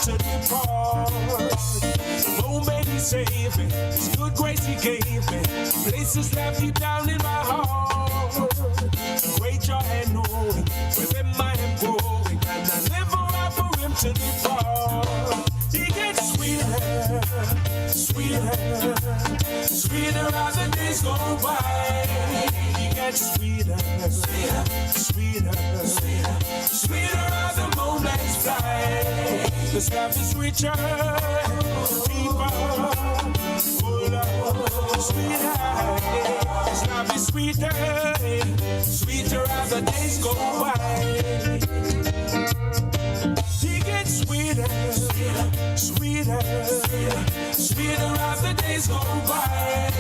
to depart. The moment he saved me, his good grace he gave me, places left deep down in my heart. Great joy and knowing, with him I am growing, and I live around for him to depart. He gets sweeter, sweeter, sweeter as the days go by. He gets sweeter, sweeter, sweeter, sweeter, sweeter as the moments fly. This love is richer, deeper, fuller, sweeter. This love is sweeter, sweeter as the days go by. He gets sweeter, sweeter, sweeter, sweeter, sweeter as the days go by.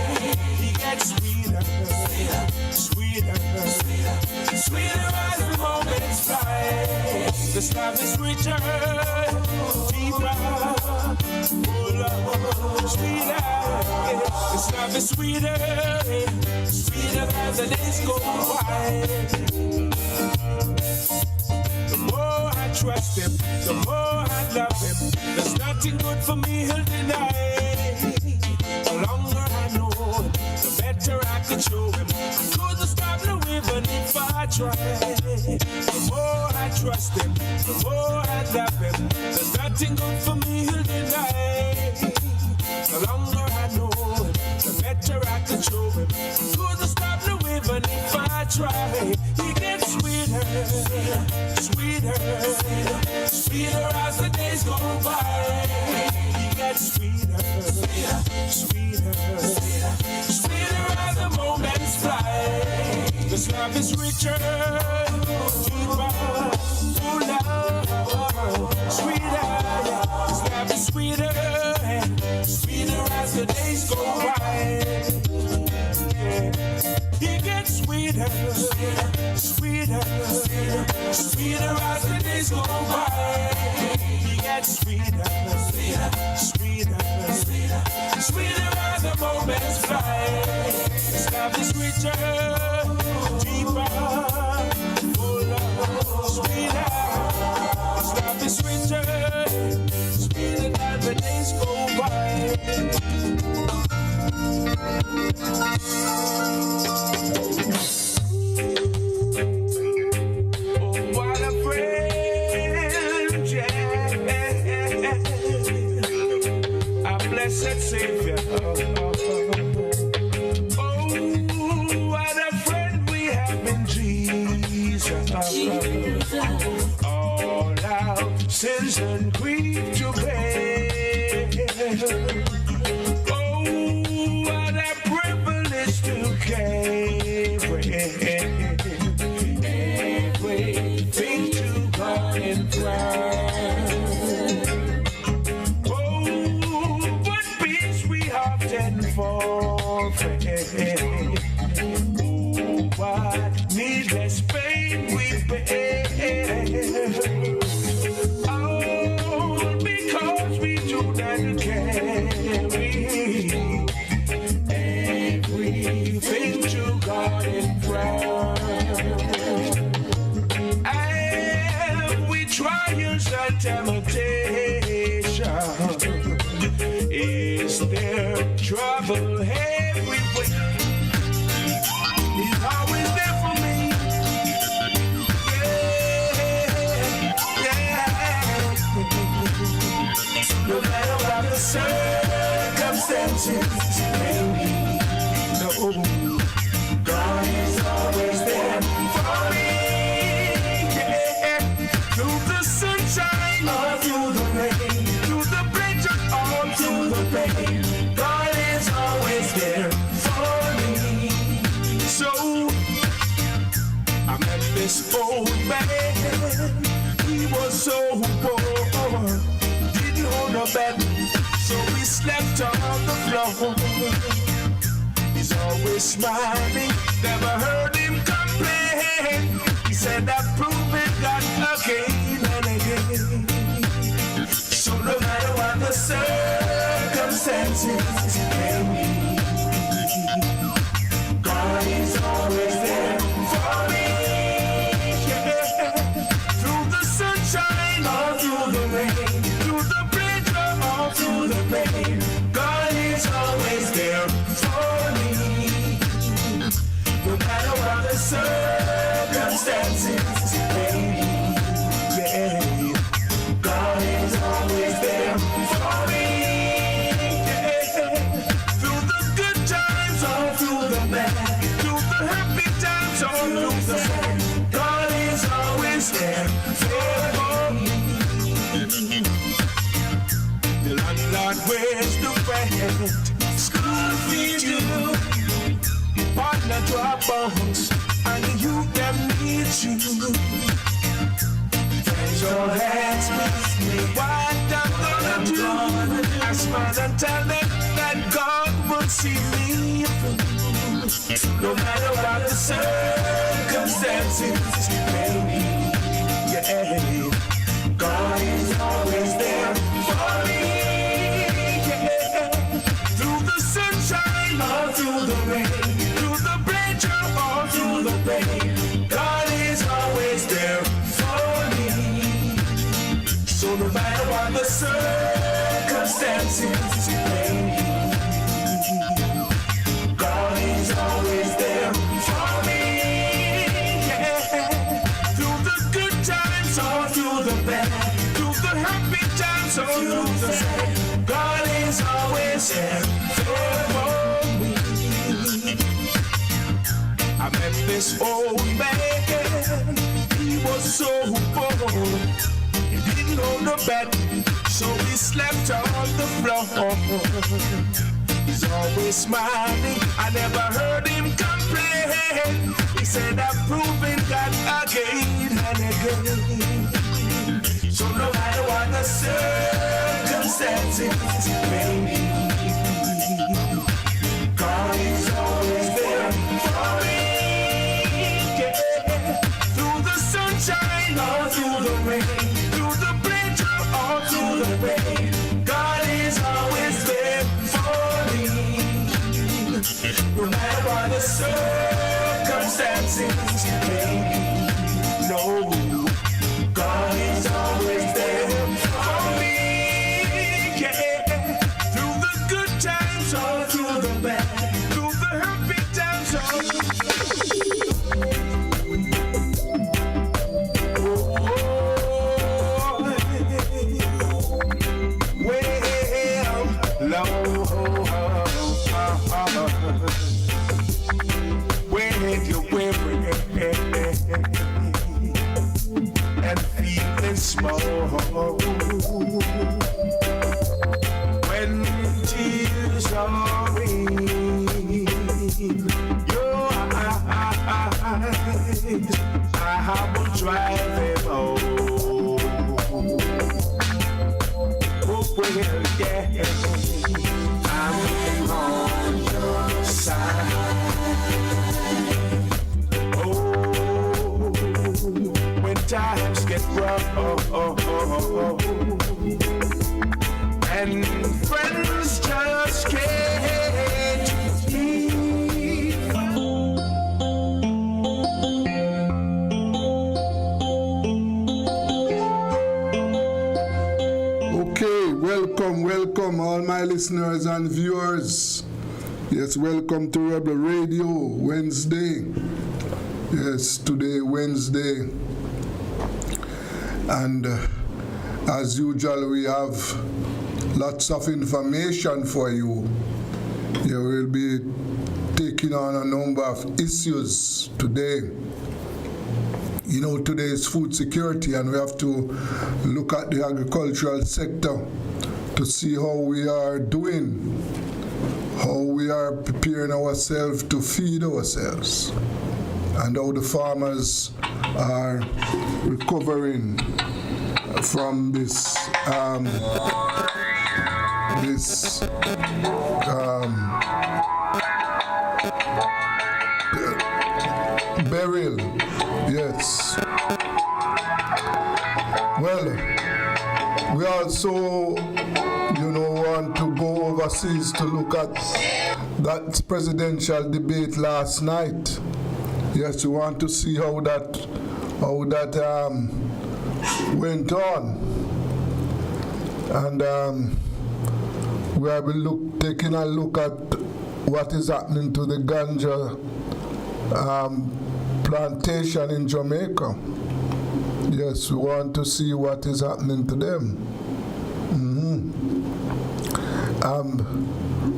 He gets sweeter, sweeter, sweeter, sweeter, sweeter as the moments fly. This love is richer, deeper, fuller, sweeter. This love is sweeter, sweeter as the days go by. The more I trust him, the more I love him. There's nothing good for me he'll deny. The longer I know him, the better I could show him. I couldn't stop no even if I tried. The more I trust him, the more I love him. There's nothing good for me he'll deny. The longer I know him, the better I could show him. I couldn't stop no even if I tried. He gets sweeter, sweeter, sweeter, sweeter as the days go by. He gets sweeter, sweeter, sweeter, sweeter, sweeter as the moments fly. This love is richer, deeper, fuller, sweeter. This love is sweeter, sweeter as the days go by. He gets sweeter, sweeter, sweeter, sweeter, sweeter as the days go by. He gets sweeter, sweeter, sweeter, sweeter, sweeter as the moments fly. This love is richer, deeper, fuller, sweeter. This love is richer, sweeter as the days go by. Blessed Savior. Oh, what a friend we have in Jesus. All our sins and grief to bear. Oh, what a privilege to carry everything to God in prayer. For faith. Oh, what needless pain we bear. All because we do not carry everything to God in prayer. And we trials and temptation. Is there trouble everywhere? He's always there for me. Yeah, yeah. No matter what the circumstances may be, no, God is always there for me. Yeah. Through the sunshine or through the rain, through the pleasure or through the pain, God is always there for me. So I met this old man. He was so poor, didn't own a bed, so we slept on the floor. He's always smiling, never heard him complain. He said I've proven God again and again. So no matter what the circumstances may be, God is always there for me. Yeah. Through the sunshine or through the rain, through the favor me. The landlord wears the rent, school fees due, partner drop bombs, and the youth them need you. Raise your hands with me. What I'm gonna do? I smile and tell them that God will see me through. No matter what the circumstances may be, yeah, God is always there for me. Yeah. Through the sunshine or through the rain, through the pleasure or through the pain, God is always there for me. So no matter what the circumstances may be, God is always there for me. Yeah. Through the good times or through the bad, through the happy times or through the sad, God is always there for me. I met this old man, he was so poor. He didn't own a bed, so he slept on the floor. He's always smiling, I never heard him complain. He said I've proven that again and again. So no matter what the circumstances may be, God is always there for me. Yeah. Through the sunshine or through the rain, through the pleasure or through the pain, God is always there for me. No matter what the circumstances may be, no, God is always there for me. Yeah. Through the good times or through the bad, through the happy times or when you're weary and feeling small, when tears are in your eyes, I will drive them home. Oh, well, yeah, I'm on your side. Oh, when times get rough, and friends just can't leave. Okay, welcome all my listeners and viewers. Yes, welcome to Rebel Radio Wednesday. Yes, today Wednesday. And as usual, we have lots of information for you. Yeah, we'll be taking on a number of issues today. You know, today is food security, and we have to look at the agricultural sector to see how we are doing, how we are preparing ourselves to feed ourselves, and how the farmers are recovering from this burial. Yes. Well, we also, want to go overseas to look at that presidential debate last night. Yes, we want to see how that went on, and we have been taking a look at what is happening to the ganja plantation in Jamaica. Yes, we want to see what is happening to them.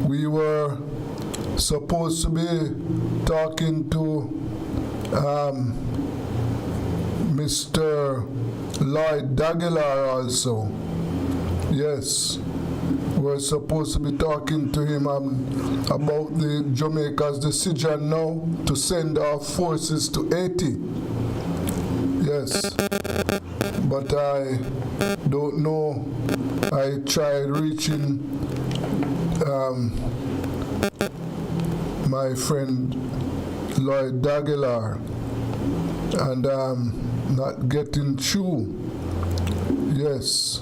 We were supposed to be talking to Mr. Lloyd Daguilar also. Yes. We're supposed to be talking to him about the Jamaica's decision now to send our forces to Haiti. Yes. But I don't know. I tried reaching my friend Lloyd Daguilar and not getting through. Yes.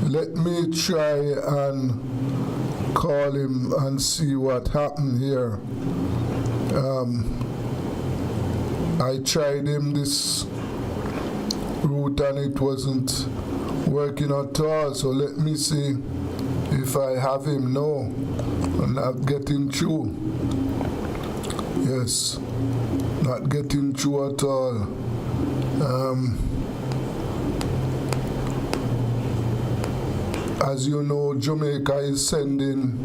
Let me try and call him and see what happened here. I tried him this route and it wasn't working at all, so let me see if I have him now. I'm not getting through. Yes, not getting through at all. As you know, Jamaica is sending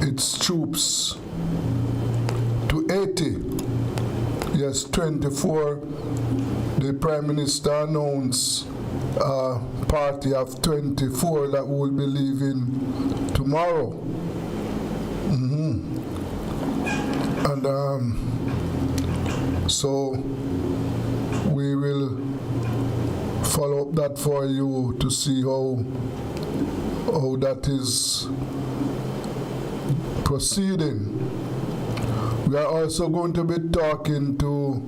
its troops to Haiti. Yes, 24. The Prime Minister announced a party of 24 that will be leaving tomorrow. And so we will follow up that for you to see how that is proceeding. We are also going to be talking to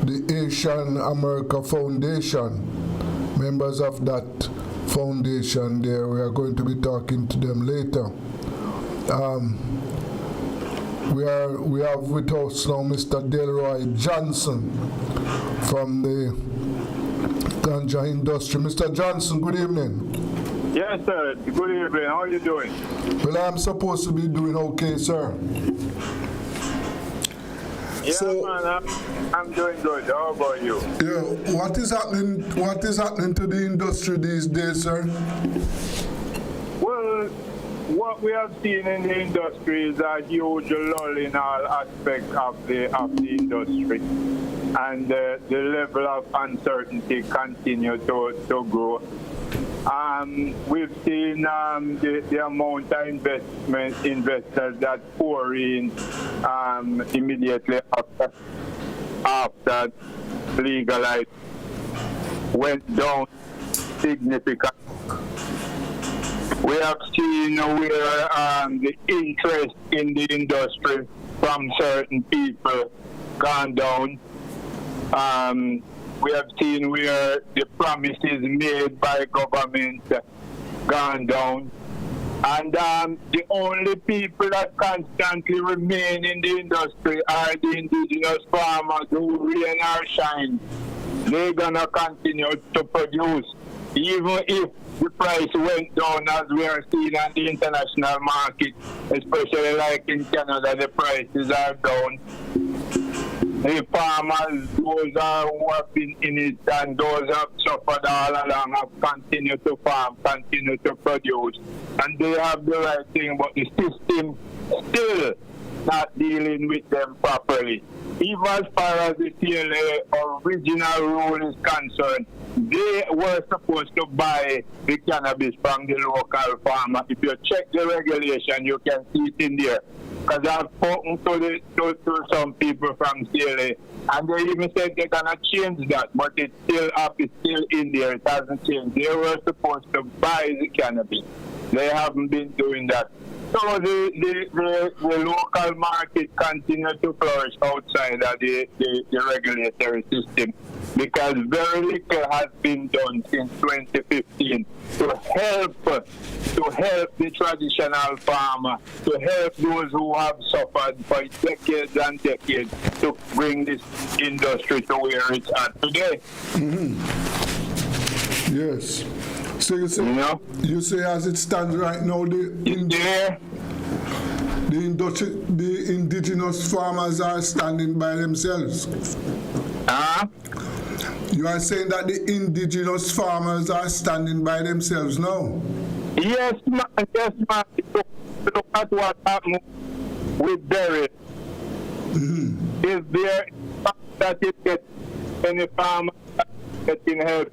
the Asian America Foundation, members of that foundation there. We are going to be talking to them later. We have with us now Mr. Delroy Johnson from the ganja industry. Mr. Johnson, good evening. Yes, sir. Good evening. How are you doing? Well, I'm supposed to be doing okay, sir. Yeah, So, man, I'm doing good. How about you? yeah, what is happening to the industry these days, sir? Well, what we have seen in the industry is a huge lull in all aspects of the industry, and the level of uncertainty continue to grow. We've seen the amount of investors that pour in immediately after legalized went down significantly. We have seen where the interest in the industry from certain people gone down. We have seen where the promises made by government gone down. And the only people that constantly remain in the industry are the indigenous farmers who rain or shine. They're going to continue to produce, even if the price went down, as we are seeing on the international market, especially like in Canada, the prices are down. The farmers, those who have been in it and those who have suffered all along, have continued to farm, continue to produce. And they have the right thing, but the system still not dealing with them properly. Even as far as the CLA original rule is concerned, they were supposed to buy the cannabis from the local farmer. If you check the regulation, you can see it in there. Because I've spoken to some people from CLA, and they even said they're going to change that, but it's still up, it's still in there, it hasn't changed. They were supposed to buy the cannabis. They haven't been doing that. So the local market continues to flourish outside of the regulatory system, because very little has been done since 2015 to help the traditional farmer, to help those who have suffered for decades and decades, to bring this industry to where it's at today. Yes. So you say as it stands right now, the indigenous farmers are standing by themselves. You are saying that the indigenous farmers are standing by themselves now? Yes, man. Yes, man. Look at what happened with Derry. Is there that it gets any farmer getting help.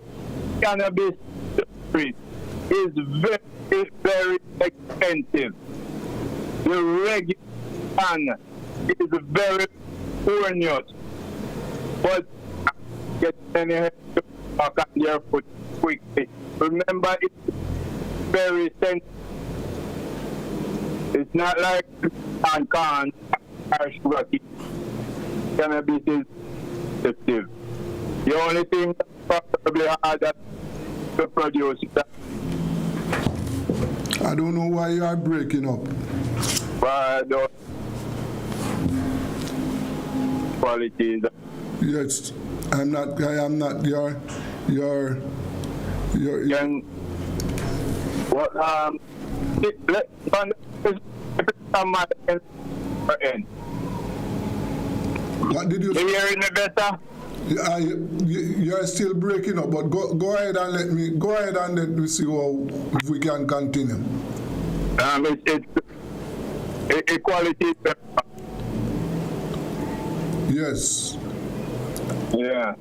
Cannabis industry is very, very expensive. The regular pan is very onerous, but get any help to back on their foot quickly. Remember, it's very sensitive. It's not like corn or sugar cane. Cannabis is sensitive. The only thing that's probably harder to produce is that. I don't know why you are breaking up. But the quality is. Yes, I am not your Can what let end. what did you You hearing me better? you're still breaking up, but go ahead and let me see if we can continue. It's equality. Yes. Yeah.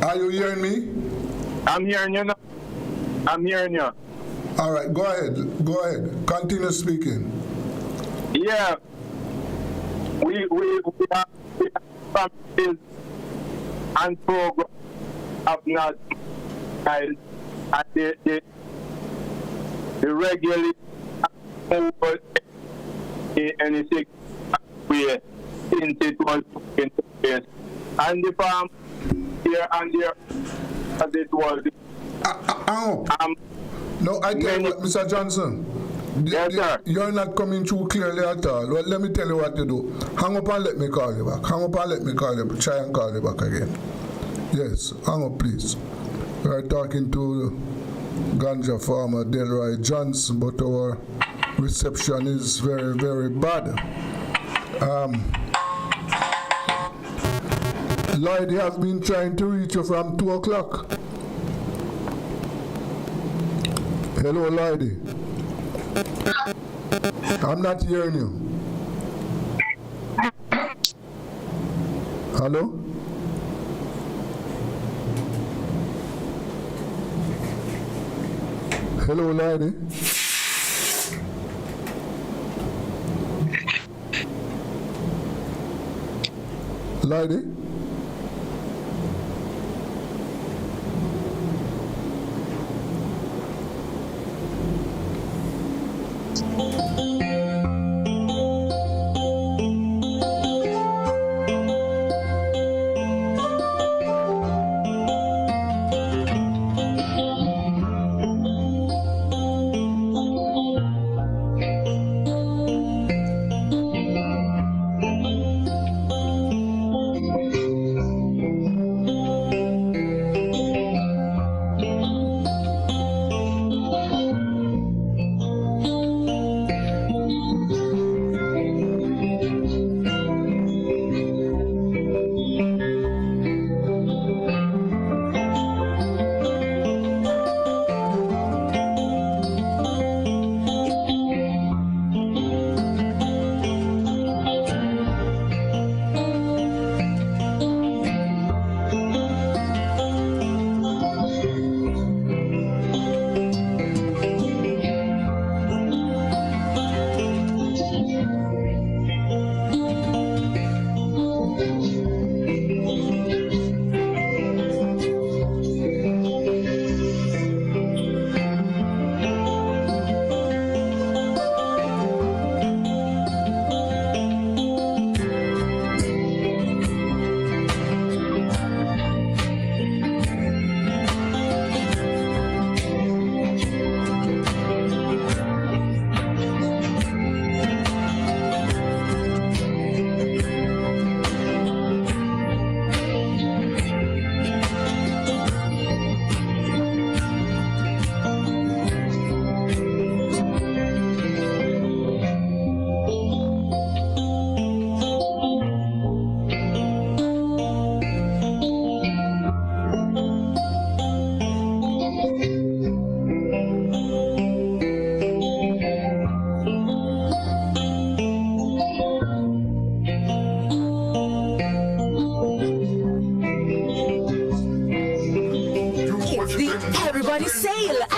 Are you hearing me? I'm hearing you now. I'm hearing you. All right, go ahead. Continue speaking. Yeah. We have families and programs have not and the regularly over anything way since it was put into place. And the farm here and there as it was. No, I tell you what, Mr. Johnson. Yes, sir. You're not coming through clearly at all. Well, let me tell you what to do. Hang up and let me call you back. Try and call you back again. Yes, hang up, please. We're talking to ganja farmer Delroy Johnson, but our reception is very, very bad. Lloyd has been trying to reach you from 2 o'clock. Hello, Lloyd. I'm not hearing you. Hello? Hello, lady. Lady?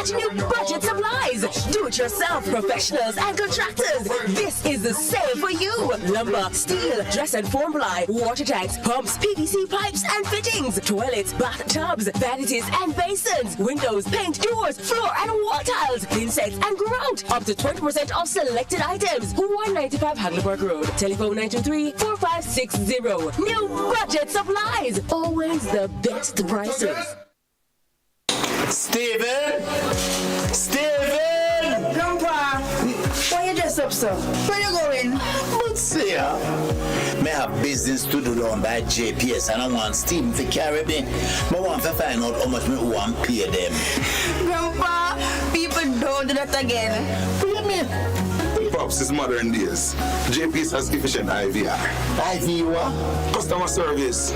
Get new budget supplies. Do-it-yourself professionals and contractors. This is the sale for you. Lumber, steel, dress and form ply, water tanks, pumps, PVC pipes and fittings, toilets, bathtubs, vanities and basins, windows, paint, doors, floor and wall tiles, insects and grout. Up to 20% off selected items. 195 Hagleyburg Road. Telephone 923-4560. New budget supplies. Always the best prices. Steven! Steven! Grandpa, why you dressed up, sir? Where you going? But see ya. Me have business to do down by JPS and I want Steven to carry me. I want to find out how much me want to pay them. Grandpa, people don't do that again. What do you mean? Pops is modern days. JPS has efficient IVR. IVR? Customer service.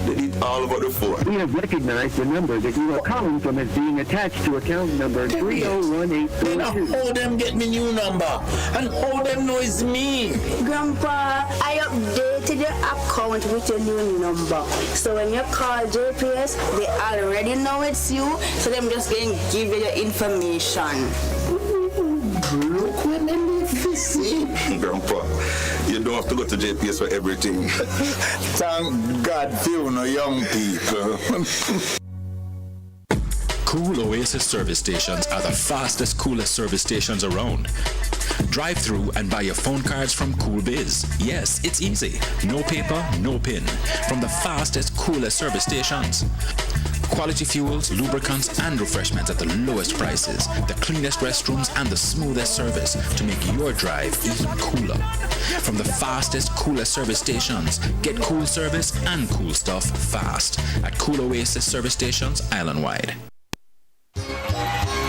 They did all over the phone. We have recognized the number that you are calling from as being attached to account number Then 301842. how them get me new number and how them know it's me. Grandpa, I updated your account with your new number. So when you call JPS, they already know it's you. So them just going to give you your information. Look when them see. Grandpa, you don't have to go to JPS for everything. Thank God for you no young people. Cool Oasis service stations are the fastest, coolest service stations around. Drive through and buy your phone cards from Cool Biz. Yes, it's easy. No paper, no pin. From the fastest, coolest service stations. Quality fuels, lubricants, and refreshments at the lowest prices. The cleanest restrooms and the smoothest service to make your drive even cooler. From the fastest, coolest service stations, get cool service and cool stuff fast at Cool Oasis service stations island-wide.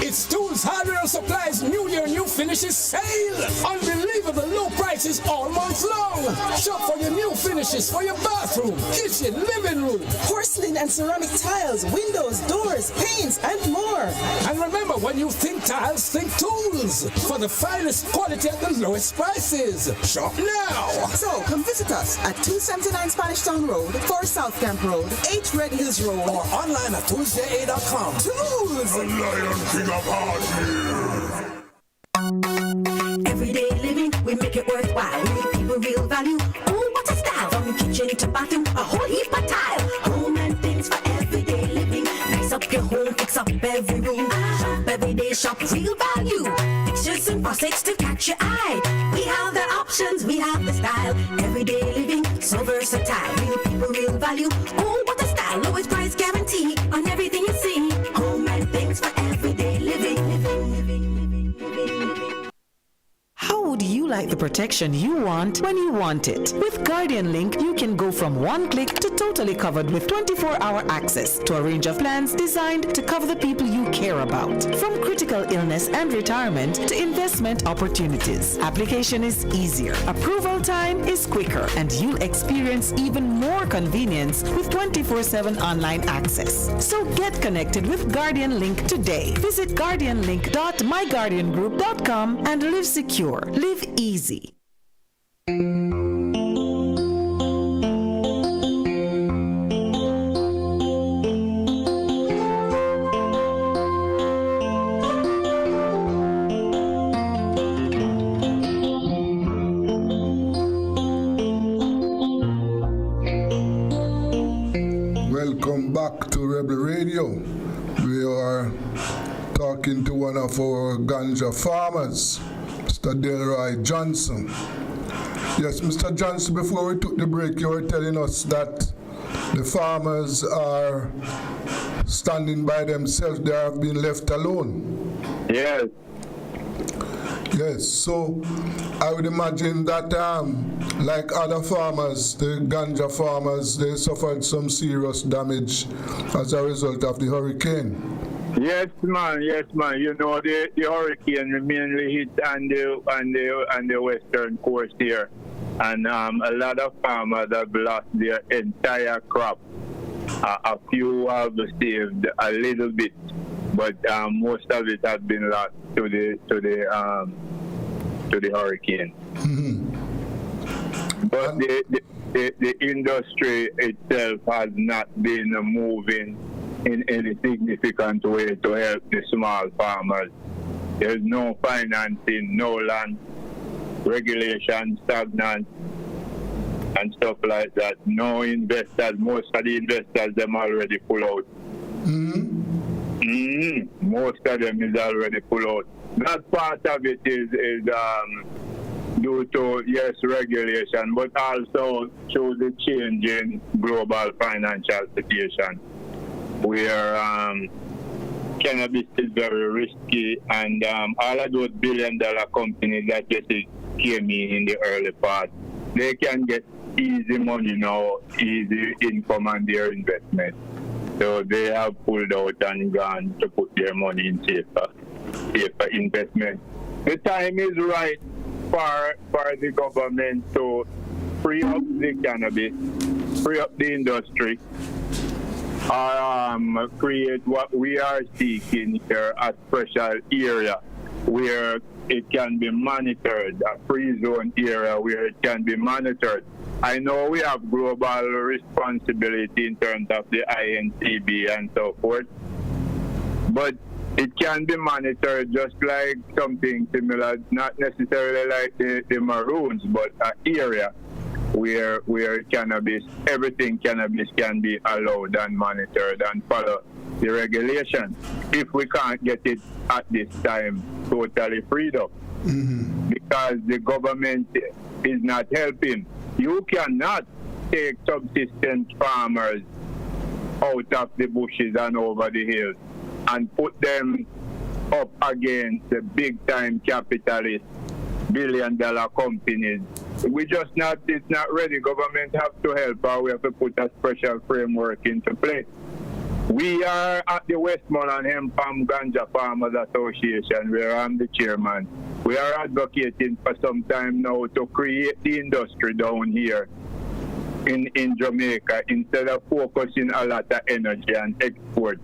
It's Tools Hardware and Supplies New Year New Finishes sale. Unbelievable low prices all month long. Shop for your new finishes for your bathroom, kitchen, living room, porcelain and ceramic tiles, windows, doors, paints, and more. And remember, when you think tiles, think tools. For the finest quality at the lowest prices. Shop now. So come visit us at 279 Spanish Town Road, 4 South Camp Road, 8 Red Hills Road, or online at toolsja.com. Tools! The Lion King of Everyday living, we make it worthwhile. We give people real value. Oh, what a style! From kitchen to bathroom, a whole heap of tile. Home and things for everyday living. Nice up your home, fix up every room. Shop every day, shop real value. Fixtures and faucets to catch your eye. We have the options, we have the style. Everyday living, so versatile. Real people, real value. Oh, what a style! Lowest price guarantee on everything you see. Home and things for everyday living. How would you like the protection you want when you want it? With Guardian Link, you can go from one click to totally covered with 24-hour access to a range of plans designed to cover the people you care about. From critical illness and retirement to investment opportunities. Application is easier, approval time is quicker, and you'll experience even more convenience with 24/7 online access. So get connected with Guardian Link today. Visit guardianlink.myguardiangroup.com and live secure. Live easy. Welcome back to Rebel Radio. We are talking to one of our ganja farmers, Mr. Delroy Johnson. Yes, Mr. Johnson, before we took the break, you were telling us that the farmers are standing by themselves. They have been left alone. Yes. Yes, so I would imagine that like other farmers, the ganja farmers, they suffered some serious damage as a result of the hurricane. Yes, man. You know, the hurricane mainly hit on the western coast here. And a lot of farmers have lost their entire crop. A few have saved a little bit, but most of it has been lost to the hurricane. Mm-hmm. But the industry itself has not been moving in any significant way to help the small farmers. There's no financing, no land, regulation, stagnant, and stuff like that. No investors, most of the investors, them already pull out. Most of them is already pull out. That part of it is due to, yes, regulation, but also through the change in global financial situation, where cannabis is very risky, and all of those billion-dollar companies that just came in the early part, they can get easy money now, easy income on their investment. So they have pulled out and gone to put their money in safer investment. The time is right for the government to free up the cannabis, free up the industry, create what we are seeking here, a special area where it can be monitored, a free zone area where it can be monitored. I know we have global responsibility in terms of the INTB and so forth, but it can be monitored just like something similar, not necessarily like the Maroons, but an area where cannabis, everything cannabis can be allowed and monitored and follow the regulation. If we can't get it at this time totally freed up, because the government is not helping. You cannot take subsistence farmers out of the bushes and over the hills and put them up against the big-time capitalist billion-dollar companies. It's not ready. Government have to help, or we have to put a special framework into place. We are at the Westmoreland Hemp Palm Ganja Farmers Association, where I'm the chairman. We are advocating for some time now to create the industry down here in Jamaica instead of focusing a lot of energy and export.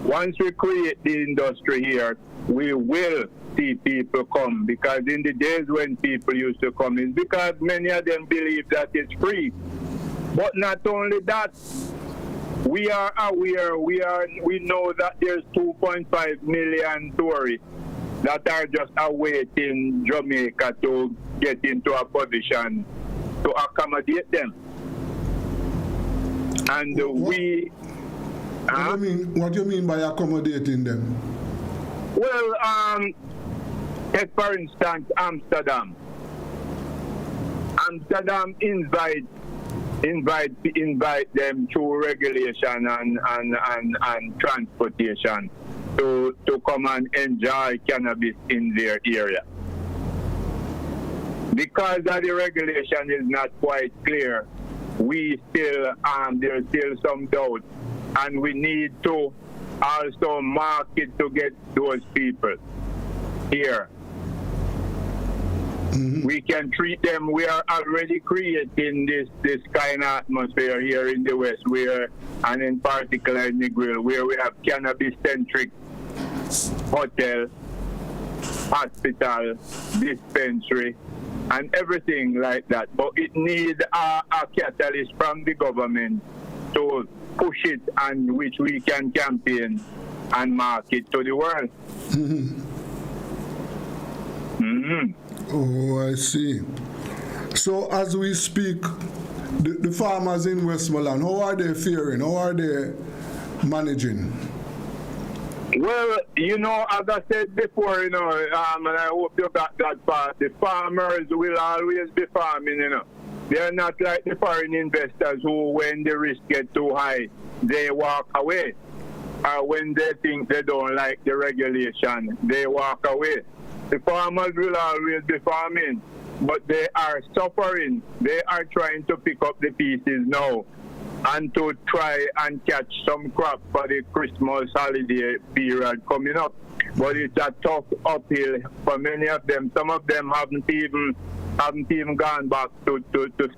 Once we create the industry here, we will see people come, because in the days when people used to come in, because many of them believe that it's free. But not only that, we are aware, we know that there's 2.5 million tourists that are just awaiting Jamaica to get into a position to accommodate them. And what do you mean by accommodating them? Well, take for instance Amsterdam. Amsterdam invite them through regulation and transportation to come and enjoy cannabis in their area. Because of the regulation is not quite clear, we still there's still some doubt, and we need to also market to get those people here. We can treat them. We are already creating this kind of atmosphere here in the West, where, and in particular in the Grill, where we have cannabis-centric hotel, hospital, dispensary, and everything like that. But it needs a catalyst from the government to push it, and which we can campaign and market to the world. Oh, I see. So as we speak, the farmers in Westmoreland, how are they faring? How are they managing? Well, as I said before, and I hope you got that part, the farmers will always be farming, They're not like the foreign investors who, when the risk gets too high, they walk away. Or when they think they don't like the regulation, they walk away. The farmers will always be farming, but they are suffering. They are trying to pick up the pieces now and to try and catch some crop for the Christmas holiday period coming up. But it's a tough uphill for many of them. Some of them haven't even gone back to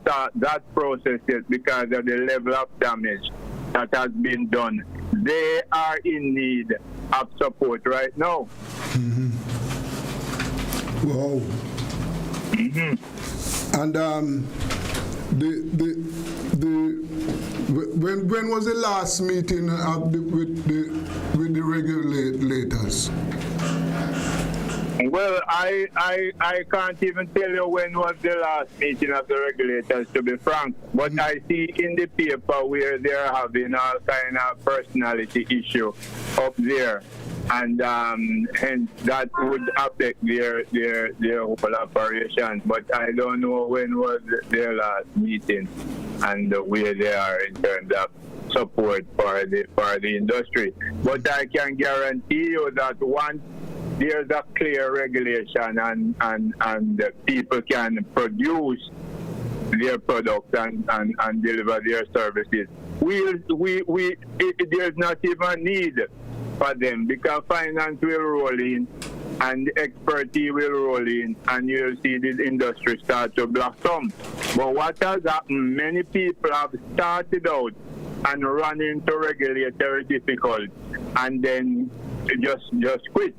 start that process yet because of the level of damage that has been done. They are in need of support right now. Wow. And When was the last meeting with the regulators? Well, I can't even tell you when was the last meeting of the regulators, to be frank. But I see in the paper where they're having all kind of personality issue up there, and hence that would affect their whole operation. But I don't know when was their last meeting and where they are in terms of support for the industry. But I can guarantee you that once there's a clear regulation and people can produce their products and deliver their services, there's not even a need for them, because finance will roll in and expertise will roll in, and you'll see this industry start to blossom. But what has happened, many people have started out and run into regulatory difficulties and then just quit,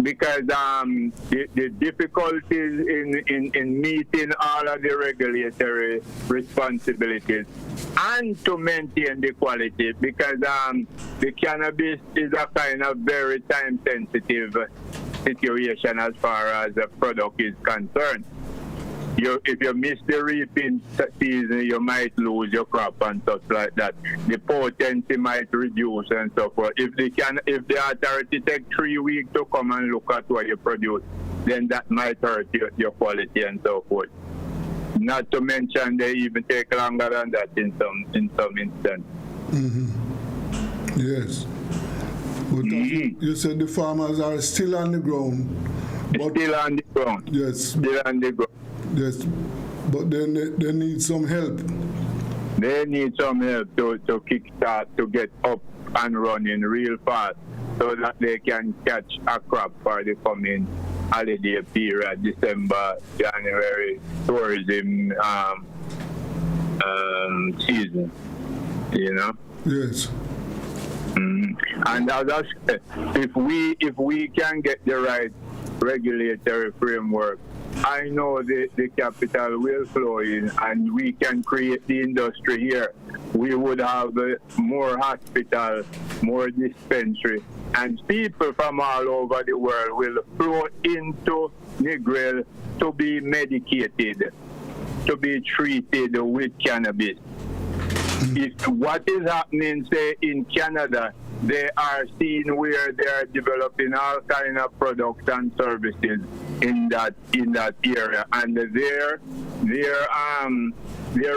because the difficulties in meeting all of the regulatory responsibilities and to maintain the quality, because the cannabis is a kind of very time-sensitive situation as far as the product is concerned. If you miss the reaping season, you might lose your crop and stuff like that. The potency might reduce and so forth. If the authority take 3 weeks to come and look at what you produce, then that might hurt your quality and so forth. Not to mention they even take longer than that in some instances. Mm-hmm. Yes. But you said the farmers are still on the ground. Still on the ground. Yes. Still on the ground. Yes, but then they need some help. They need some help to kickstart, to get up and running real fast, so that they can catch a crop for the coming holiday period, December, January tourism season. You know. Yes. And as I said, if we can get the right regulatory framework, I know the capital will flow in and we can create the industry here. We would have more hospitals, more dispensary, and people from all over the world will flow into Negril to be medicated, to be treated with cannabis. If what is happening, say, in Canada, they are seeing where they are developing all kind of products and services in that area, and their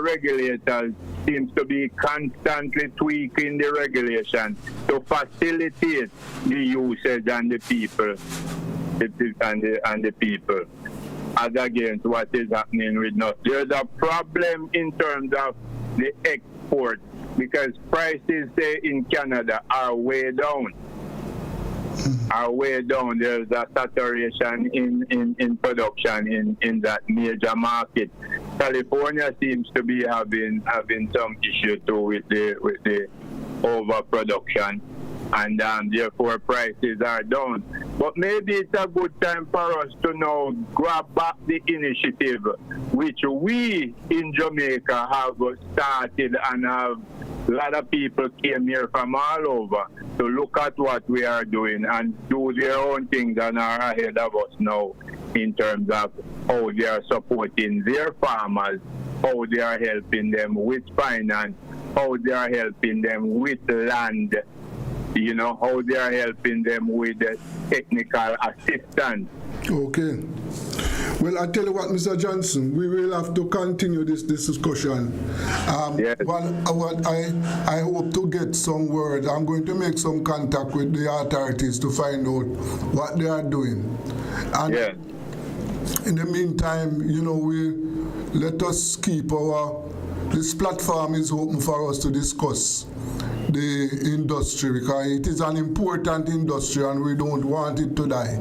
regulators seems to be constantly tweaking the regulation to facilitate the usage and the people and the people as against what is happening with us. There's a problem in terms of the export, because prices, say, in Canada are way down. There's a saturation in production in that major market. California seems to be having some issue too with the overproduction, and therefore prices are down. But maybe it's a good time for us to now grab back the initiative which we in Jamaica have started, and have a lot of people came here from all over to look at what we are doing and do their own things and are ahead of us now in terms of how they are supporting their farmers, how they are helping them with finance, how they are helping them with land, you know, how they are helping them with technical assistance. Okay. Well, I tell you what, Mr. Johnson, we will have to continue this discussion. Yes. I hope to get some word. I'm going to make some contact with the authorities to find out what they are doing. And yes. In the meantime, you know, let us keep this platform is open for us to discuss the industry, because it is an important industry and we don't want it to die.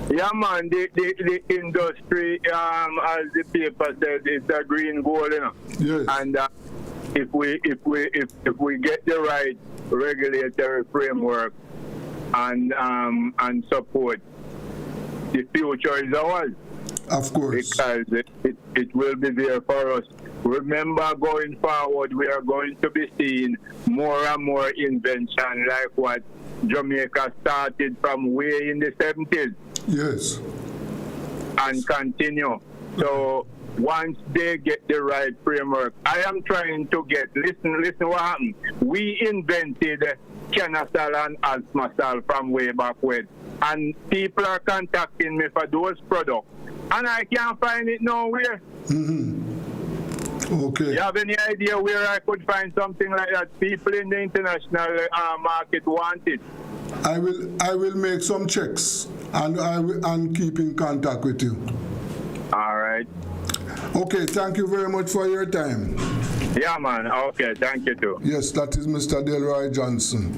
Yeah, man, the industry, as the paper said, it's a green gold, you know. Yes. And if we get the right regulatory framework and support, the future is ours. Of course. Because it will be there for us remember going forward, we are going to be seeing more and more invention like what Jamaica started from way in the 70s. Yes. And continue. So once they get the right framework, I am trying to get, listen what happened. We invented Kenasal and Asmasal from way back when. And people are contacting me for those products. And I can't find it nowhere. Okay. You have any idea where I could find something like that? People in the international market want it. I will make some checks and keep in contact with you. All right. Okay, thank you very much for your time. Yeah, man. Okay, thank you too. Yes, that is Mr. Delroy Johnson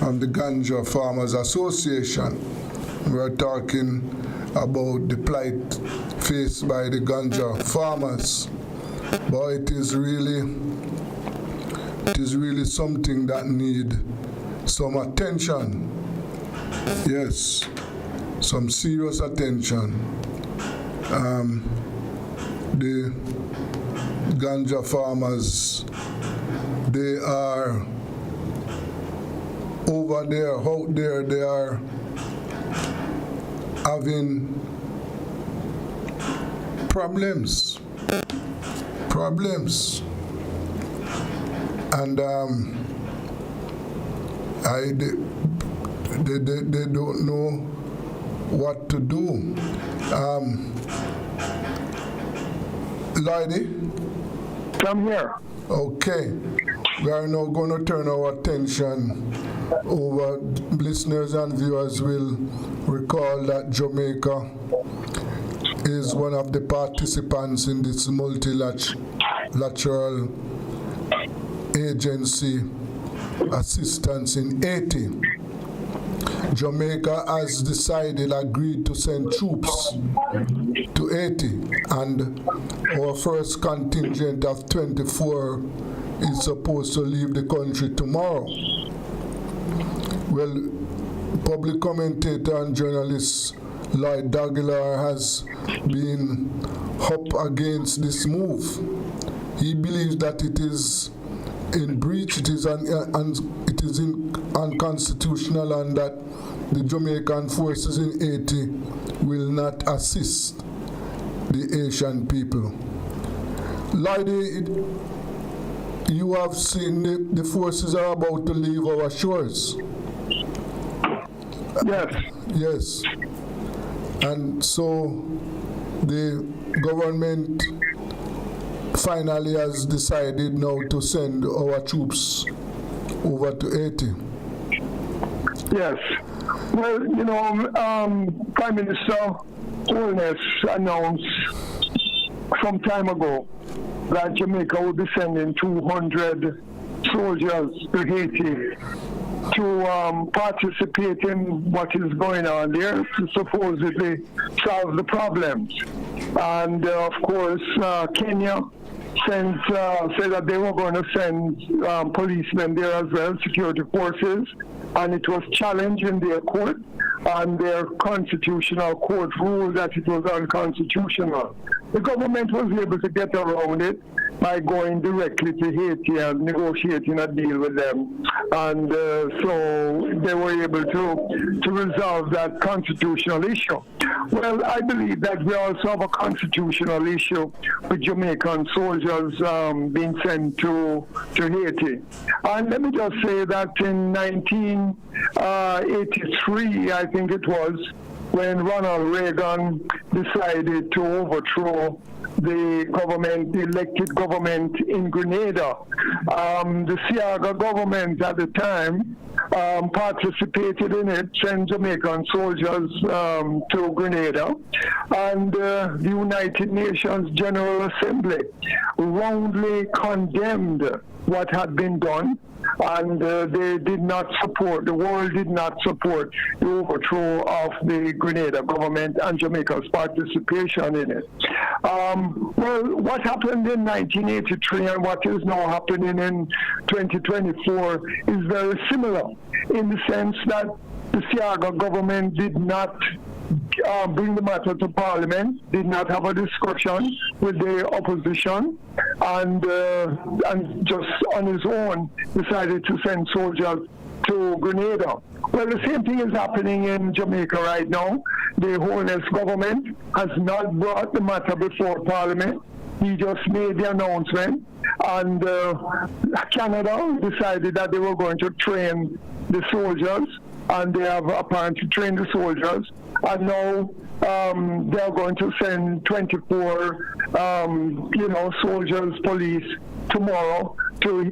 from the Ganja Farmers Association. We're talking about the plight faced by the ganja farmers. But it is really something that need some attention. Yes, some serious attention. The ganja farmers, they are over there, out there, they are having problems. And they don't know what to do. Lady? I'm here. Okay. We are now going to turn our attention over. Listeners and viewers will recall that Jamaica is one of the participants in this multilateral agency assistance in Haiti. Jamaica has agreed to send troops to Haiti, and our first contingent of 24 is supposed to leave the country tomorrow. Well, public commentator and journalist Lloyd Daguilar has been up against this move. He believes that it is in breach, it is unconstitutional, and that the Jamaican forces in Haiti will not assist the Haitian people. Lady, you have seen the forces are about to leave our shores. Yes. Yes. And so the government finally has decided now to send our troops over to Haiti. Yes. Well, Prime Minister Holness announced some time ago that Jamaica will be sending 200 soldiers to Haiti to participate in what is going on there to supposedly solve the problems. And of course, Kenya said that they were going to send policemen there as well, security forces, and it was challenged in their court, and their constitutional court ruled that it was unconstitutional. The government was able to get around it by going directly to Haiti and negotiating a deal with them. And so they were able to resolve that constitutional issue. Well, I believe that we also have a constitutional issue with Jamaican soldiers being sent to Haiti. And let me just say that in 1983, I think it was, when Ronald Reagan decided to overthrow the elected government in Grenada. The Siaga government at the time participated in it, sent Jamaican soldiers to Grenada, and the United Nations General Assembly roundly condemned what had been done, and they did not support, the world did not support the overthrow of the Grenada government and Jamaica's participation in it. Well, what happened in 1983 and what is now happening in 2024 is very similar, in the sense that the Siaga government did not bring the matter to Parliament, did not have a discussion with the opposition, and just on his own decided to send soldiers to Grenada. Well, the same thing is happening in Jamaica right now. The Holness government has not brought the matter before Parliament. He just made the announcement, and Canada decided that they were going to train the soldiers, and they have apparently trained the soldiers, and now they are going to send 24, soldiers, police tomorrow to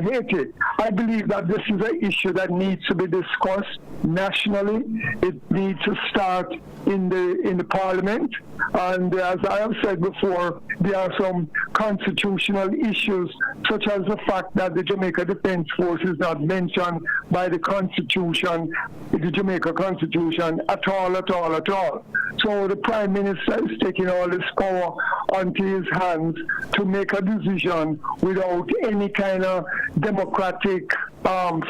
Haiti. I believe that this is an issue that needs to be discussed nationally. It needs to start in the Parliament, and as I have said before, there are some constitutional issues, such as the fact that the Jamaica Defense Force is not mentioned by the Constitution, the Jamaica Constitution, at all. So the Prime Minister is taking all this power onto his hands to make a decision without any kind of democratic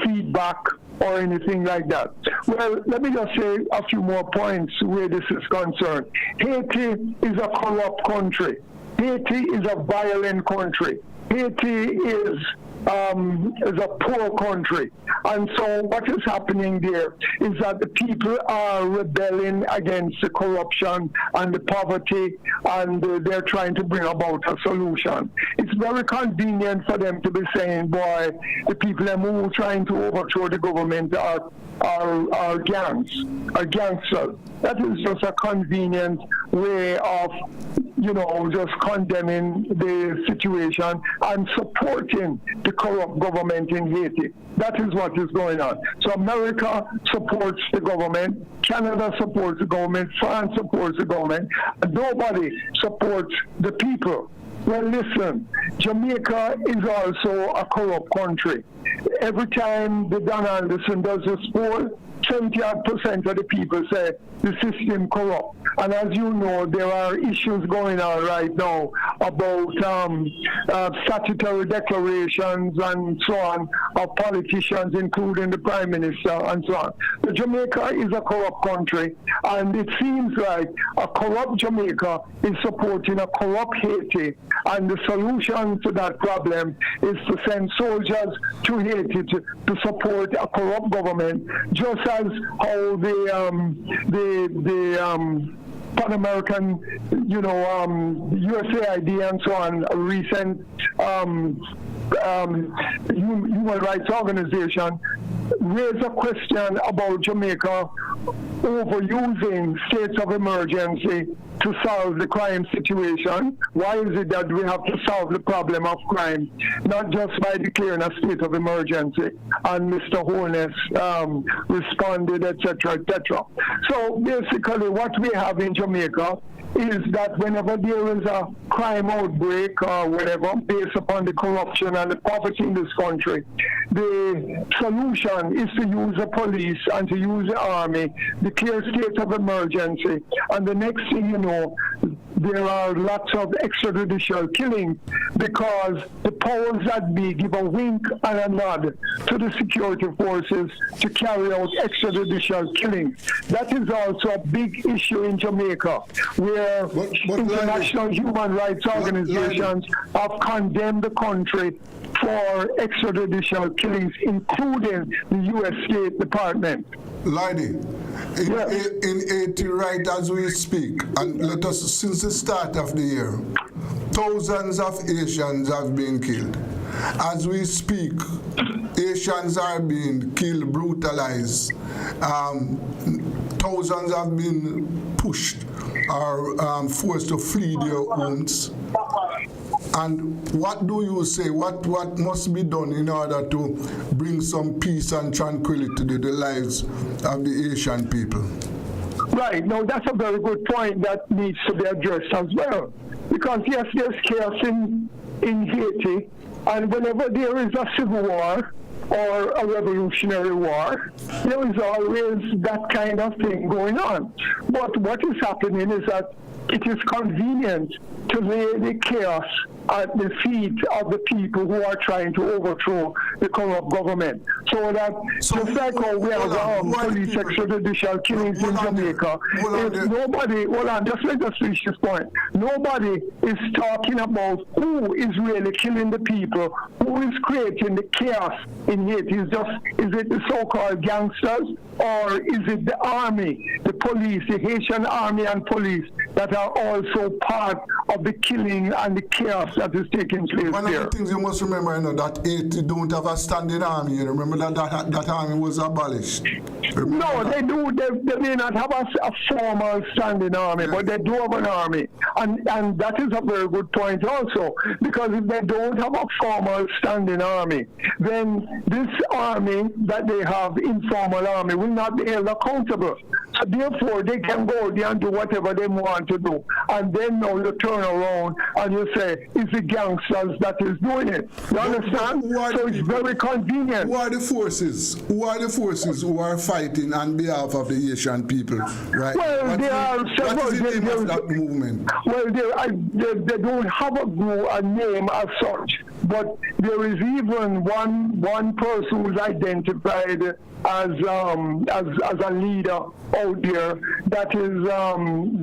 feedback or anything like that. Well, let me just say a few more points where this is concerned. Haiti is a corrupt country. Haiti is a violent country. Haiti is a poor country. And so what is happening there is that the people are rebelling against the corruption and the poverty, and they're trying to bring about a solution. It's very convenient for them to be saying, boy, the people who are trying to overthrow the government are gangsters. That is just a convenient way of, just condemning the situation and supporting the corrupt government in Haiti. That is what is going on. So America supports the government, Canada supports the government, France supports the government, and nobody supports the people. Well, listen, Jamaica is also a corrupt country. Every time the Don Anderson does this poll, 70% of the people say the system corrupt. And as you know, there are issues going on right now about statutory declarations and so on of politicians, including the Prime Minister and so on. So Jamaica is a corrupt country, and it seems like a corrupt Jamaica is supporting a corrupt Haiti, and the solution to that problem is to send soldiers to Haiti to support a corrupt government, just as how the Pan American, USAID and so on, a recent human rights organization, raised a question about Jamaica overusing states of emergency to solve the crime situation. Why is it that we have to solve the problem of crime, not just by declaring a state of emergency? And Mr. Holness responded, etc., etc. So basically what we have in Jamaica is that whenever there is a crime outbreak or whatever, based upon the corruption and the poverty in this country, the solution is to use the police and to use the army, declare state of emergency, and the next thing you know, there are lots of extrajudicial killings because the powers that be give a wink and a nod to the security forces to carry out extrajudicial killings. That is also a big issue in Jamaica, where international human rights organizations have condemned the country for extrajudicial killings, including the U.S. State Department. Lady, in Haiti, right as we speak, and let us, since the start of the year, thousands of Haitians have been killed. As we speak, Haitians are being killed, brutalized. Thousands have been pushed or forced to flee their homes. And what do you say? What must be done in order to bring some peace and tranquility to the lives of the Haitian people? Right. No, that's a very good point that needs to be addressed as well. Because yes, there's chaos in Haiti, and whenever there is a civil war or a revolutionary war, there is always that kind of thing going on. But what is happening is that it is convenient to lay the chaos at the feet of the people who are trying to overthrow the corrupt government. So that just like how we have police extrajudicial killings in Jamaica, if nobody, just let us finish this point, nobody is talking about who is really killing the people, who is creating the chaos in Haiti. Is it the so-called gangsters, or is it the army, the police, the Haitian army and police that are also part of the killing and the chaos that is taking place One there? of the things you must remember, that Haiti don't have a standing army. You remember that army was abolished. No, they do. They may not have a formal standing army, but they do have an army, and that is a very good point also, because if they don't have a formal standing army, then this army that they have, informal army, will not be held accountable. So therefore, they can go there and do whatever they want to do, and then now you turn around and you say it's the gangsters that is doing it. You understand? So it's very convenient. Who are the forces? Who are fighting on behalf of the Asian people? Right? Well, there are several. What is the name of that movement? Well, they don't have a name as such, but there is even one person who's identified as a leader out there. That is,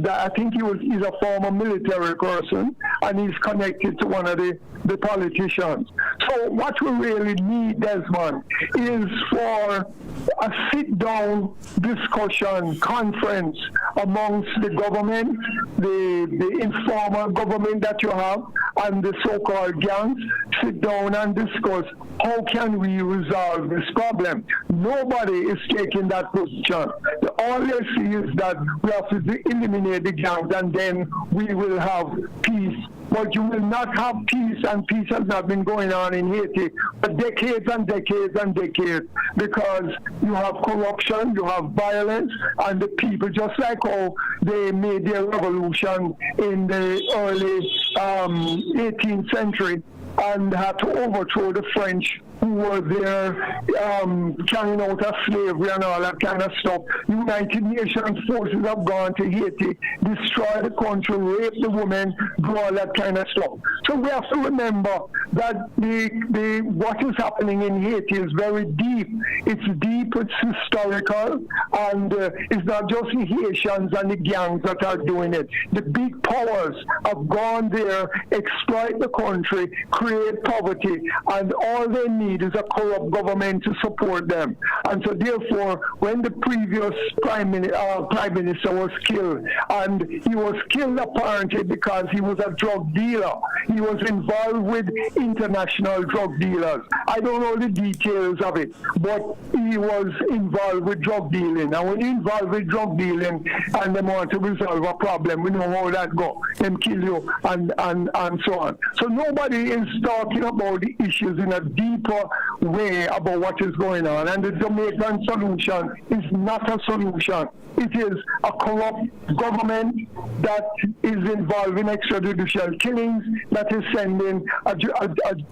I think he's a former military person, and he's connected to one of the politicians. So what we really need, Desmond, is for a sit-down discussion conference amongst the government, the informal government that you have, and the so-called gangs. Sit down and discuss how can we resolve this problem. Nobody is taking that position. All they see is that we have to eliminate the gangs and then we will have peace. But you will not have peace, and peace has not been going on in Haiti for decades and decades and decades, because you have corruption, you have violence, and the people, just like how they made their revolution in the early 18th century and had to overthrow the French who were there carrying out of slavery and all that kind of stuff. United Nations forces have gone to Haiti, destroy the country, rape the women, do all that kind of stuff. So we have to remember that what is happening in Haiti is very deep. It's deep, it's historical, and it's not just the Haitians and the gangs that are doing it. The big powers have gone there, exploit the country, create poverty, and all they need is a corrupt government to support them. And so therefore, when the previous prime minister was killed, and he was killed apparently because he was a drug dealer, he was involved with international drug dealers. I don't know the details of it, but he was involved with drug dealing. And when you're involved with drug dealing and they want to resolve a problem, we know how that goes. Them kill you and so on. So nobody is talking about the issues in a deeper way about what is going on. And the Jamaican solution is not a solution. It is a corrupt government that is involved in extrajudicial killings, that is sending a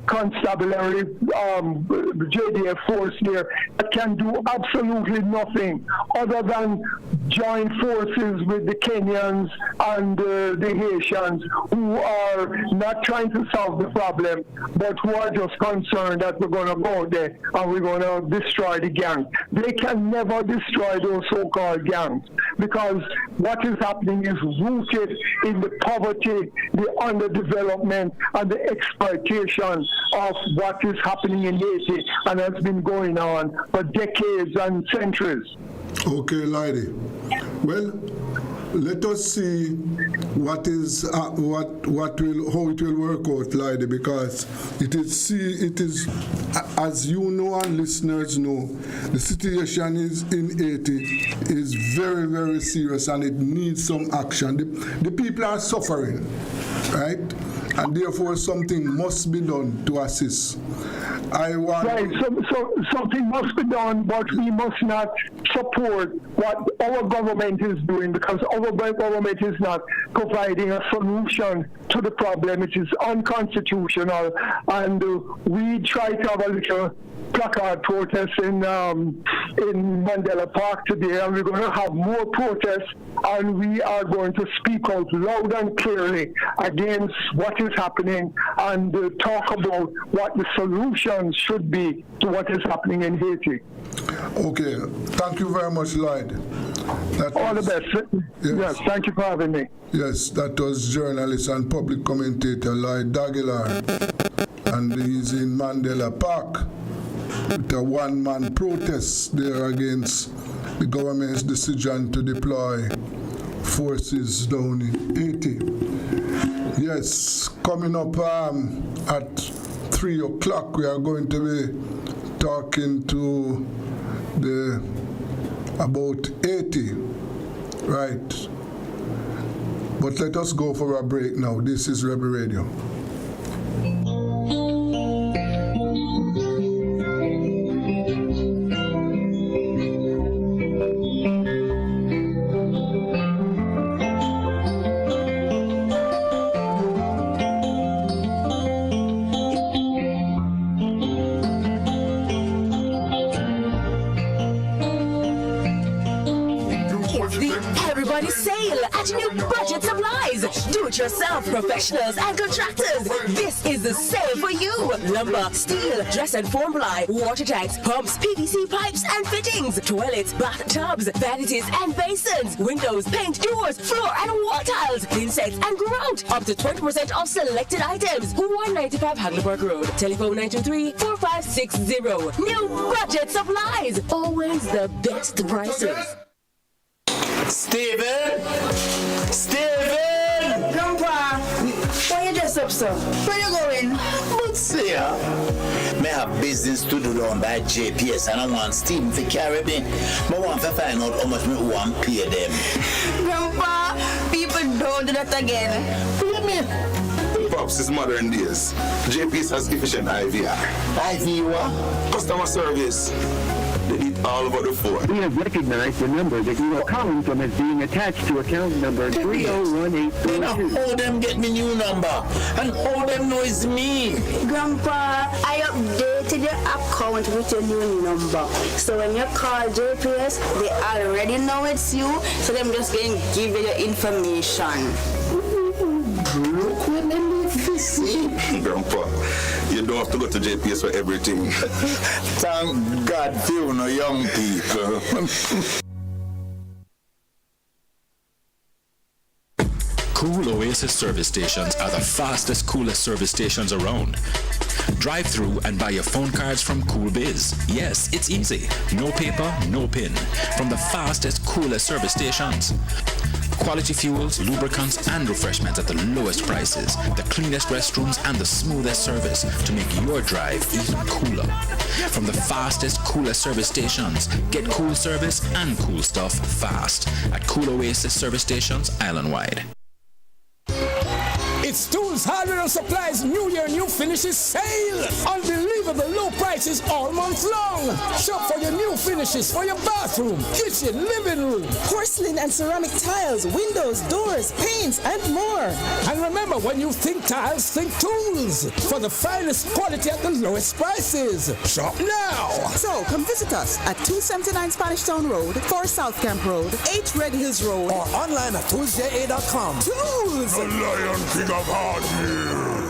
constabulary JDF force there that can do absolutely nothing other than join forces with the Kenyans and the Haitians, who are not trying to solve the problem, but who are just concerned that we're going to go there and we're going to destroy the gang. They can never destroy those so-called gangs, because what is happening is rooted in the poverty, the underdevelopment, and the exploitation of what is happening in Haiti and has been going on for decades and centuries. Okay, Lady. Well, let us see how it will work out, Lady, because it is as you know and listeners know, the situation in Haiti is very, very serious, and it needs some action. The people are suffering, right? And therefore something must be done to assist. So something must be done, but we must not support what our government is doing, because our government is not providing a solution to the problem. It is unconstitutional, and we try to have a little placard protest in in Mandela Park today, and we're going to have more protests, and we are going to speak out loud and clearly against what is happening and talk about what the solutions should be to what is happening in Haiti. Okay, thank you very much, Lloyd. All the best. Yes, thank you for having me. Yes, that was journalist and public commentator Lloyd Daguilar, and he's in Mandela Park with a one-man protest there against the government's decision to deploy forces down in Haiti. Yes, coming up at 3 o'clock, we are going to be talking to about Haiti, right? But let us go for a break now. This is Rebel Radio. Sale at New Budget Supplies. Do-it-yourself professionals and contractors. This is the sale for you. Lumber, steel, dress and form ply, water tanks, pumps, PVC pipes and fittings, toilets, bathtubs, vanities and basins, windows, paint, doors, floor and wall tiles, insects and grout. Up to 20% off selected items. 195 Hagelberg Road. Telephone 923-4560. New Budget Supplies. Always the best prices. Steven! Steven! Grandpa, why you dress up, sir? Where you going? But see, I have business to do down by JPS and I want Steven to carry me. I want to find out how much I want to pay them. Grandpa, people don't do that again. What do you mean? Pops, it's modern days. JPS has efficient IVR. IVR? Customer service. They need all over the phone. We have recognized the number that you are calling from as being attached to account number 301842. Now, how them get me new number? And how them know it's me? Grandpa, I updated your account with your new number. So when you call JPS, they already know it's you. So them just going to give you your information. Look what them see. Grandpa, you don't have to go to JPS for everything. Thank God for you, no young people. Cool Oasis service stations are the fastest, coolest service stations around. Drive through and buy your phone cards from Cool Biz. Yes, it's easy. No paper, no pin. From the fastest, coolest service stations. Quality fuels, lubricants, and refreshments at the lowest prices, the cleanest restrooms, and the smoothest service to make your drive even cooler. From the fastest, coolest service stations, get cool service and cool stuff fast at Cool Oasis service stations island-wide. It's Tools, Hardware and Supplies New Year, New Finishes sale. Unbelievable low prices all month long. Shop for your new finishes for your bathroom, kitchen, living room. Porcelain and ceramic tiles, windows, doors, paints, and more. And remember, when you think tiles, think tools. For the finest quality at the lowest prices. Shop now. So come visit us at 279 Spanish Town Road, 4 South Camp Road, 8 Red Hills Road, or online at toolsja.com. Tools! The Lion King of Hard Years.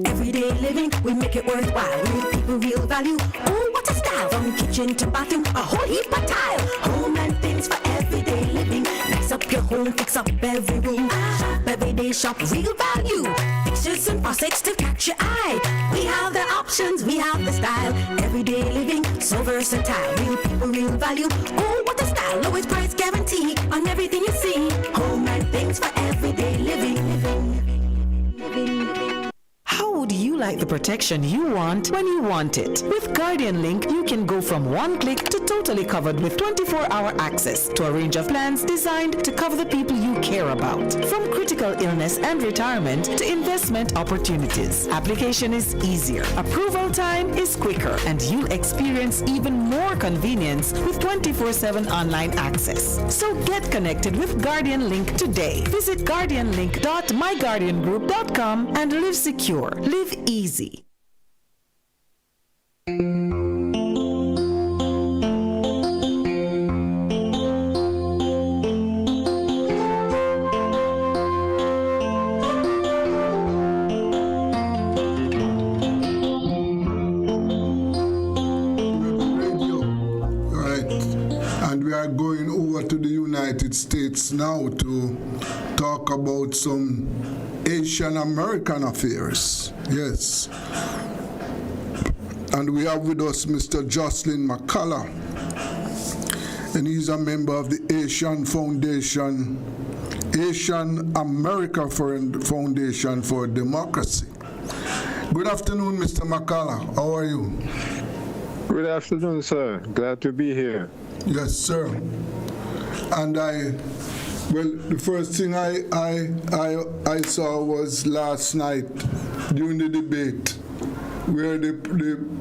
Everyday living, we make it worthwhile. We give people real value. Oh, what a style! From kitchen to bathroom, a whole heap of tile. Home and things for everyday living. Nice up your home, fix up every room. Shop every day, shop real value. Fixtures and faucets to catch your eye. We have the options, we have the style. Everyday living, so versatile. Real people, real value. Oh, what a style! Lowest price guarantee on everything you see. Home and things for everyday living. How would you like the protection you want when you want it? With Guardian Link, you can go from one click to totally covered with 24-hour access to a range of plans designed to cover the people you care about. From critical illness and retirement to investment opportunities. Application is easier. Approval time is quicker. And you'll experience even more convenience with 24/7 online access. So get connected with Guardian Link today. Visit guardianlink.myguardiangroup.com and live secure. Live easy. are going over to the United States now to talk about some Asian American affairs. Yes. And we have with us Mr. Jocelyn McCullough, and he's a member of the Asian America Foundation for Democracy. Good afternoon, Mr. McCullough. How are you? Good afternoon, sir. Glad to be here. Yes, sir. And the first thing I saw was last night during the debate where the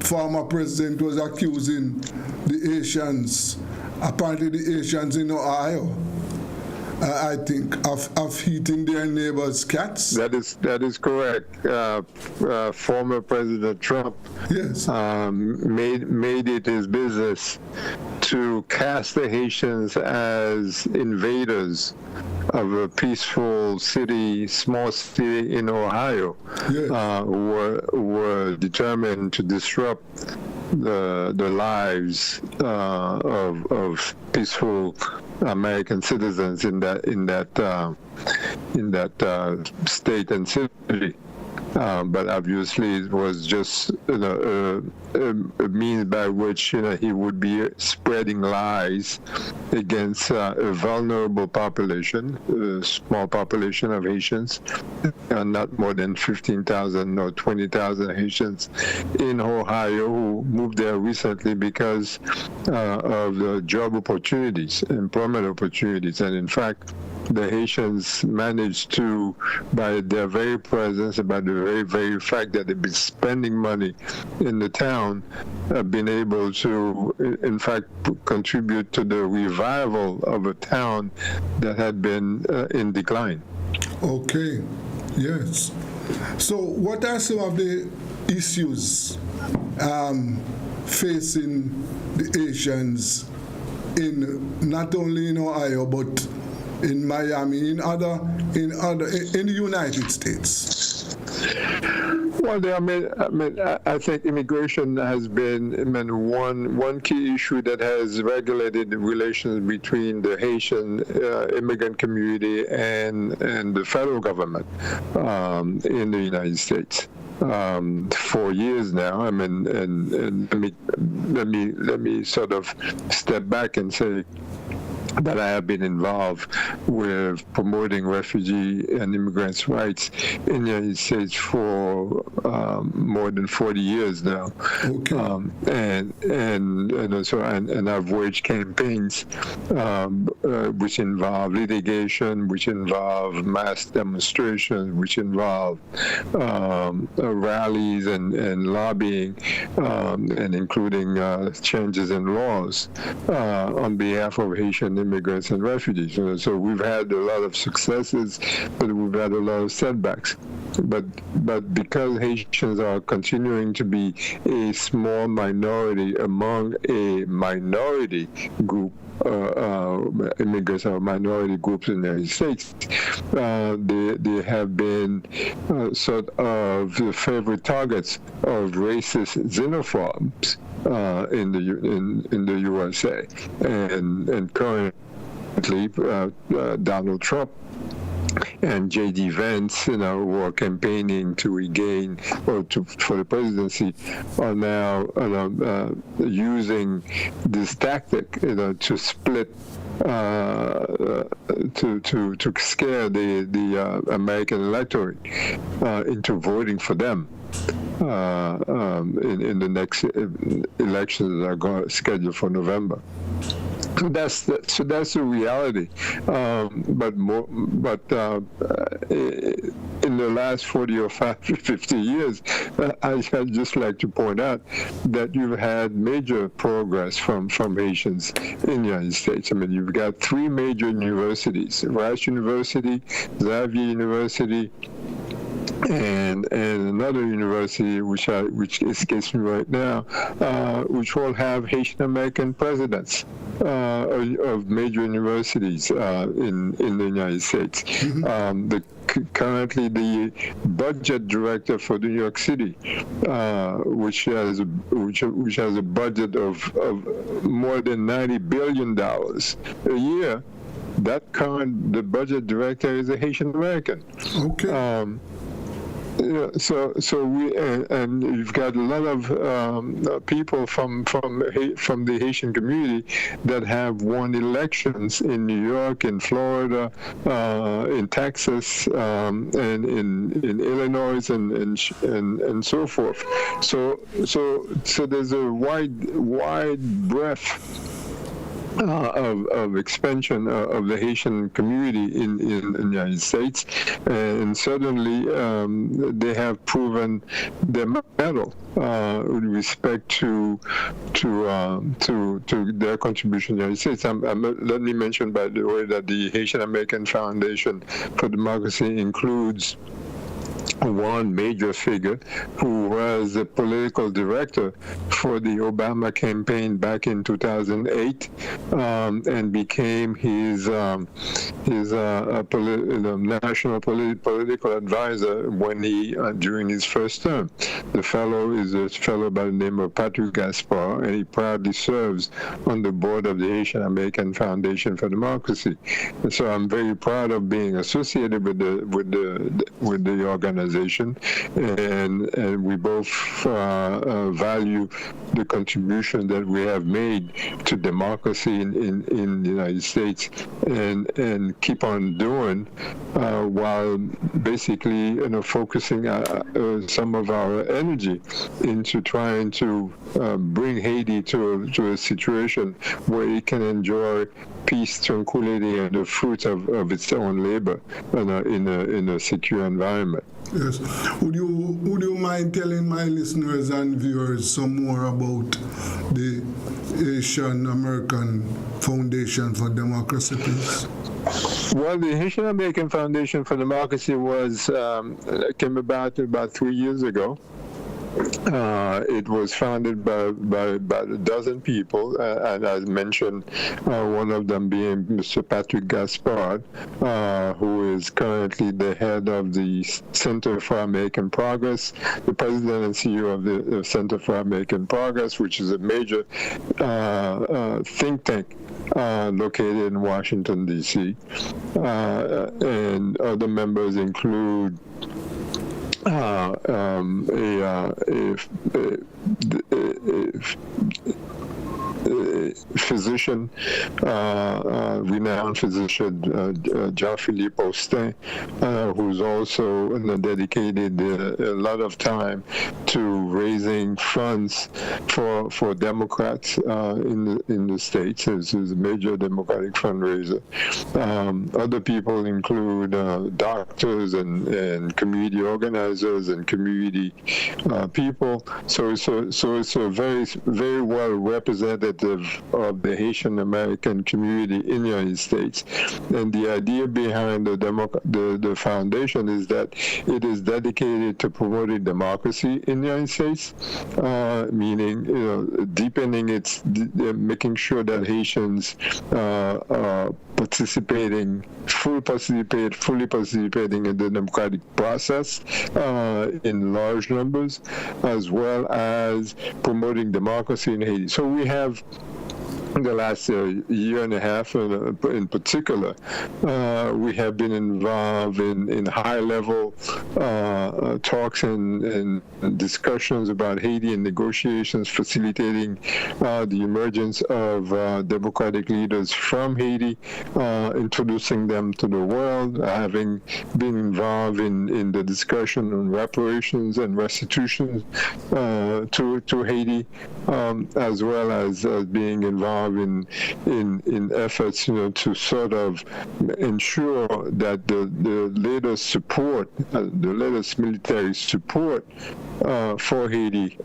former president was accusing the Asians, apparently the Asians in Ohio, I think, of eating their neighbors' cats. That is correct. Former President Trump made it his business to cast the Haitians as invaders of a peaceful city, small city in Ohio, were determined to disrupt the lives of peaceful American citizens in that state and city. But obviously, it was just a means by which he would be spreading lies against a vulnerable population, a small population of Haitians, not more than 15,000 or 20,000 Haitians in Ohio who moved there recently because of the job opportunities, employment opportunities, and in fact, the Haitians managed to, by their very presence, by the very fact that they've been spending money in the town, been able to, in fact, contribute to the revival of a town that had been in decline. Okay, yes. So what are some of the issues facing the Asians not only in Ohio, but in Miami, in the United States? Well, I think immigration has been one key issue that has regulated the relations between the Haitian immigrant community and the federal government in the United States. For years now. And let me sort of step back and say that I have been involved with promoting refugee and immigrants' rights in the United States for more than 40 years now. Okay. And I've waged campaigns which involve litigation, which involve mass demonstrations, which involve rallies and lobbying, and including changes in laws on behalf of Haitian immigrants and refugees. So we've had a lot of successes, but we've had a lot of setbacks. But because Haitians are continuing to be a small minority among a minority group, immigrants or minority groups in the United States, they have been sort of the favorite targets of racist xenophobes in the USA, and currently Donald Trump and J.D. Vance, who are campaigning to regain or for the presidency, are now using this tactic, to split, to scare the American electorate into voting for them in the next elections that are scheduled for November. That's the reality. But in the last 40 or 50 years, I'd just like to point out that you've had major progress from Haitians in the United States. You've got three major universities: Rice University, Xavier University, and another university which escapes me right now, which will have Haitian American presidents of major universities in the United States. Currently, the budget director for New York City, which has a budget of more than $90 billion a year. The budget director is a Haitian American. Okay. So we and you've got a lot of people from the Haitian community that have won elections in New York, in Florida, in Texas, and in Illinois, and so forth. So there's a wide breadth of expansion of the Haitian community in the United States, and certainly they have proven their mettle with respect to their contribution to the United States. Let me mention, by the way, that the Haitian American Foundation for Democracy includes one major figure who was a political director for the Obama campaign back in 2008, and became his national political advisor when during his first term. The fellow is a fellow by the name of Patrick Gaspard, and he proudly serves on the board of the Haitian American Foundation for Democracy. And so I'm very proud of being associated with the organization, and we both value the contribution that we have made to democracy in the United States, and keep on doing while basically focusing some of our energy into trying to bring Haiti to a situation where it can enjoy peace, tranquility, and the fruits of its own labor in a secure environment. Yes. Would you mind telling my listeners and viewers some more about the Haitian American Foundation for Democracy, please? Well, the Haitian American Foundation for Democracy came about 3 years ago. It was founded by a dozen people, and as mentioned, one of them being Mr. Patrick Gaspard, who is currently the head of the Center for American Progress, the president and CEO of the Center for American Progress, which is a major think tank located in Washington, D.C. And other members include a physician, renowned physician, Jean-Philippe Austin, who's also dedicated a lot of time to raising funds for Democrats in the States. He's a major Democratic fundraiser. Other people include doctors and community organizers and community people. So it's a very, very well represented of the Haitian American community in the United States. And the idea behind the foundation is that it is dedicated to promoting democracy in the United States, meaning deepening making sure that Haitians are fully participating in the democratic process in large numbers, as well as promoting democracy in Haiti. So we have, in the last year and a half in particular, we have been involved in high-level talks and discussions about Haiti and negotiations, facilitating the emergence of democratic leaders from Haiti, introducing them to the world, having been involved in the discussion on reparations and restitution to Haiti, as well as being involved involved in efforts, to sort of ensure that the latest support, the latest military support for Haiti,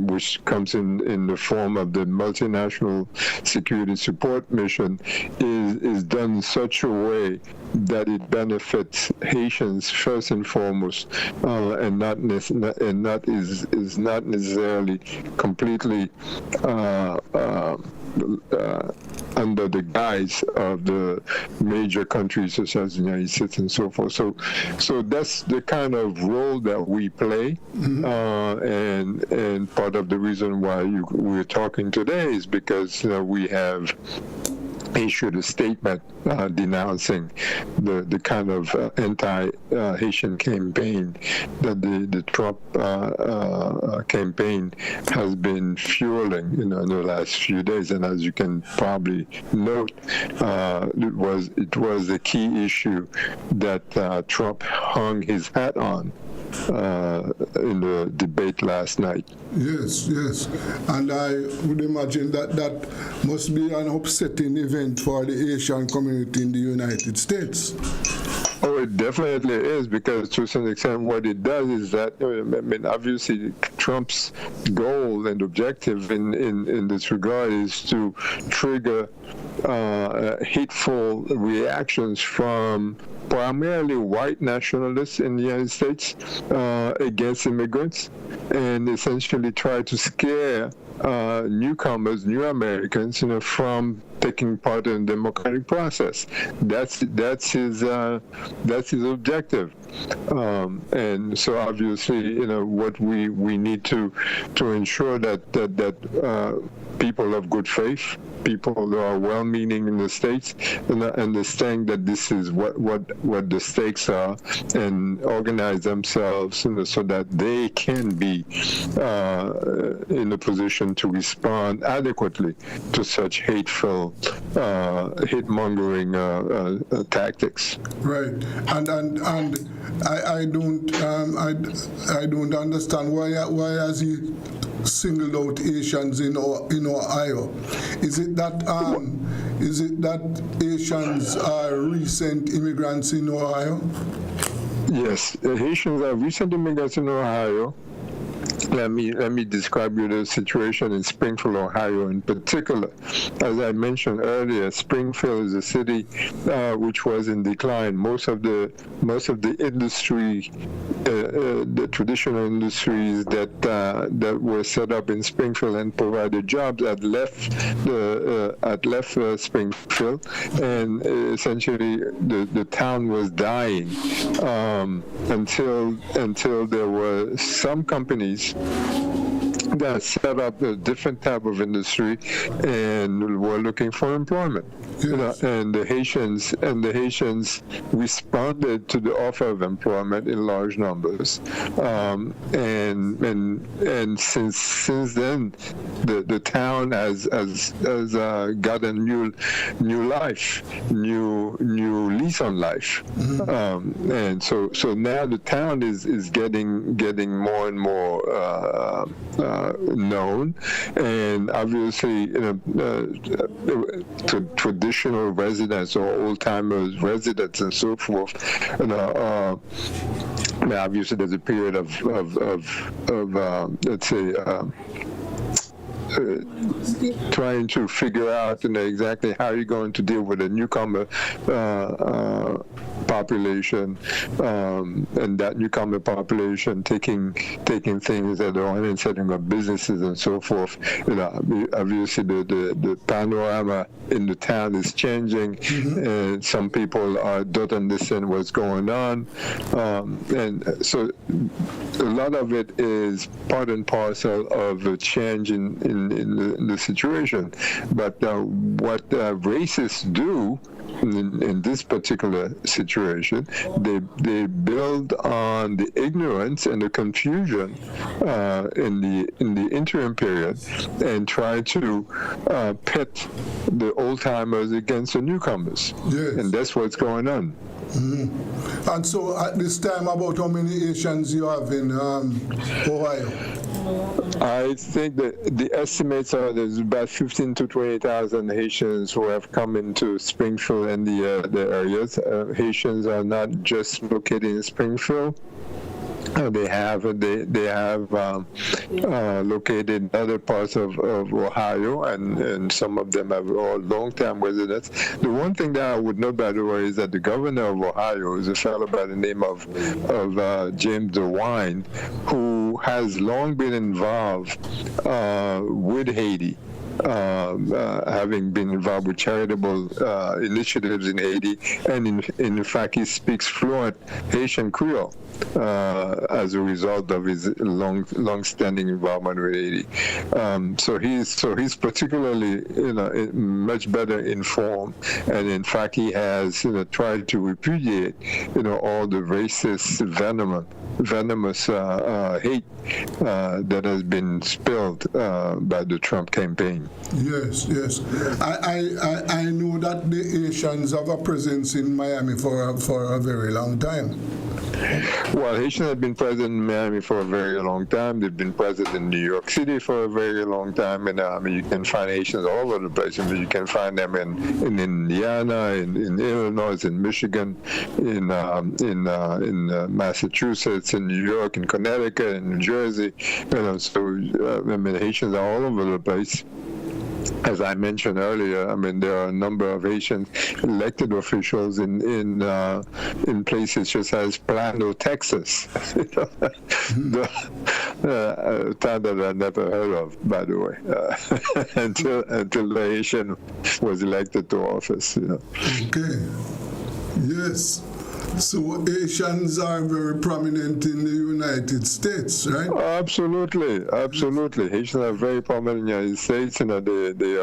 which comes in the form of the multinational security support mission, is done in such a way that it benefits Haitians first and foremost, and not necessarily completely under the guise of the major countries such as the United States and so forth. So that's the kind of role that we play, and part of the reason why we're talking today is because we have issued a statement denouncing the kind of anti-Haitian campaign that the Trump campaign has been fueling in the last few days. And as you can probably note, it was the key issue that Trump hung his hat on in the debate last night. Yes, and I would imagine that must be an upsetting event for the Asian community in the United States. Oh, it definitely is, because to some extent what it does is that, obviously Trump's goal and objective in this regard is to trigger hateful reactions from primarily white nationalists in the United States against immigrants, and essentially try to scare newcomers, new Americans, from taking part in the democratic process. That's his objective. And so obviously, what we need to ensure that people of good faith, people who are well-meaning in the states, and understand that this is what the stakes are, and organize themselves so that they can be in a position to respond adequately to such hateful, hate-mongering tactics. Right, and I don't understand why has he singled out Asians in Ohio? Is it that Asians are recent immigrants in Ohio? Yes, Haitians are recent immigrants in Ohio. Let me describe you the situation in Springfield, Ohio in particular. As I mentioned earlier, Springfield is a city which was in decline. Most of the industry, the traditional industries that were set up in Springfield and provided jobs had left Springfield, and essentially the town was dying until there were some companies that set up a different type of industry and were looking for employment. Yes. And the Haitians responded to the offer of employment in large numbers, and since then the town has got a new life, new lease on life, and so now the town is getting more and more known, and obviously traditional residents or old-timers residents and so forth, obviously there's a period of let's say trying to figure out exactly how you're going to deal with a newcomer population, and that newcomer population taking things at their own and setting up businesses and so forth. Obviously the panorama in the town is changing, and some people don't understand what's going on, and so a lot of it is part and parcel of a change in the situation. But what racists do in this particular situation, they build on the ignorance and the confusion in the interim period, and try to pit the old timers against the newcomers. Yes. And that's what's going on. And so at this time, about how many Asians you have in Ohio? I think that the estimates are there's about 15 to 20,000 Haitians who have come into Springfield and the areas. Haitians are not just located in Springfield. They have located in other parts of Ohio, and some of them have long-term residents. The one thing that I would know, by the way, is that the governor of Ohio is a fellow by the name of James DeWine, who has long been involved with Haiti. Having been involved with charitable initiatives in Haiti, and in fact he speaks fluent Haitian Creole as a result of his long-standing involvement with Haiti. So he's particularly much better informed, and in fact he has tried to repudiate all the racist venomous hate that has been spilled by the Trump campaign. Yes. I know that the Haitians have a presence in Miami for a very long time. Well, Haitians have been present in Miami for a very long time. They've been present in New York City for a very long time, and you can find Haitians all over the place. You can find them in Indiana, in Illinois, in Michigan, in Massachusetts, in New York, in Connecticut, in New Jersey. Haitians are all over the place. As I mentioned earlier, there are a number of Haitian elected officials in places such as Plano, Texas, a town that I never heard of, by the way, until the Haitian was elected to office. Okay. Yes. So Haitians are very prominent in the United States, right? Absolutely. Haitians are very prominent in the United States, they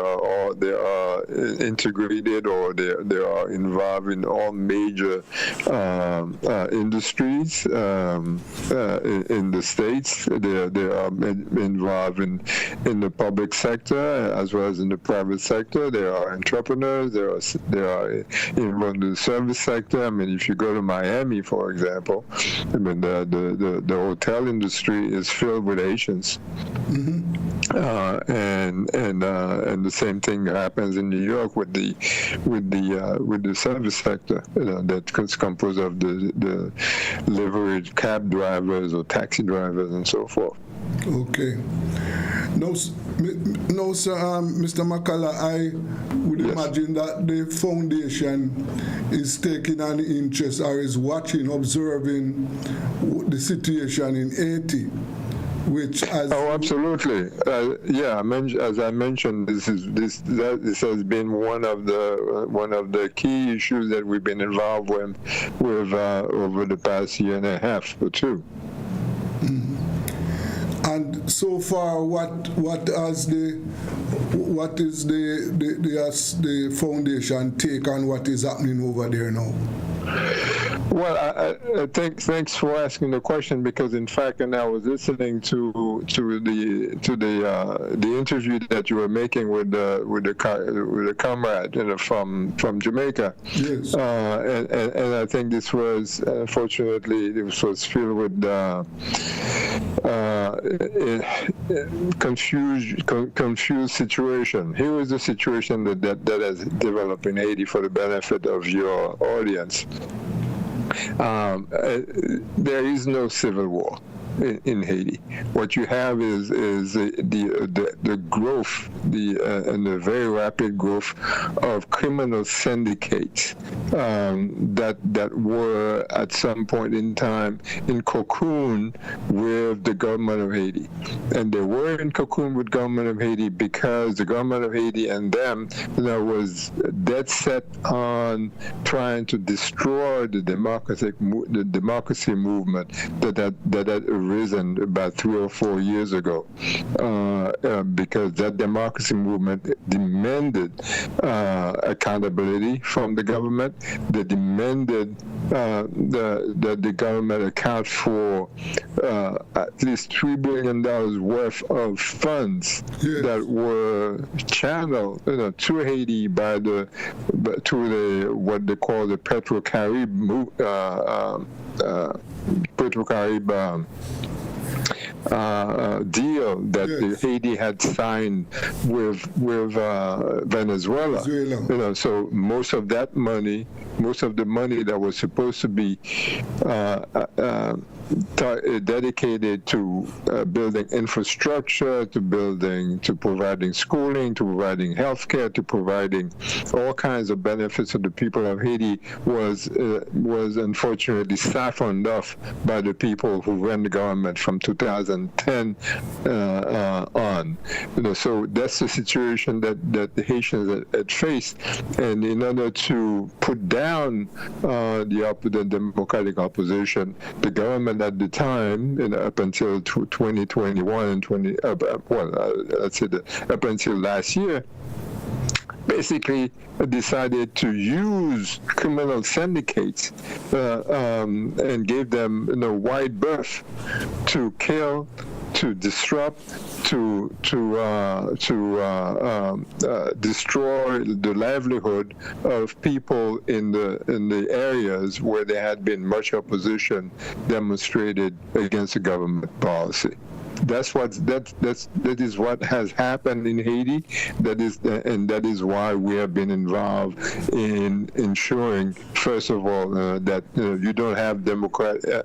are integrated, or they are involved in all major industries in the states. They are involved in the public sector as well as in the private sector. They are entrepreneurs. They are involved in the service sector. If you go to Miami, for example, the hotel industry is filled with Haitians. Mm-hmm. And the same thing happens in New York with the service sector, that's composed of the liveried cab drivers or taxi drivers and so forth. Okay. No, sir, Mr. McCullough, I would imagine that the foundation is taking an interest or is watching, observing the situation in Haiti, which as absolutely, as I mentioned, this has been one of the key issues that we've been involved with over the past year and a half or two. Mm-hmm. And so far, what is the foundation take on what is happening over there now? Well, I think thanks for asking the question, because in fact, and I was listening to the interview that you were making with the comrade from Jamaica. Yes. And I think this was unfortunately filled with confused situation. Here is the situation that has developed in Haiti for the benefit of your audience. There is no civil war in Haiti. What you have is the growth, and the very rapid growth of criminal syndicates that were at some point in time in cocoon with the government of Haiti. And they were in cocoon with government of Haiti because the government of Haiti and them was dead set on trying to destroy the democracy movement that had arisen about 3 or 4 years ago, because that democracy movement demanded accountability from the government. They demanded that the government account for at least $3 billion worth of funds that were channeled to Haiti by what they call the Petro-Carib deal that Haiti had signed with Venezuela. So most of that money, most of the money that was supposed to be dedicated to building infrastructure, to providing schooling, to providing healthcare, to providing all kinds of benefits to the people of Haiti was unfortunately siphoned off by the people who ran the government from 2010 on. So that's the situation that the Haitians had faced, and in order to put down the democratic opposition, the government at the time, up until 2021 and up until last year, basically decided to use criminal syndicates and gave them wide berth to kill, to disrupt, to destroy the livelihood of people in the areas where there had been much opposition demonstrated against the government policy. That is what has happened in Haiti. That is why we have been involved in ensuring, first of all, that you don't have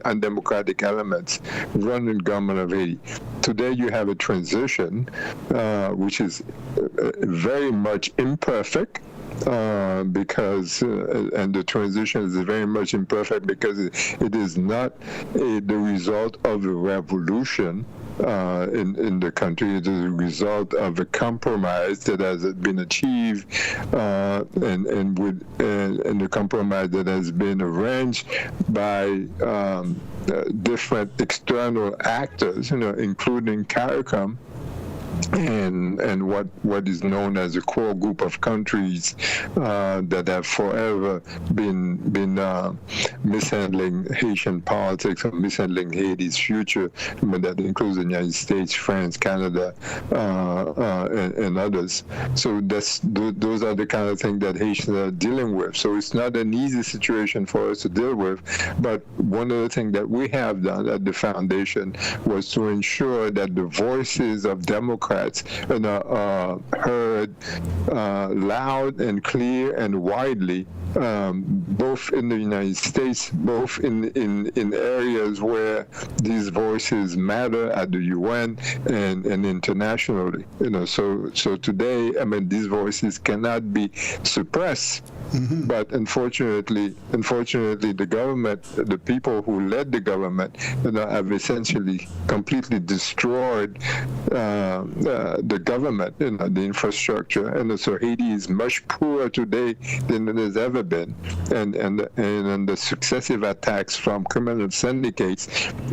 undemocratic elements running the government of Haiti. Today you have a transition, which is very much imperfect. Because and the transition is very much imperfect because it is not the result of a revolution in the country. It is a result of a compromise that has been achieved and the compromise that has been arranged by different external actors, including CARICOM, and what is known as a core group of countries that have forever been mishandling Haitian politics or mishandling Haiti's future. That includes the United States, France, Canada, and others. So those are the kind of things that Haitians are dealing with. So it's not an easy situation for us to deal with. But one of the things that we have done at the foundation was to ensure that the voices of Democrats are heard loud and clear and widely, both in the United States, both in areas where these voices matter at the UN and internationally. So today, these voices cannot be suppressed. Mm-hmm. But unfortunately, the government, the people who led the government, have essentially completely destroyed the government, the infrastructure, and so Haiti is much poorer today than it has ever been, and the successive attacks from criminal syndicates,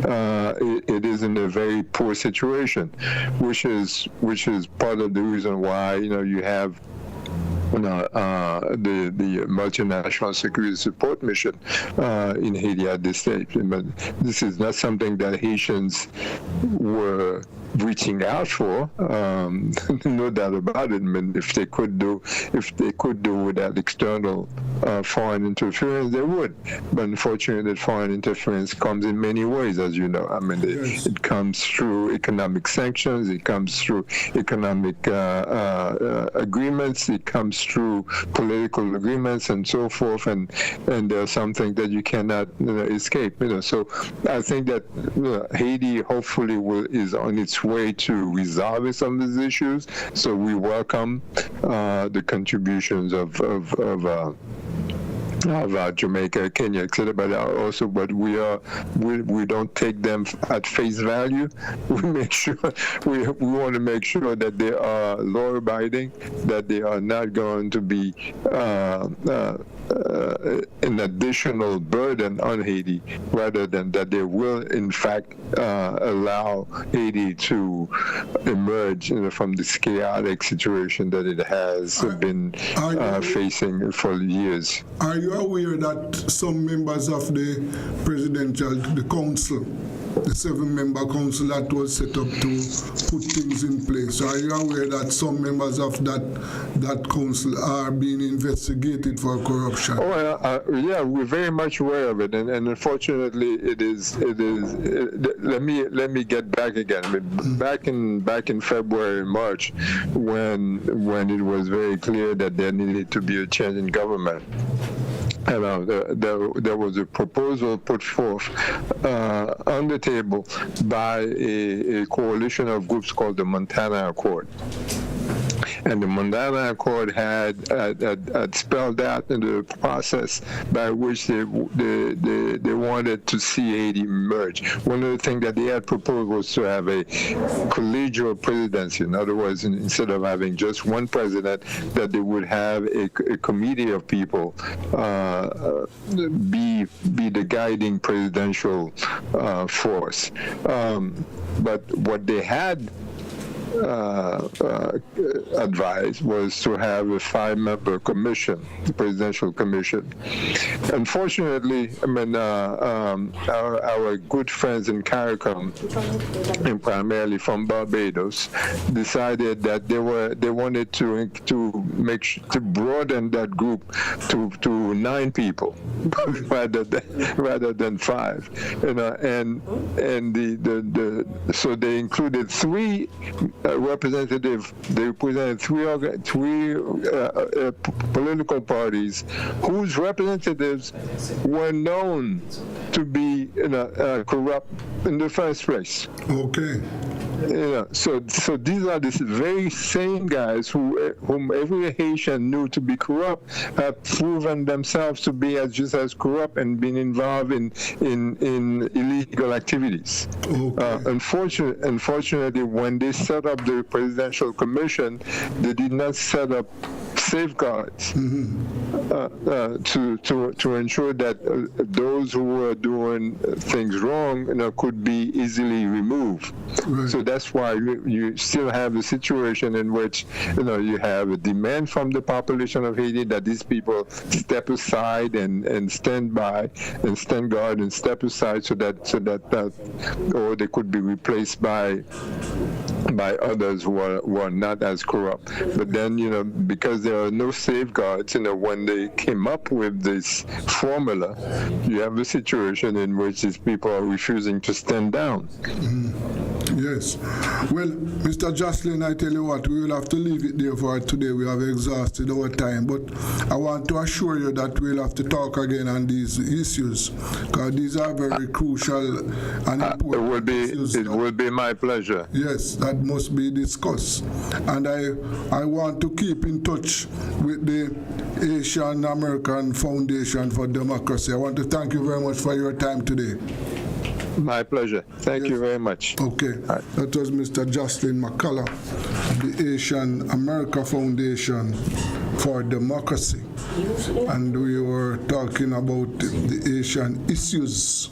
it is in a very poor situation, which is part of the reason why you have the multinational security support mission in Haiti at this stage. But this is not something that Haitians were reaching out for, no doubt about it. If they could do without external foreign interference, they would. But unfortunately, that foreign interference comes in many ways, as you know. Yes. It comes through economic sanctions, it comes through economic agreements, it comes through political agreements, and so forth. And there's something that you cannot escape. So I think that Haiti hopefully is on its way to resolve some of these issues. So we welcome the contributions of Jamaica, Kenya, etc. But we don't take them at face value. We make sure we want to make sure that they are law-abiding, that they are not going to be an additional burden on Haiti, rather than that they will in fact allow Haiti to emerge from this chaotic situation that it has been facing for years. Are you aware that some members of the council the 7-member council that was set up to put things in place. So are you aware that some members of that council are being investigated for corruption? Oh, yeah, we're very much aware of it, and unfortunately, it is. Let me get back again. I mean, back in February, March, when it was very clear that there needed to be a change in government. There was a proposal put forth on the table by a coalition of groups called the Montana Accord. And the Montana Accord had spelled out in the process by which they wanted to see Haiti merge. One of the things that they had proposed was to have a collegial presidency. In other words, instead of having just one president, that they would have a committee of people be the guiding presidential force. But what they had advised was to have a 5-member commission, the presidential commission. Unfortunately, I mean, our good friends in CARICOM, and primarily from Barbados, decided that they wanted to broaden that group to 9 people rather than 5. So they included 3 representatives. They represented 3 political parties whose representatives were known to be corrupt in the first place. Okay. So these are the very same guys whom every Haitian knew to be corrupt have proven themselves to be just as corrupt and been involved in illegal activities. Okay. Unfortunately, when they set up the presidential commission, they did not set up safeguards to ensure that those who were doing things wrong could be easily removed. Right. So that's why you still have a situation in which you have a demand from the population of Haiti that these people step aside and stand by and stand guard and step aside so that or they could be replaced by others who are not as corrupt. But then, because there are no safeguards, when they came up with this formula, you have a situation in which these people are refusing to stand down. Yes. Well, Mr. Jocelyn, I tell you what, we will have to leave it there for today. We have exhausted our time, but I want to assure you that we'll have to talk again on these issues, because these are very crucial and important issues. It will be my pleasure. Yes, that must be discussed. And I want to keep in touch with the Asian American Foundation for Democracy. I want to thank you very much for your time today. My pleasure. Thank you very much. Okay. Right. That was Mr. Jocelyn McCullough, the Asian America Foundation for Democracy. And we were talking about the Asian issues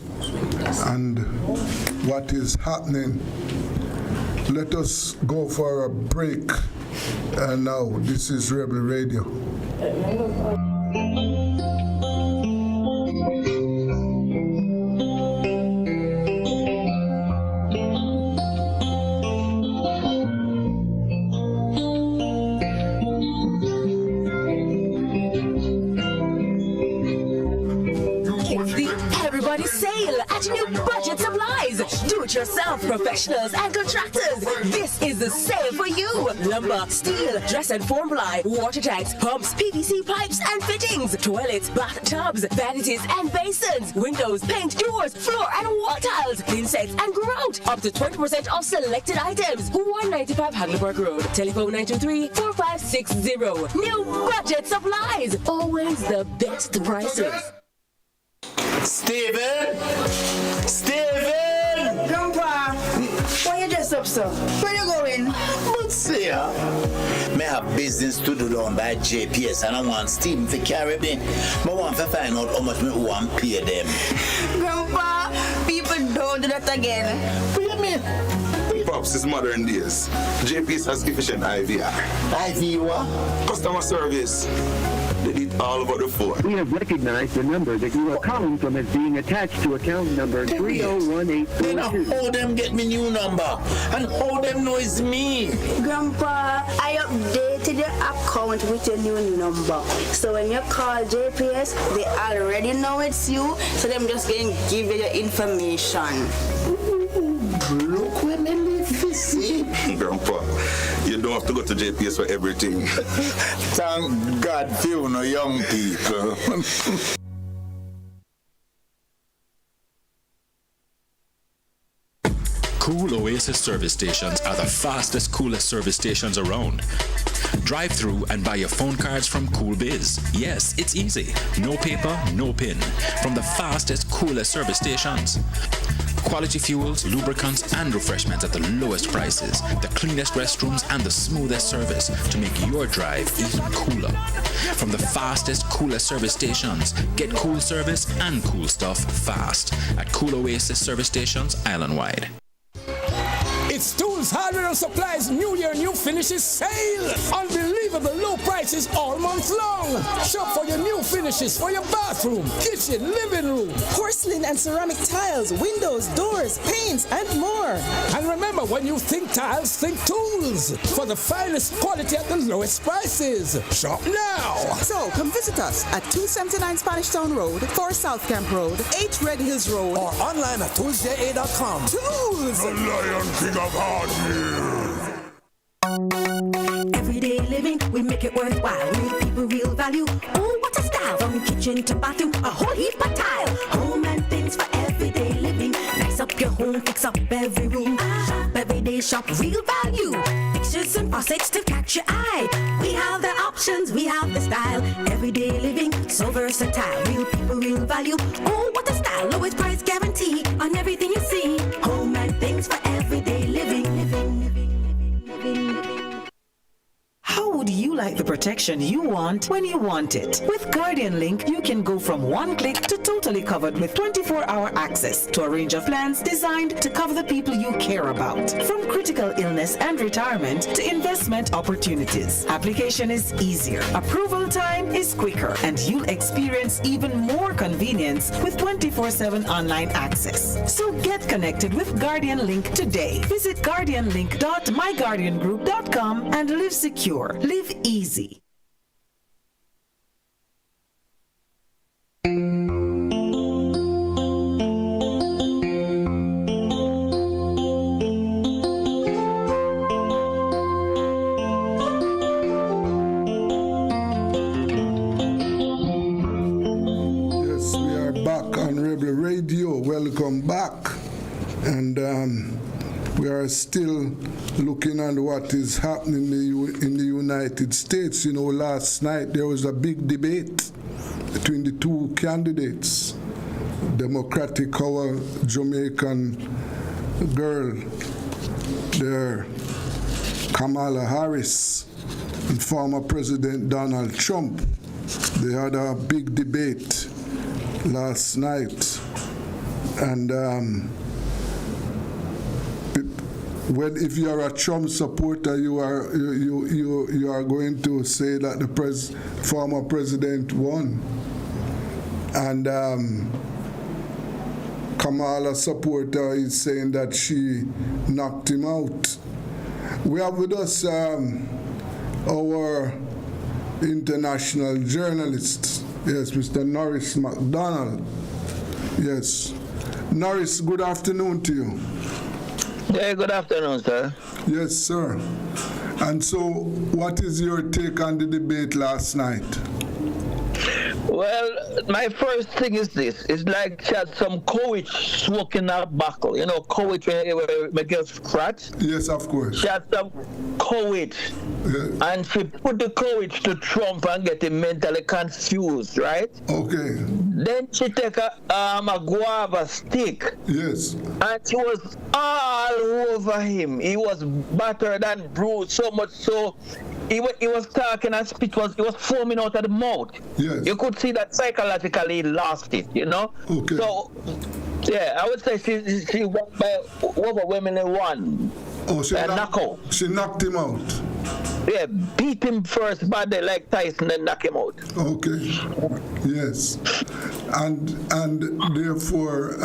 and what is happening. Let us go for a break. And now, this is Rebel Radio. Sale at New Budget Supplies. Do-it-yourself professionals and contractors. This is the sale for you. Lumber, steel, dress and form ply, water tanks, pumps, PVC pipes and fittings, toilets, bathtubs, vanities and basins, windows, paint, doors, floor and wall tiles, insects and grout. Up to 20% off selected items. 195 Hagleyburg Road. Telephone 923-4560. New Budget Supplies. Always the best prices. Steven! Grandpa, why you dressed up, sir? Where you going? But see, me have business to do down by JPS and I want Steven to carry me. I want to find out how much me want to pay them. Grandpa, people don't do that again. What do you mean? Grandpa, Pops, it's modern days. JPS has efficient IVR. IVR? Customer service. They did all over the phone. We have recognized the number that you are calling from as being attached to account number 301842. Then how them get me new number? And how them know it's me? Grandpa, I updated your account with your new number. So when you call JPS, they already know it's you. So them just going to give you your information. Look where me live, see? Grandpa, you don't have to go to JPS for everything. Thank God for you know young people. Cool Oasis service stations are the fastest, coolest service stations around. Drive through and buy your phone cards from Cool Biz. Yes, it's easy. No paper, no pin. From the fastest, coolest service stations. Quality fuels, lubricants, and refreshments at the lowest prices, the cleanest restrooms, and the smoothest service to make your drive even cooler. From the fastest, coolest service stations, get cool service and cool stuff fast at Cool Oasis service stations island-wide. It's Tools, Hardware and Supplies New Year, New Finishes sale. Unbelievable low prices all month long. Shop for your new finishes for your bathroom, kitchen, living room. Porcelain and ceramic tiles, windows, doors, paints, and more. And remember, when you think tiles, think Tools. For the finest quality at the lowest prices. Shop now. So come visit us at 279 Spanish Town Road, 4 South Camp Road, 8 Red Hills Road. Or online at toolsja.com. Tools! The Lion King of Hardware. Everyday living, we make it worthwhile. Real people, real value. Oh, what a style! From kitchen to bathroom, a whole heap of tile. Home and things for everyday living. Nice up your home, fix up every room. Shop every day, shop real value. Fixtures and faucets to catch your eye. We have the options, we have the style. Everyday living, so versatile. Real people, real value. Oh, what a style! Lowest price guarantee on everything you see. Home and things for everyday living. How would you like the protection you want when you want it? With Guardian Link, you can go from one click to totally covered with 24-hour access to a range of plans designed to cover the people you care about. From critical illness and retirement to investment opportunities. Application is easier, approval time is quicker, and you'll experience even more convenience with 24/7 online access. So get connected with Guardian Link today. Visit guardianlink.myguardiangroup.com and live secure. Live easy. Yes, we are back on Rebel Radio. Welcome back. And we are still looking at what is happening in the United States. You know, last night there was a big debate between the two candidates. Democratic, our Jamaican girl there, Kamala Harris, and former President Donald Trump. They had a big debate last night. And if you are a Trump supporter, you are going to say that the former president won, and Kamala supporter is saying that she knocked him out. We have with us our international journalist, yes, Mr. Norris MacDonald. Yes, Norris. Good afternoon to you. Yeah, good afternoon, sir. Yes, sir. And so, what is your take on the debate last night? Well, my first thing is this. It's like she had some courage smoking that buckle. You know, courage when it gets scratched? Yes, of course. She had some courage. Yeah. And she put the courage to Trump and get him mentally confused, right? Okay. Then she take a guava stick. Yes. And she was all over him. He was battered and bruised, so much so he was talking and spit was foaming out of the mouth. Yes. You could see that psychologically he lost it, you know? Okay. So, yeah, I would say she won by overwhelmingly won. Oh, knockout. She knocked him out. Yeah, beat him first body like Tyson, then knock him out. Okay. Yes. And therefore,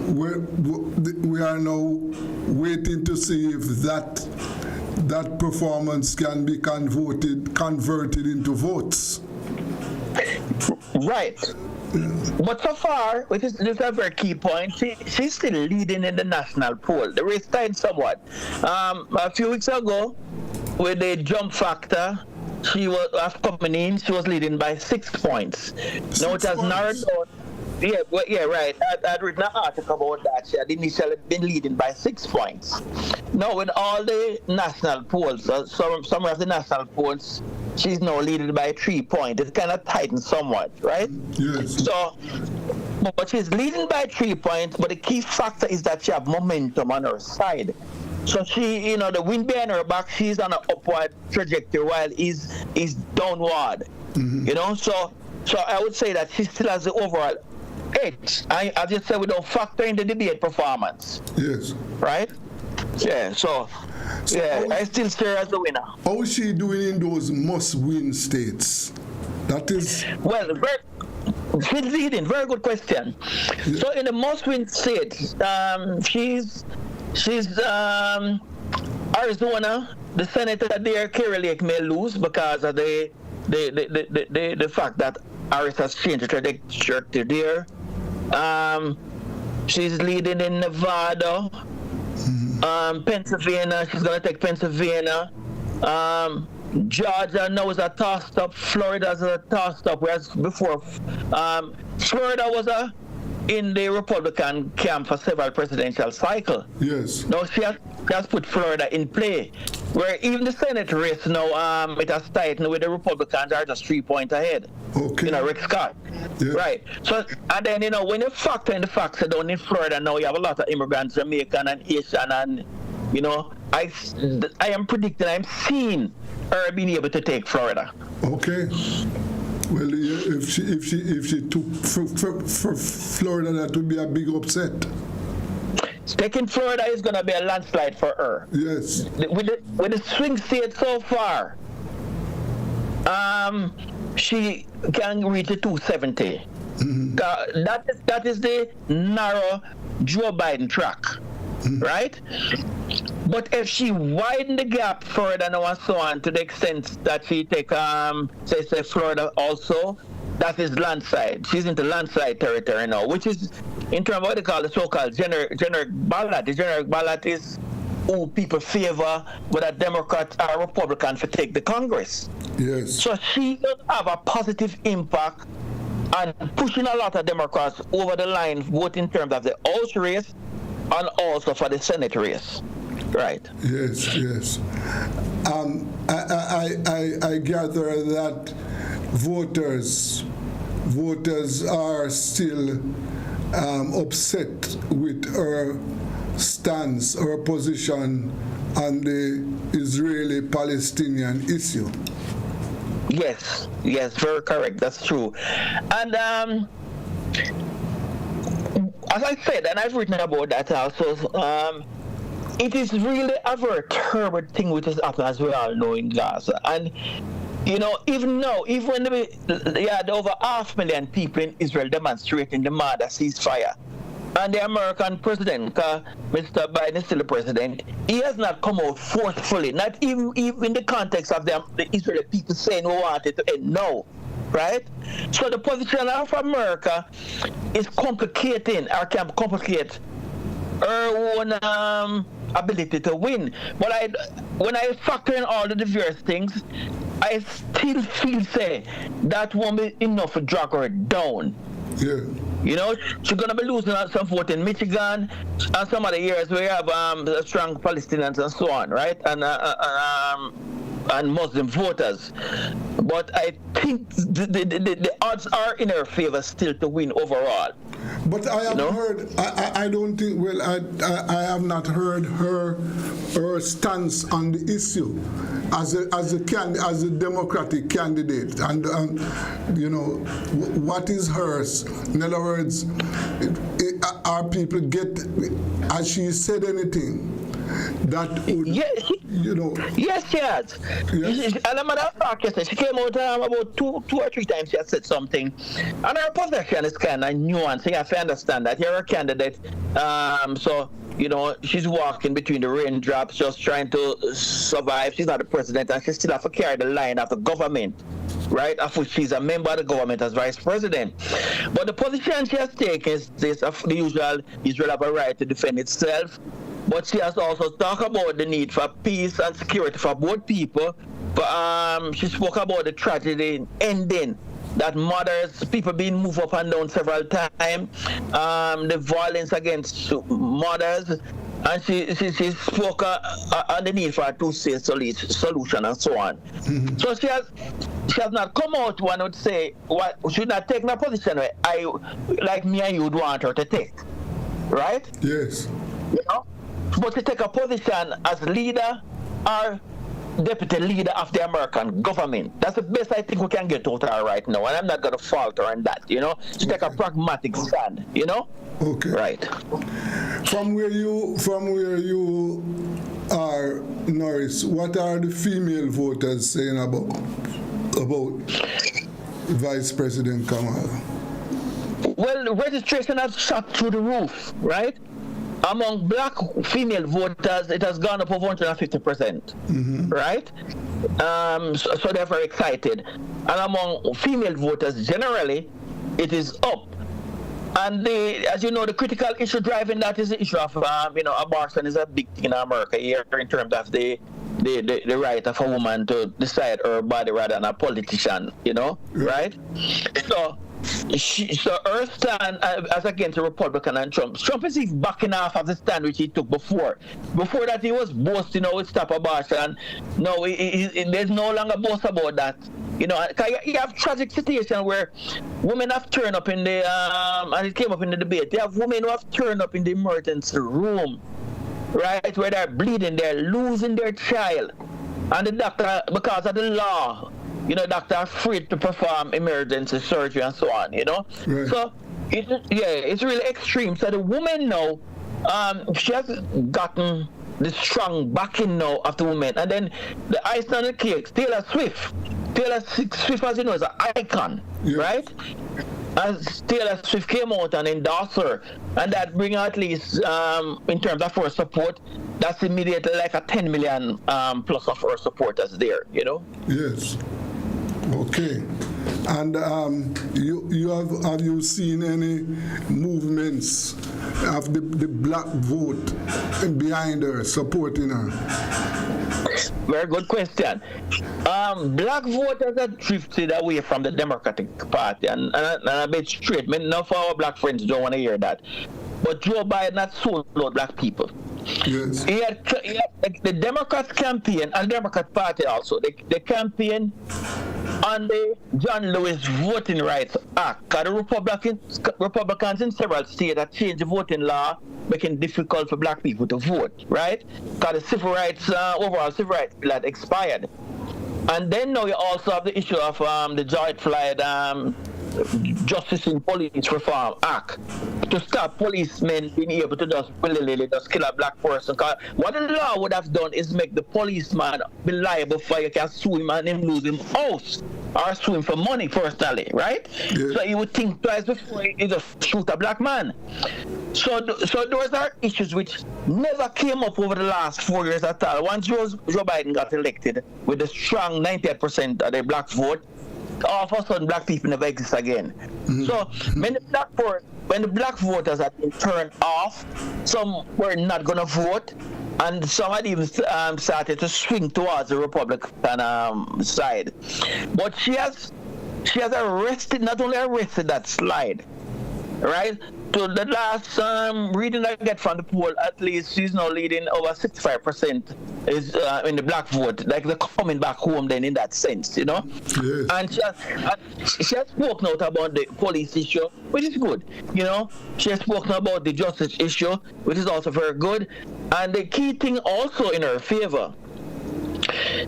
we are now waiting to see if that performance can be converted into votes. Right. But so far, this is a very key point, she's still leading in the national poll. The race tied somewhat. A few weeks ago, with the jump factor, she was coming in, she was leading by 6 points. Now it has narrowed down. Yeah, right. I'd written an article about that. She had initially been leading by 6 points. Now, with all the national polls, some of the national polls, she's now leading by 3 points. It's kind of tightened somewhat, right? Yes. So, but she's leading by 3 points, but the key factor is that she has momentum on her side. So she, the wind behind her back, she's on an upward trajectory while he's downward. Mm-hmm. So I would say that she still has the overall edge. I just said we don't factor in the debate performance. Yes. Right? Yeah, so I still see her as the winner. How is she doing in those must-win states? That is... Well, she's leading. Very good question. Yeah. So in the must-win states, she's Arizona. The senator there, Kerry Lake, may lose because of the fact that Harris has changed the trajectory there. She's leading in Nevada. Pennsylvania, she's going to take Pennsylvania. Georgia now is a tossed up. Florida is a tossed up, whereas before Florida was in the Republican camp for several presidential cycles. Yes. Now she has put Florida in play, where even the Senate race now it has tightened with the Republicans are just 3 points ahead. Okay. Rick Scott. Yeah. Right. So and then when you factor in the facts that down in Florida now you have a lot of immigrants, Jamaican and Asian, and I am predicting, I'm seeing her being able to take Florida. Okay. Well, if she took for Florida, that would be a big upset. Taking Florida is going to be a landslide for her. Yes. With the swing state so far, she can reach the 270. Mm-hmm. That is the narrow Joe Biden track, mm-hmm. right? But if she widen the gap further now and so on to the extent that she take say Florida also, that is landslide. She's into landslide territory now, which is in terms of what they call the so-called generic ballot. The generic ballot is who people favor, whether Democrat or Republican, to take the Congress. Yes. So she does have a positive impact on pushing a lot of Democrats over the line, both in terms of the House race and also for the Senate race. Right. Yes. I gather that voters are still upset with her stance, her position on the Israeli-Palestinian issue. Yes, very correct. That's true. And as I said, and I've written about that also, it is really a very terrible thing which has happened, as we all know, in Gaza. And, even now, even when they had over 500,000 people in Israel demonstrating demand a ceasefire, and the American president, Mr. Biden is still the president, he has not come out forcefully, not even in the context of the Israeli people saying we want it to end now, right? So the position of America is complicating, or can complicate her own ability to win. But when I factor in all the various things, I still feel that won't be enough to drag her down. Yeah. She's going to be losing some vote in Michigan and some other areas where you have strong Palestinians and so on, right? And Muslim voters. But I think the odds are in her favor still to win overall. But I have heard, I don't think, I have not heard her stance on the issue as a Democratic candidate. And, what is hers? In other words, are people has she said anything that would, yes, you know. Yes, she has. Yes. And a matter of fact, yesterday, she came out about two or three times. She has said something, and her position is kind of nuanced. You have to understand that you're a candidate, so you know she's walking between the raindrops, just trying to survive. She's not the president, and she still has to carry the line of the government, right? Of which she's a member of the government as vice president. But the position she has taken is this: of the usual, Israel have a right to defend itself. But she has also talked about the need for peace and security for both people. But she spoke about the tragedy ending, that mothers, people being moved up and down several times, the violence against mothers, and she spoke on the need for a two-state solution and so on. Mm-hmm. So she has not come out, one would say, what should not take a position where like me and you would want her to take, right? Yes. You know? But to take a position as leader or deputy leader of the American government. That's the best I think we can get out of her right now, and I'm not going to falter on that, you know, to take a pragmatic stand, you know? Okay. Right. From where you are, Norris, what are the female voters saying about Vice President Kamala? Well, the registration has shot through the roof, right? Among black female voters, it has gone up over 150%, right? So they're very excited. And among female voters, generally, it is up. And as you know, the critical issue driving that is the issue of, abortion is a big thing in America here in terms of the right of a woman to decide her body rather than a politician, you know, right? So her stand as against the Republican and Trump. Trump is even backing off of the stand which he took before. Before that, he was boasting, with stop abortion. No, there's no longer boast about that. You know, you have tragic situation where women have turned up in the, and it came up in the debate, you have women who have turned up in the emergency room, right, where they're bleeding, they're losing their child. And the doctor, because of the law, doctor afraid to perform emergency surgery and so on, Right. So, it's really extreme. So the woman now, she has gotten the strong backing now of the woman. And then the icing on the cake, Taylor Swift. Taylor Swift, as you know, is an icon, right? As Taylor Swift came out and endorsed her, and that bring at least, in terms of her support, that's immediately like a 10 million plus of her supporters there, Yes. Okay. And have you seen any movements of the black vote behind her, supporting her? Very good question. Black voters have drifted away from the Democratic Party, and a bit straight. None of our black friends don't want to hear that. But Joe Biden has sold out black people. Yes. He had the Democrats campaign, and the Democrat Party also, they campaign on the John Lewis Voting Rights Act. The Republicans in several states have changed the voting law, making it difficult for black people to vote, right? Because the civil rights, overall civil rights bill had expired. And then now you also have the issue of the George Floyd Justice in Police Reform Act to stop policemen being able to just kill a black person. Because what the law would have done is make the policeman be liable for you can sue him and him lose his house or sue him for money personally, right? Yeah. So you would think twice before you just shoot a black man. So those are issues which never came up over the last 4 years at all. Once Joe Biden got elected with a strong 98% of the black vote, all of a sudden black people never exist again. Mm-hmm. So when the black voters had been turned off, some were not going to vote, and some had even started to swing towards the Republican side. But she has arrested, not only arrested that slide, right? So the last reading I get from the poll, at least she's now leading over 65% is in the black vote, like they're coming back home then in that sense, Yes. And she has spoken out about the police issue, which is good, She has spoken about the justice issue, which is also very good. And the key thing also in her favor,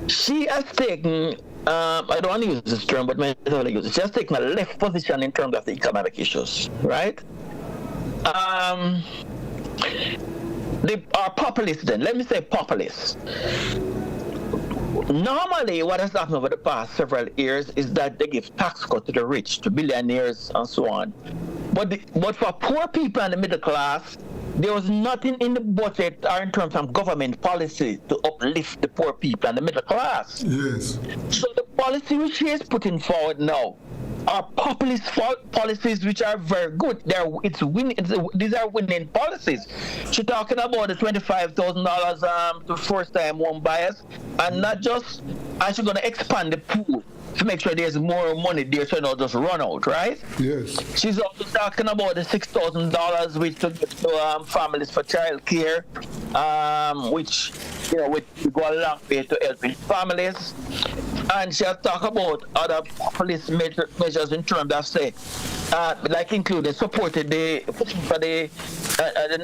she has taken, I don't want to use this term, but she has taken a left position in terms of the economic issues, right? they are populists then. Let me say populists. Normally, what has happened over the past several years is that they give tax cut to the rich, to billionaires, and so on. But for poor people and the middle class, there was nothing in the budget or in terms of government policy to uplift the poor people and the middle class. Yes. So the policy which he is putting forward now are populist policies which are very good. These are winning policies. She's talking about the $25,000 to first-time home buyers, and not just, and she's going to expand the pool to make sure there's more money there so it'll just run out, right? Yes. She's also talking about the $6,000 which to give to families for child care, which which go a long way to helping families. And she has talked about other police measures in terms of, say, like including supported for the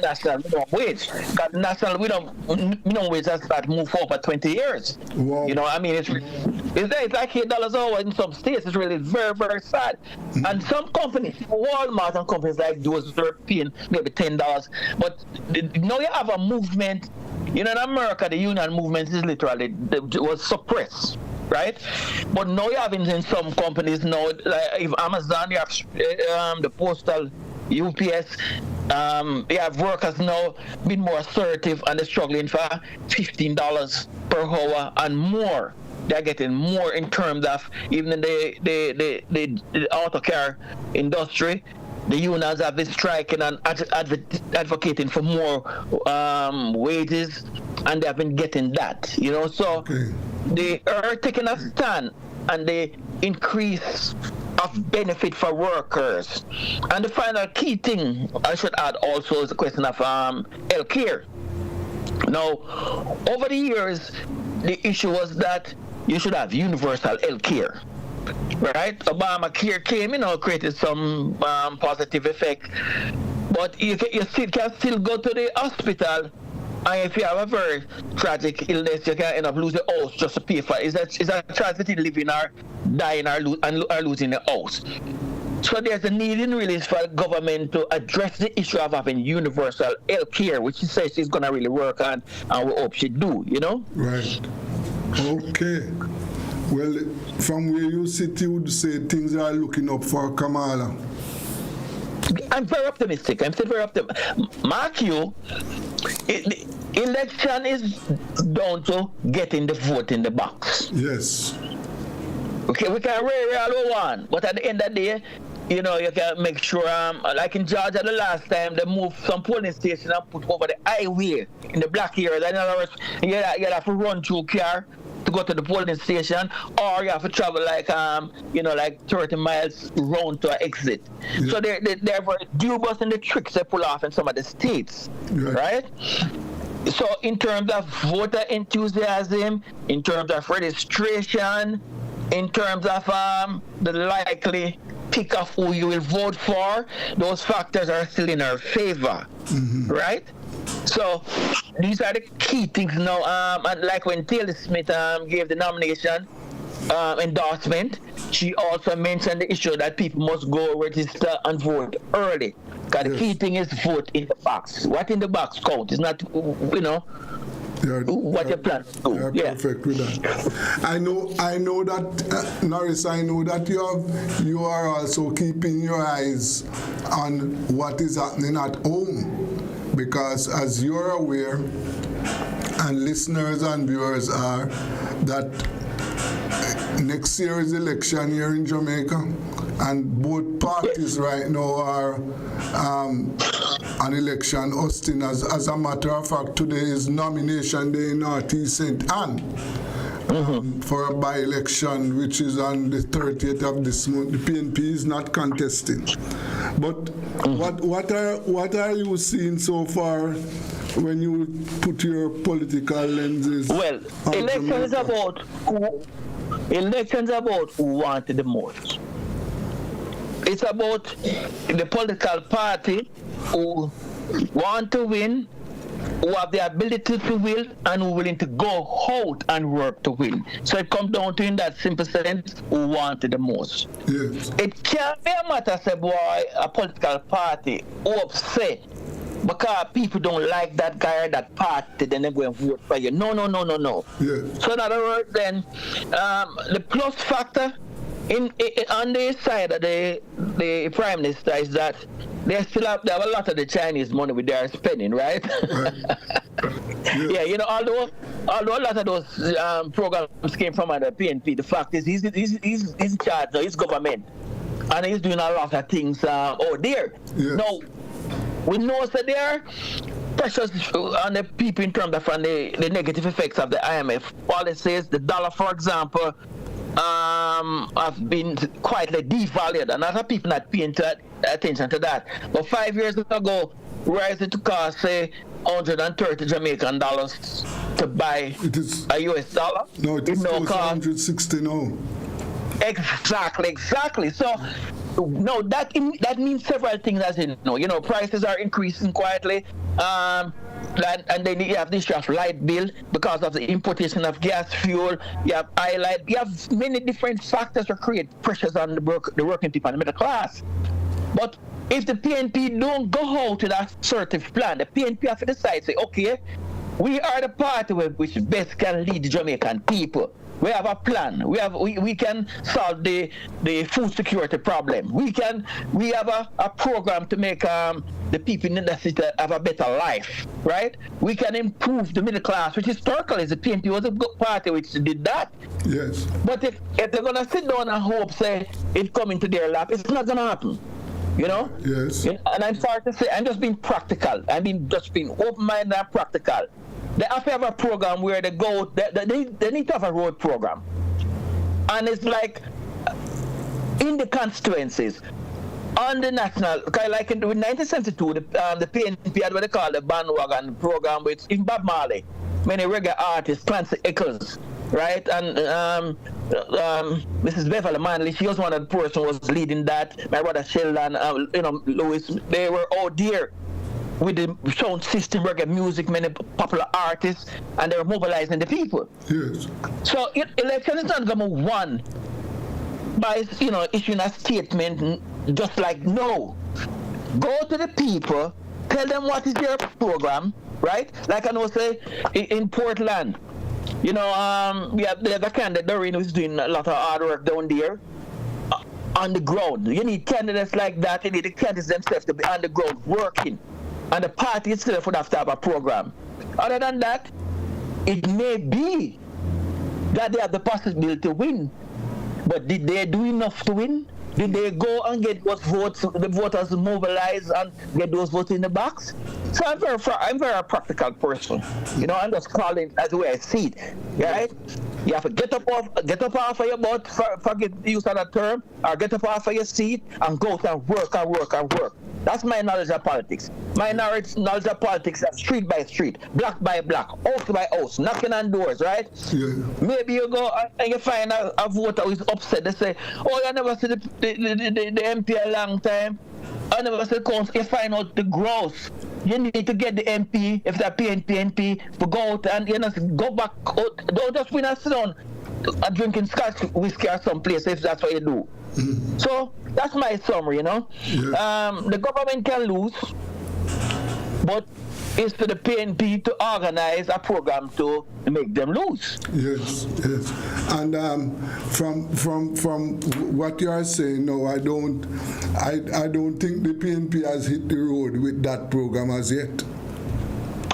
national minimum wage. Because the national minimum wage has started to move forward for 20 years. Wow. You know, I mean, it's like $8 an hour in some states. It's really very, very sad. Mm-hmm. And some companies, Walmart and companies like those, are paying maybe $10. But now you have a movement. You know, in America, the union movement is literally was suppressed. Right, but now you have in some companies now, like if Amazon, you have the postal, UPS, you have workers now being more assertive and they're struggling for $15 per hour and more. They're getting more in terms of even in the auto car industry. The unions have been striking and advocating for more wages, and they have been getting that. You know, so. Okay. They are taking a stand and the increase of benefit for workers. And the final key thing I should add also is the question of health care. Now, over the years, the issue was that you should have universal health care. Right? Obamacare came, created some positive effect. But you can still go to the hospital. And if you have a very tragic illness, you can end up losing the house just to pay for it. Is that tragedy living or dying or losing the house? So there's a need in really for the government to address the issue of having universal health care, which she says she's going to really work on, and we hope she do, Right. Okay. Well, from where you sit, you would say things are looking up for Kamala. I'm very optimistic. I'm still very optimistic. Mark you, the election is down to getting the vote in the box. Yes. Okay, we can rare all we want, but at the end of the day, you can make sure, like in Georgia the last time, they moved some polling station and put over the highway in the black areas. In other words, you have to run through car to go to the polling station, or you have to travel like 30 miles round to an exit. Yeah. So they're very dubious in the tricks they pull off in some of the states, right? So in terms of voter enthusiasm, in terms of registration, in terms of the likely pick of who you will vote for, those factors are still in our favor, right? So these are the key things now. And like when Taylor Smith gave the nomination endorsement, she also mentioned the issue that people must go register and vote early. Because the key thing is vote in the box. What in the box counts. It's not, what you plan to do. Perfect with that. I know that Norris. I know that you are also keeping your eyes on what is happening at home, because as you're aware, and listeners and viewers are, that next year's election here in Jamaica, and both parties right now are an election hosting. As a matter of fact, today is nomination day in Northeast St. Anne for a by-election, which is on the 30th of this month. The PNP is not contesting. But what are you seeing so far when you put your political lenses? Well, elections about who wanted the most. It's about the political party who want to win, who have the ability to win, and who are willing to go out and work to win. So it comes down to, in that simple sense, who wanted the most. Yes. It can't be a matter, say, boy, a political party who upset because people don't like that guy or that party, then they go and vote for you. No. Yeah. So in other words, then the plus factor on the side of the Prime Minister is that they have a lot of the Chinese money which they are spending, right? Yeah, you know, although a lot of those programs came from the PNP, the fact is he's in charge now, his government, and he's doing a lot of things out there. Yes. Now, we know that there are pressures on the people in terms of the negative effects of the IMF policies. The dollar, for example, have been quietly devalued, and a lot of people not paying attention to that. But 5 years ago, whereas it cost, say, 130 Jamaican dollars to buy a US dollar. No, it is no 160 now. Exactly. So, no, that means several things, as you know. You know, prices are increasing quietly. And then you have this just light bill because of the importation of gas fuel. You have highlight. You have many different factors that create pressures on the working people and the middle class. But if the PNP don't go out with a assertive plan, the PNP have to decide, say, okay, we are the party which best can lead the Jamaican people. We have a plan. We can solve the food security problem. We have a program to make the people in the city have a better life, right? We can improve the middle class, which historically the PNP was a good party which did that. Yes. But if they're gonna sit down and hope, say, it come into their lap, it's not gonna happen. You know? Yes. And I'm sorry to say, I'm just being practical. Just being open-minded and practical. They have to have a program where they go, they need to have a road program. And it's like, in the constituencies, on the national, like in 1972, the PNP had what they call the bandwagon program with in Bob Marley, many reggae artists, Clancy Eccles, right? And Mrs. Beverly Manley, she was one of the person who was leading that. My brother Sheldon, Lewis, they were out there with the sound system, reggae music, many popular artists, and they were mobilizing the people. Yes. So election is not going to be won by issuing a statement just like no. Go to the people, tell them what is their program, right? Like I know, say in Portland, we have the candidate Doreen who's doing a lot of hard work down there. On the ground, you need candidates like that. You need the candidates themselves to be on the ground working. And the party itself would have to have a program. Other than that, it may be that they have the possibility to win. But did they do enough to win? Did they go and get those votes, the voters mobilized and get those votes in the box? So I'm very practical person. I'm just calling as the way I see it. Right? You have to get up off of your butt, forget the use of that term, or get up off of your seat and go out and work. That's my knowledge of politics. My knowledge of politics is street by street, block by block, house by house, knocking on doors, right? Yeah. Maybe you go and you find a voter who is upset. They say, oh, I never see the MP a long time. I never see the council. You find out the growth. You need to get the MP, if they're PNP, to go out and go back out. Don't just win and sit down drinking Scotch whiskey or someplace if that's what you do. Mm-hmm. So that's my summary, Yeah. The government can lose, but it's for the PNP to organize a program to make them lose. Yes. And from what you are saying, no, I don't think the PNP has hit the road with that program as yet.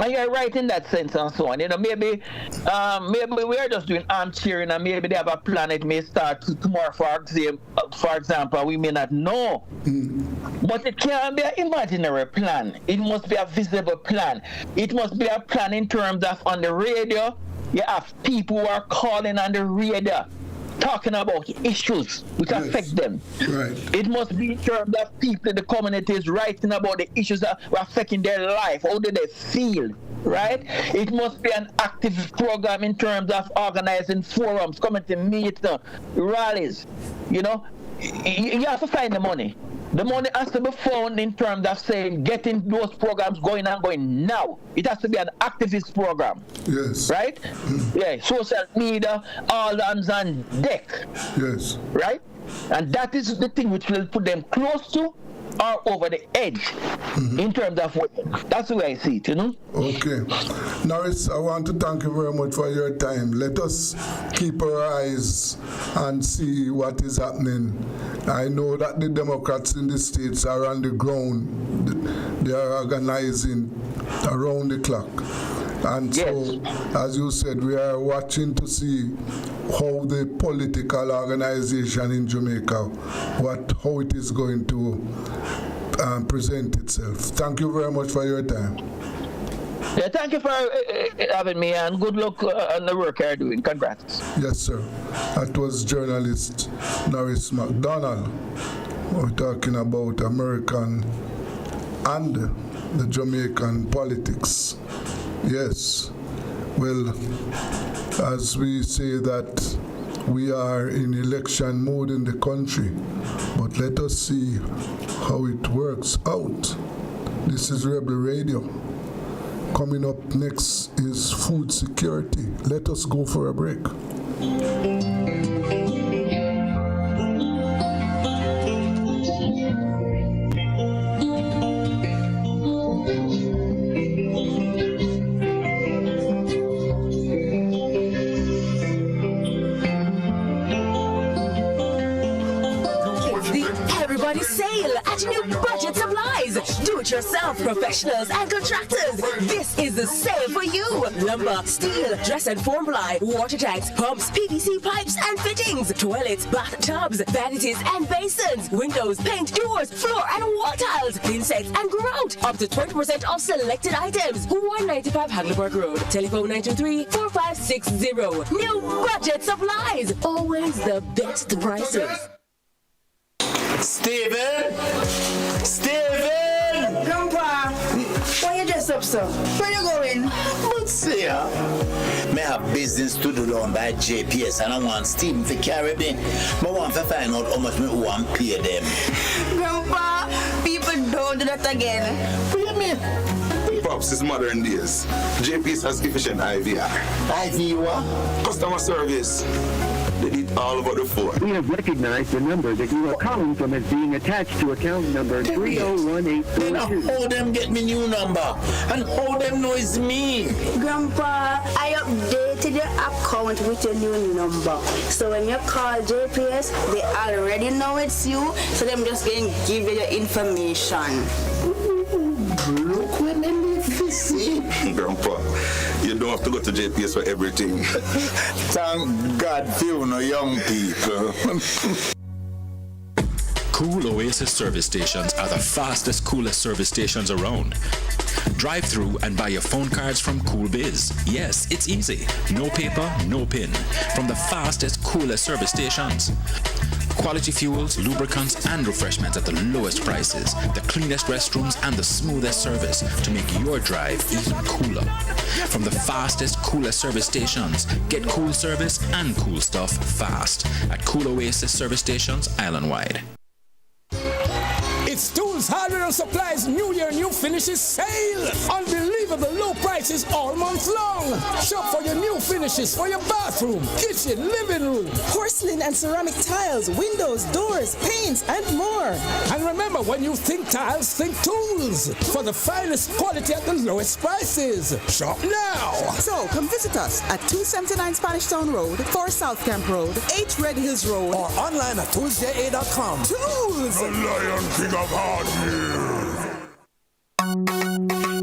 And you're right in that sense and so on. Maybe we are just doing armchairing, and maybe they have a plan. It may start tomorrow, for example. We may not know. But it can't be an imaginary plan. It must be a visible plan. It must be a plan in terms of on the radio. You have people who are calling on the radio, talking about issues which affect them. Right. It must be in terms of people in the communities writing about the issues that are affecting their life. How do they feel? Right? It must be an active program in terms of organizing forums, community meetings, rallies. You have to find the money. The money has to be found in terms of saying getting those programs going now. It has to be an activist program. Yes. Right? Yeah. Social media, all hands on deck. Yes. Right? And that is the thing which will put them close to are over the edge in terms of what. That's the way I see it, you know. Okay. Norris, I want to thank you very much for your time. Let us keep our eyes and see what is happening. I know that the Democrats in the states are on the ground. They are organizing around the clock. And so, as you said, we are watching to see how the political organization in Jamaica, how it is going to present itself. Thank you very much for your time. Yeah, thank you for having me, and good luck on the work you're doing. Congrats. Yes, sir. That was journalist Norris McDonald. We're talking about American and the Jamaican politics. Yes. Well, as we say that we are in election mode in the country, but let us see how it works out. This is Rebel Radio. Coming up next is food security. Let us go for a break. Sale at New Budget Supplies. Do-it-yourself professionals and contractors. This is the sale for you. Lumber, steel, dress and form ply, water tanks, pumps, PVC pipes and fittings, toilets, bathtubs, vanities and basins, windows, paint, doors, floor and wall tiles, insects and grout. Up to 20% off selected items. 195 Hagleyburg Road. Telephone 923-4560. New Budget Supplies. Always the best prices. Steven! Steven! Grandpa, why you dressed up, sir? Where you going? But see ya. Me have business to do down by JPS and I want Steven to carry me. I want to find out how much me want to pay them. Grandpa, people don't do that again. What do you mean? Pops, is modern days. JPS has efficient IVR. IVR? Customer service. They did all over the phone. We have recognized the number that you are calling from as being attached to account number 301842. Then how them get me new number? And how them know it's me? Grandpa, I updated your account with your new number. So when you call JPS, they already know it's you. So them just going to give you your information. Look when them see. Grandpa, you don't have to go to JPS for everything. Thank God for you no young people. Cool Oasis service stations are the fastest, coolest service stations around. Drive through and buy your phone cards from Cool Biz. Yes, it's easy. No paper, no pin. From the fastest, coolest service stations. Quality fuels, lubricants, and refreshments at the lowest prices, the cleanest restrooms, and the smoothest service to make your drive even cooler. From the fastest, coolest service stations, get cool service and cool stuff fast at Cool Oasis service stations island-wide. It's Tools, Hardware and Supplies New Year, New Finishes sale. Unbelievable low prices all month long. Shop for your new finishes for your bathroom, kitchen, living room. Porcelain and ceramic tiles, windows, doors, paints, and more. And remember, when you think tiles, think Tools. For the finest quality at the lowest prices. Shop now. So come visit us at 279 Spanish Town Road, 4 South Camp Road, 8 Red Hills Road. Or online at toolsja.com. Tools! The Lion King of Hardware.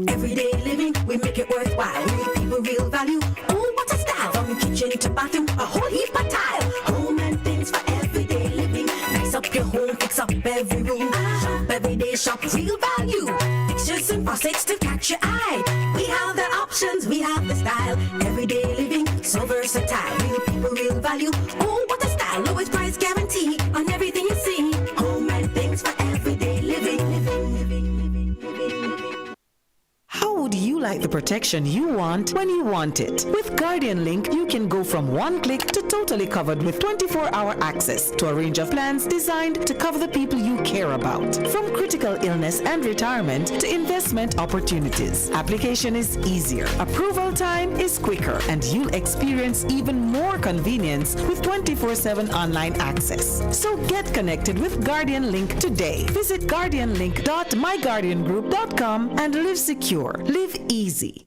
Everyday living, we make it worthwhile. Real people, real value. Oh, what a style! From kitchen to bathroom, a whole heap of tile. Home and things for everyday living. Nice up your home, fix up every room. Shop every day, shop real value. Fixtures and faucets to catch your eye. We have the options, we have the style. Everyday living, so versatile. Real people, real value. Oh, what a style! Lowest price guarantee on everything you see. Home and things for everyday living. How would you like the protection you want when you want it? With Guardian Link, you can go from one click to totally covered with 24-hour access to a range of plans designed to cover the people you care about. From critical illness and retirement to investment opportunities. Application is easier, approval time is quicker, and you'll experience even more convenience with 24/7 online access. So get connected with Guardian Link today. Visit guardianlink.myguardiangroup.com and live secure, live easy.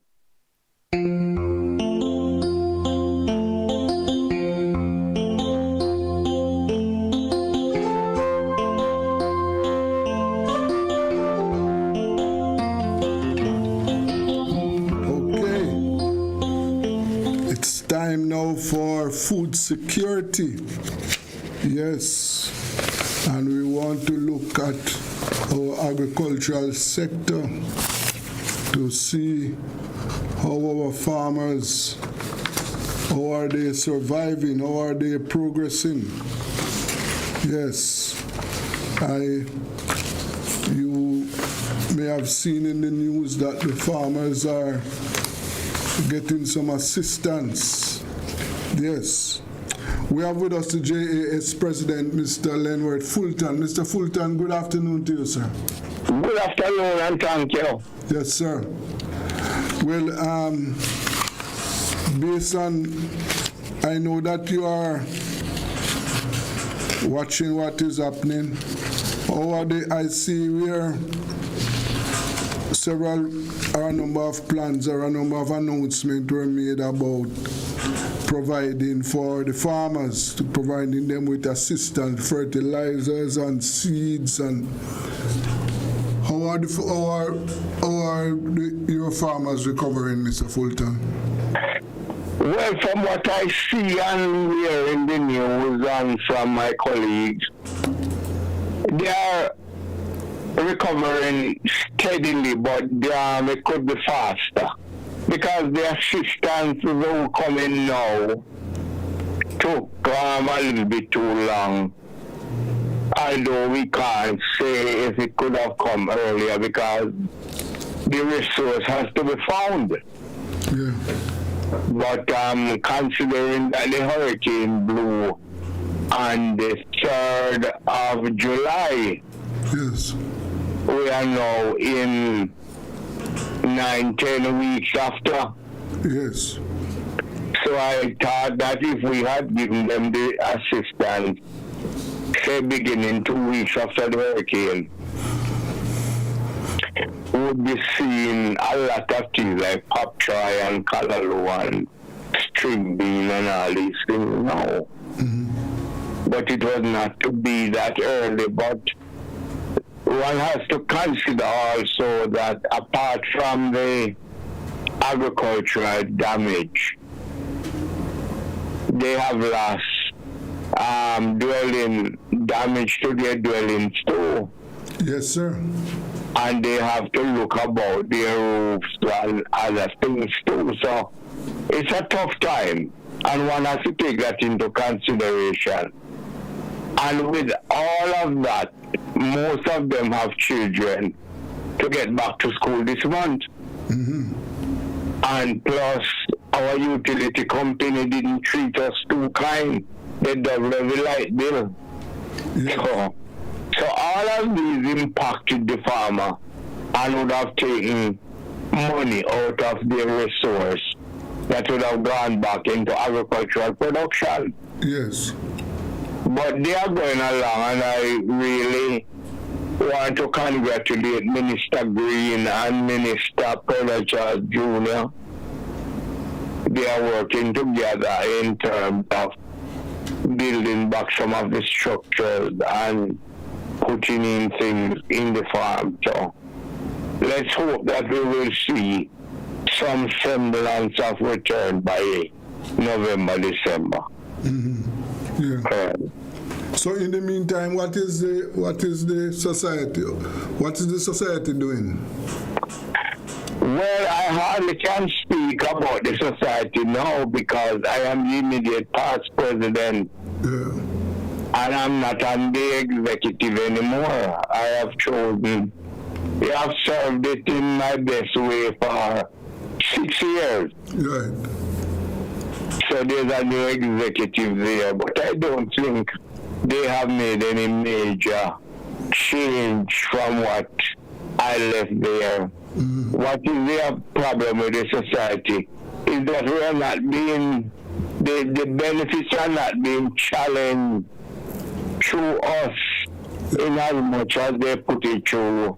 Time now for food security. Yes, and we want to look at our agricultural sector to see how our farmers, how are they surviving, how are they progressing. Yes, you may have seen in the news that the farmers are getting some assistance. Yes. We have with us the JAS President, Mr. Lenworth Fulton. Mr. Fulton, good afternoon to you, sir. Good afternoon, and thank you. Yes, sir. Well, based on, I know that you are watching what is happening. I see where a number of plans or a number of announcements were made about providing for the farmers, to providing them with assistance, fertilizers and seeds. And how are your farmers recovering, Mr. Fulton? Well, from what I see and hear in the news and from my colleagues, they are recovering steadily, but it could be faster, because the assistance will come in now took a little bit too long, although we can't say if it could have come earlier, because the resource has to be found. Yeah. But considering that the hurricane blew on the 3rd of July, yes, we are now in 9-10 weeks after. Yes. So I thought that if we had given them the assistance, say beginning 2 weeks after the hurricane, we would be seeing a lot of things like pop choy and callaloo and string bean and all these things now. Mm-hmm. But it was not to be that early. But one has to consider also that apart from the agricultural damage, they have lost damage to their dwellings too. Yes, sir. And they have to look about their roofs and other things too. So it's a tough time, and one has to take that into consideration. And with all of that, most of them have children to get back to school this month. Mm-hmm. And plus, our utility company didn't treat us too kind. They doubled every light bill. Yeah. So all of these impacted the farmer and would have taken money out of their resource that would have gone back into agricultural production. Yes. But they are going along, and I really want to congratulate Minister Green and Minister Pelachas Jr. They are working together in terms of building back some of the structures and putting in things in the farm. So let's hope that we will see some semblance of return by November, December. Mm-hmm. Yeah. So in the meantime, what is the society? What is the society doing? Well, I hardly can speak about the society now because I am the immediate past president. Yeah. And I'm not on the executive anymore. I have chosen, I have served it in my best way for 6 years. Right. So there's a new executive there, but I don't think they have made any major change from what I left there. What is their problem with the society is that we are not being, the benefits are not being challenged through us in as much as they put it through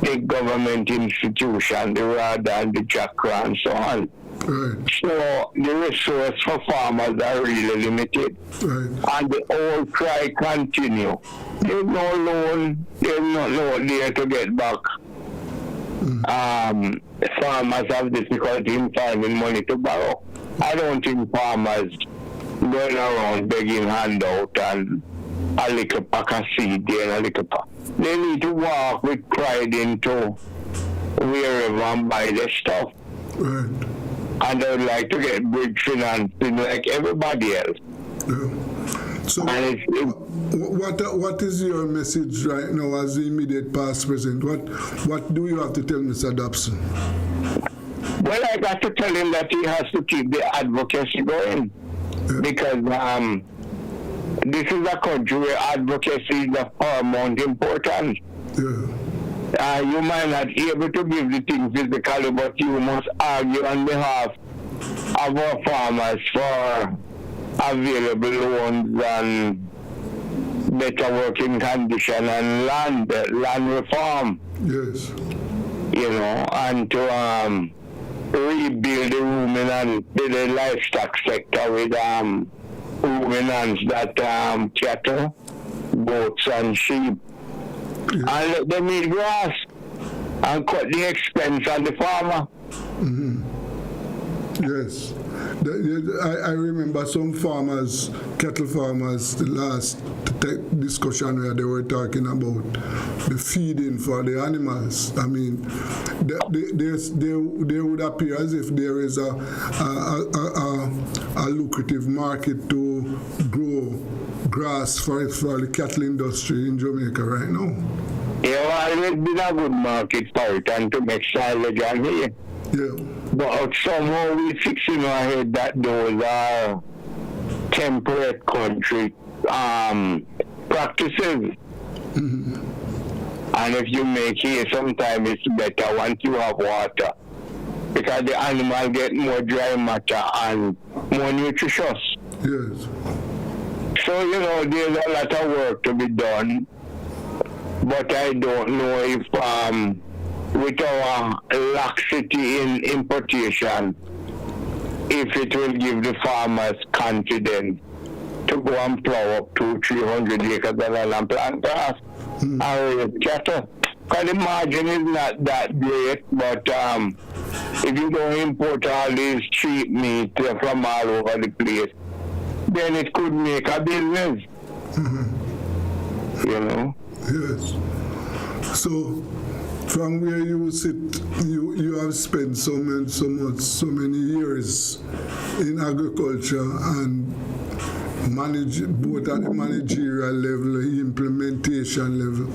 the government institution, the RADA and the JACRA and so on. Right. So the resources for farmers are really limited. Right. And the old cry continue. There's no loan, there's no loan there to get back. Farmers have difficulty in finding money to borrow. I don't think farmers going around begging handout and a little pack of seed there and a little pack. They need to walk with pride into wherever and buy their stuff. Right. And they would like to get bridge financing like everybody else. Yeah. So and what is your message right now as the immediate past present? What do you have to tell Mr. Dobson? Well, I got to tell him that he has to keep the advocacy going. Yeah. Because this is a country where advocacy is of paramount importance. Yeah. You might not be able to give the thing physically, but you must argue on behalf of our farmers for available loans and better working condition and land reform. Yes. You know, and to rebuild the ruminant, the livestock sector with ruminants that cattle, goats and sheep. Yeah. And let them eat grass and cut the expense on the farmer. Mm-hmm. Yes. I remember some farmers, cattle farmers, the last discussion where they were talking about the feeding for the animals. I mean, they would appear as if there is a lucrative market to grow grass for the cattle industry in Jamaica right now. Yeah, well, it's been a good market for it and to make silage on here. Yeah. But somehow we fix in our head that those are temperate country practices. Mm-hmm. And if you make here, sometimes it's better once you have water. Because the animal get more dry matter and more nutritious. Yes. So, you know, there's a lot of work to be done. But I don't know if with our laxity in importation, if it will give the farmers confidence to go and plow up 200-300 acres of land and plant grass and raise cattle. Because the margin is not that great, but if you don't import all these cheap meat from all over the place, then it could make a business. Mm-hmm. You know? Yes. So, from where you sit, you have spent so many years in agriculture and manage both at the managerial level, the implementation level.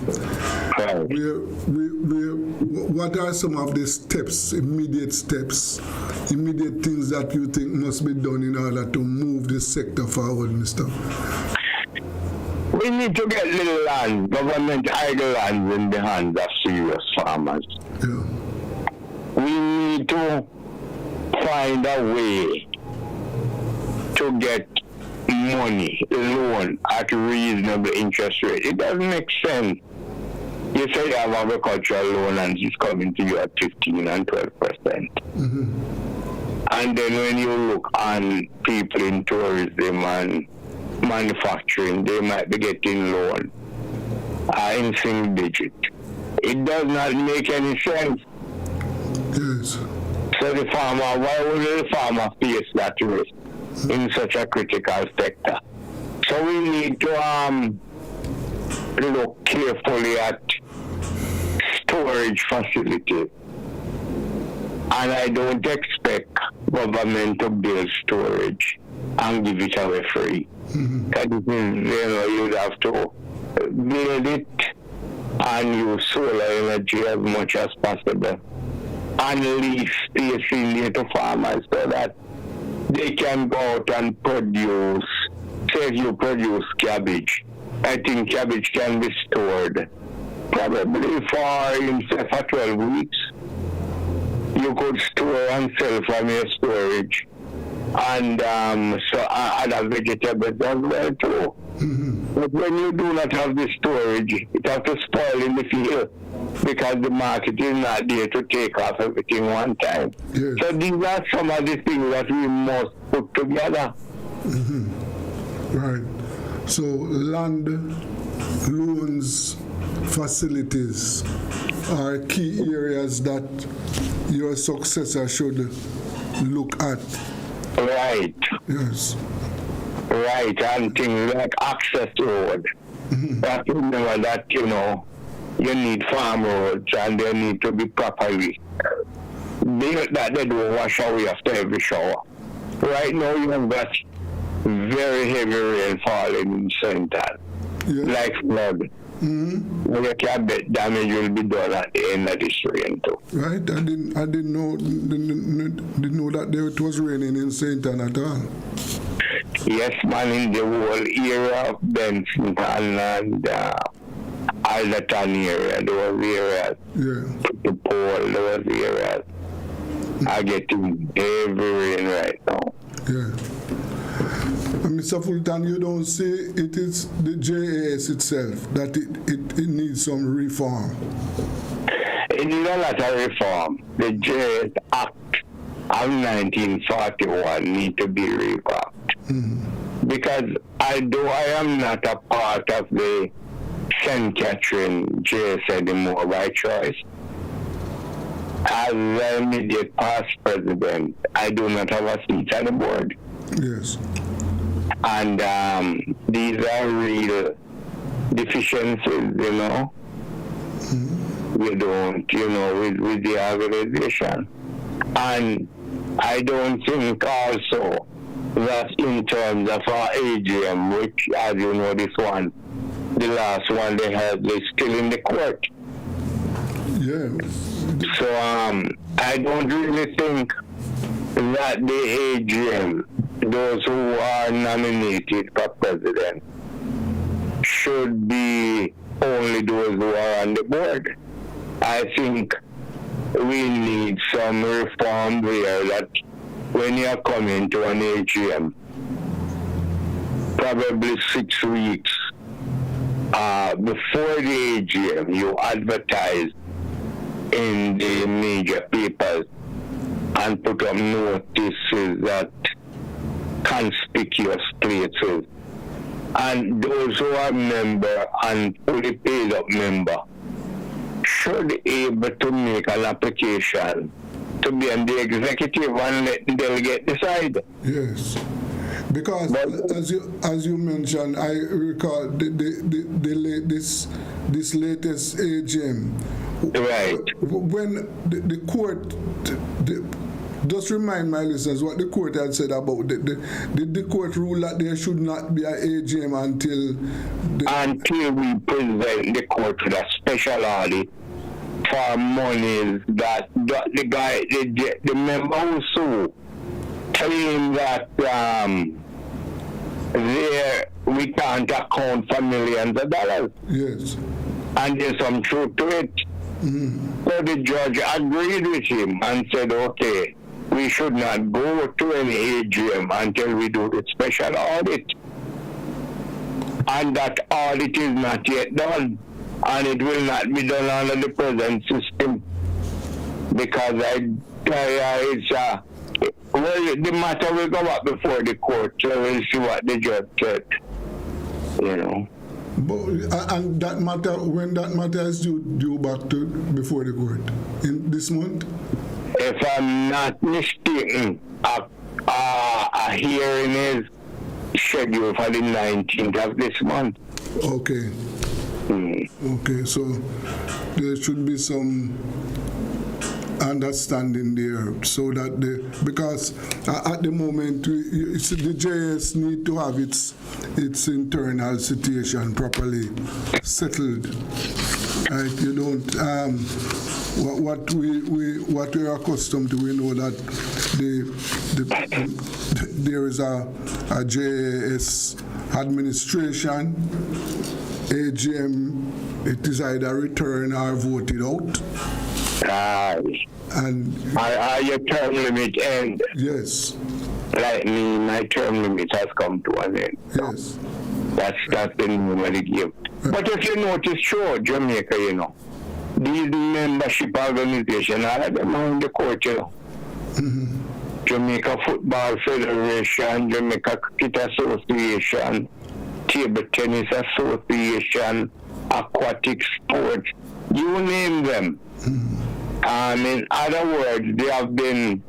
What are some of the steps, immediate things that you think must be done in order to move this sector forward, Mr.? We need to get little land, government idle lands in the hands of serious farmers. Yeah. We need to find a way to get money, loan at a reasonable interest rate. It doesn't make sense. You say you have agricultural loan and it's coming to you at 15 and 12%. Mm-hmm. And then when you look on people in tourism and manufacturing, they might be getting loan in single digit. It does not make any sense. Yes. So the farmer, why would the farmer face that risk in such a critical sector? So we need to look carefully at storage facilities. And I don't expect government to build storage and give it away free. Because you'd have to build it and use solar energy as much as possible. unleash space in there to farmers so that they can go out and produce. Say if you produce cabbage, I think cabbage can be stored probably for 12 weeks. You could store and sell from your storage. And so other vegetables as well too. But when you do not have the storage, it has to spoil in the field because the market is not there to take off everything one time. Yes. So these are some of the things that we must put together. Right. So land, loans, facilities are key areas that your successor should look at. Right. Yes. Right, and things like access road. But remember that, you need farm roads and they need to be properly built that they don't wash away after every shower. Right now you have got very heavy rain falling in Central, like flood. You can bet damage will be done at the end of this rain too. Right, I didn't know that it was raining in St. Ann at all. Yes, man, in the whole area of Benson and Alderton area, there was areas. The pole, there was areas. I get heavy rain right now. Mr. Fulton, you don't say it is the JAS itself that it needs some reform. It needs a lot of reform. The JAS Act of 1941 needs to be revamped. Because although I am not a part of the St. Catherine JAS anymore by choice, as the immediate past president, I do not have a seat on the board. Yes. And these are real deficiencies, We don't, with the organization. And I don't think also that in terms of our AGM, which, as you know, this one, the last one they had, is still in the court. Yeah. So I don't really think that the AGM, those who are nominated for president, should be only those who are on the board. I think we need some reform there that when you are coming to an AGM, probably 6 weeks before the AGM, you advertise in the major papers and put up notices at conspicuous places. And those who are member and fully paid up member should be able to make an application to be on the executive and let the delegate decide. Yes. Because as you mentioned, I recall this latest AGM. Right. When the court, just remind my listeners what the court had said about the court rule that there should not be an AGM until we present the court with a special audit for monies that the member who sued claim that we can't account for millions of dollars. Yes. And there's some truth to it. So the judge agreed with him and said, okay, we should not go to an AGM until we do the special audit. And that audit is not yet done. And it will not be done under the present system. Because the matter will go up before the court, so we'll see what the judge said. But, and that matter, when that matter is due back to before the court? In this month? If I'm not mistaken, a hearing is scheduled for the 19th of this month. Okay. Okay, so there should be some understanding there, so that because at the moment the JS need to have its internal situation properly settled. Right? You don't what we are accustomed to, we know that there is a JAS administration, AGM. It is either returned or voted out. And are your term limit end? Yes. Like me, my term limit has come to an end. Yes. That's the name of the game. But if you notice, sure, Jamaica, you know, these membership organizations, all of them are in the court, you know. Jamaica Football Federation, Jamaica Cricket Association, Table Tennis Association, Aquatic Sports, you name them. In other words, they have been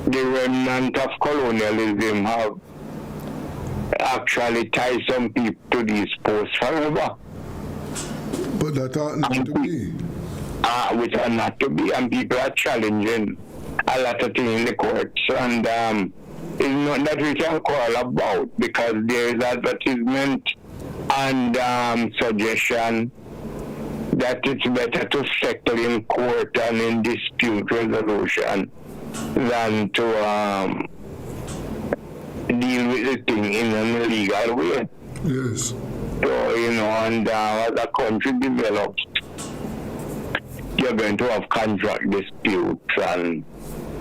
the remnant of colonialism have actually tied some people to these posts forever. But that ought not to be. Which are not to be, and people are challenging a lot of things in the courts, and it's not that we can call about, because there is advertisement and suggestion that it's better to settle in court and in dispute resolution than to deal with the thing in an illegal way. Yes. So, you know, and as a country develops, you're going to have contract disputes, and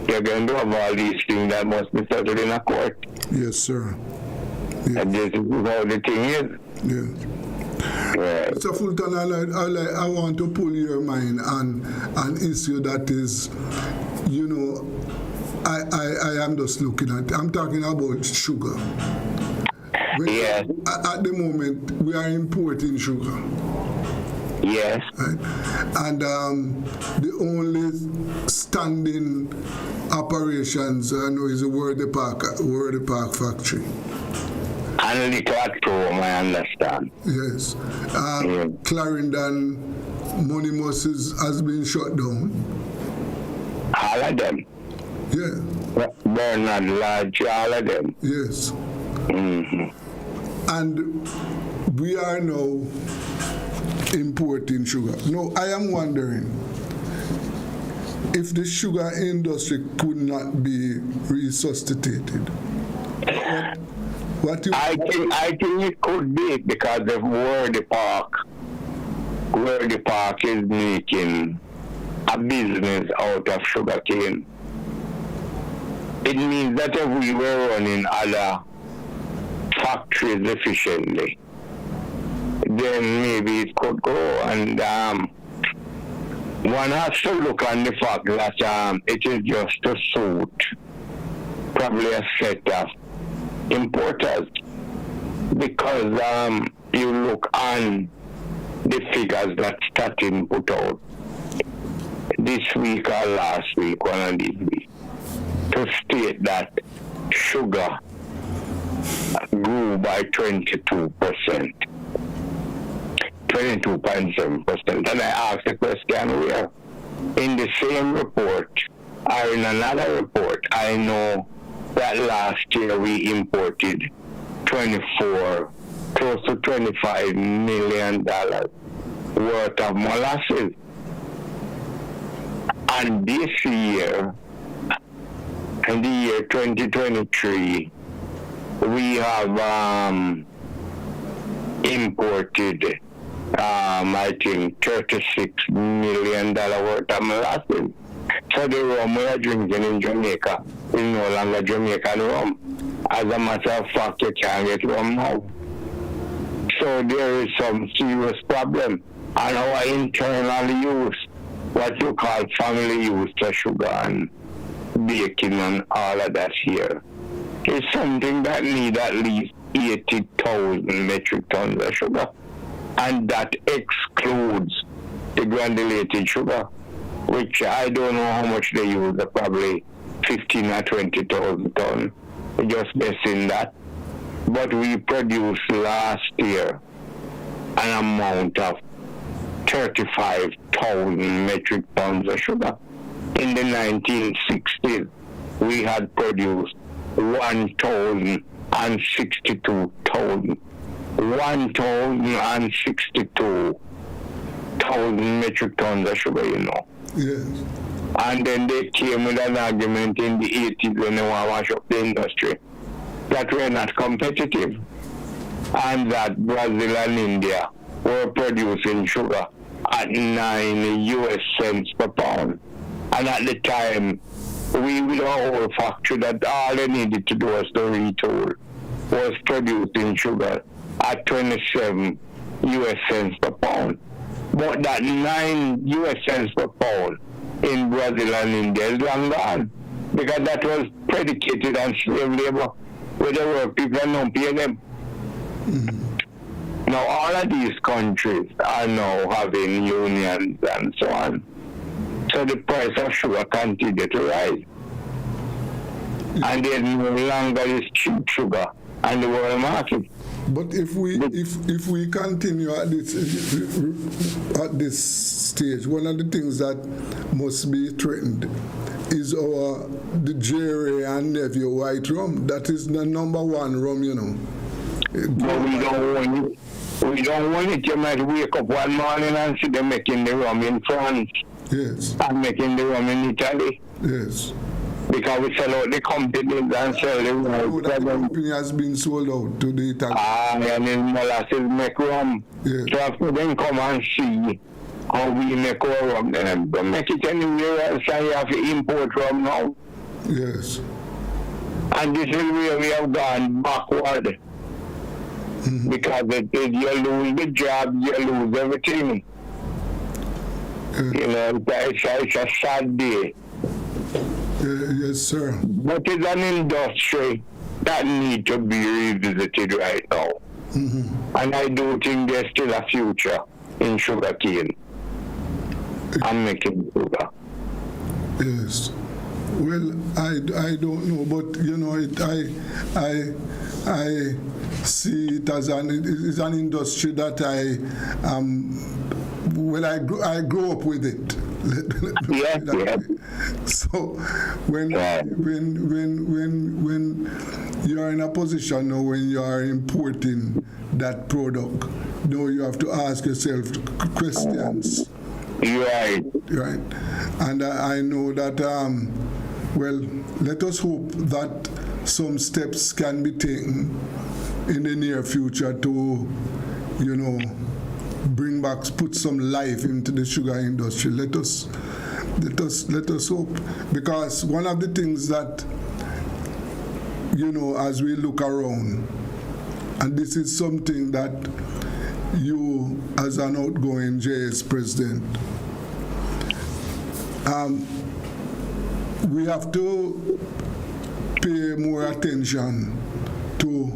you're going to have all these things that must be settled in a court. Yes, sir. Yes. And this is how the thing is. Yeah. Mr. Fulton, I want to pull your mind on an issue that is, you know, I am just looking at. I'm talking about sugar. Yes. At the moment, we are importing sugar. Yes. Right? And the only standing operations I know is the Worthy Park factory. And the Clatro, I understand. Yes. Clarendon, Monimus has been shut down. All of them? Yeah. Bernard Lodge, all of them? Yes. Mm-hmm. And we are now importing sugar. Now, I am wondering if the sugar industry could not be resuscitated. I think it could be, because of Worthy Park is making a business out of sugarcane. It means that if we were running other factories efficiently, then maybe it could grow. And one has to look on the fact that it is just to suit probably a set of importers, because you look on the figures that Statin put out this week or last week, one of these weeks, to state that sugar grew by 22%, 22.7%. And I asked the question where, in the same report or in another report, I know that last year we imported close to $25 million worth of molasses. And this year, in the year 2023, we have imported, I think, $36 million worth of molasses. So the rum we are drinking in Jamaica is no longer Jamaican rum. As a matter of fact, you can't get rum now. So there is some serious problem. And our internal use, what you call family use of sugar and baking and all of that here, is something that needs at least 80,000 metric tons of sugar. And that excludes the granulated sugar, which I don't know how much they use, probably 15 or 20,000 tons, just guessing that. But we produced last year an amount of 35,000 metric tons of sugar. In the 1960s, we had produced 1,062,000. 1,062 1,000 metric tons of sugar, you know. Yes. And then they came with an argument in the 80s when they want to wash up the industry that we're not competitive and that Brazil and India were producing sugar at 9 US cents per pound. And at the time, we with our whole factory that all they needed to do was to retool was producing sugar at 27 US cents per pound. But that 9 US cents per pound in Brazil and India is long gone because that was predicated on slave labor where the work people don't pay them. Now all of these countries are now having unions and so on. So the price of sugar continues to rise. And there's no longer this cheap sugar on the world market. But if we continue at this stage, one of the things that must be threatened is the Jerry and Nephew white rum. That is the number one rum, you know. But we don't want it. We don't want it. You might wake up one morning and see them making the rum in France. Yes. And making the rum in Italy. Yes. Because we sell out the companies and sell the rum. The company has been sold out to the Italians. And in molasses make rum. Yes. So after them come and see how we make our rum, then don't make it anywhere else and you have to import rum now. Yes. And this is where we have gone backward. Mm-hmm. Because you lose the job, you lose everything. You know, it's a sad day. Yes, sir. But it's an industry that needs to be revisited right now. Mm-hmm. And I do think there's still a future in sugarcane and making sugar. Yes. Well, I don't know, but you know, I see it as an industry that I grew up with it. Yeah. So when you're in a position now when you are importing that product, now you have to ask yourself questions. Right. And I know that well, let us hope that some steps can be taken in the near future to, you know, put some life into the sugar industry. Let us hope, because one of the things that, you know, as we look around, and this is something that you, as an outgoing JS president, we have to pay more attention to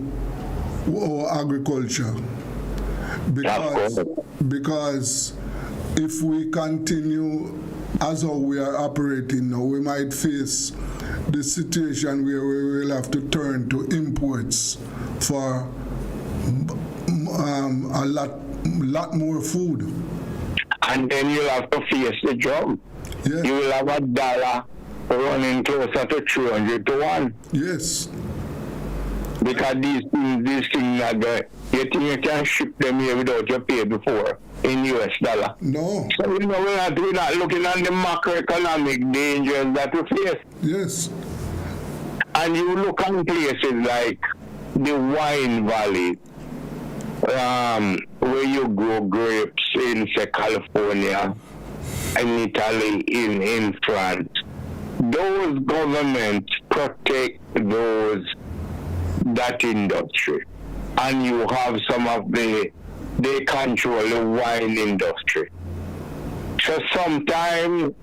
our agriculture. Because if we continue as how we are operating now, we might face the situation where we will have to turn to imports for a lot more food. And then you'll have to face the job. Yes. You will have $1 running closer to 300 to 1. Yes. Because these things are there. You think you can ship them here without you pay before in US dollar? No. So, you know, we're not looking at the macroeconomic dangers that we face. Yes. And you look at places like the wine valley, where you grow grapes in, say, California, in Italy, in France. Those governments protect that industry. And you have some of they control the wine industry. So sometimes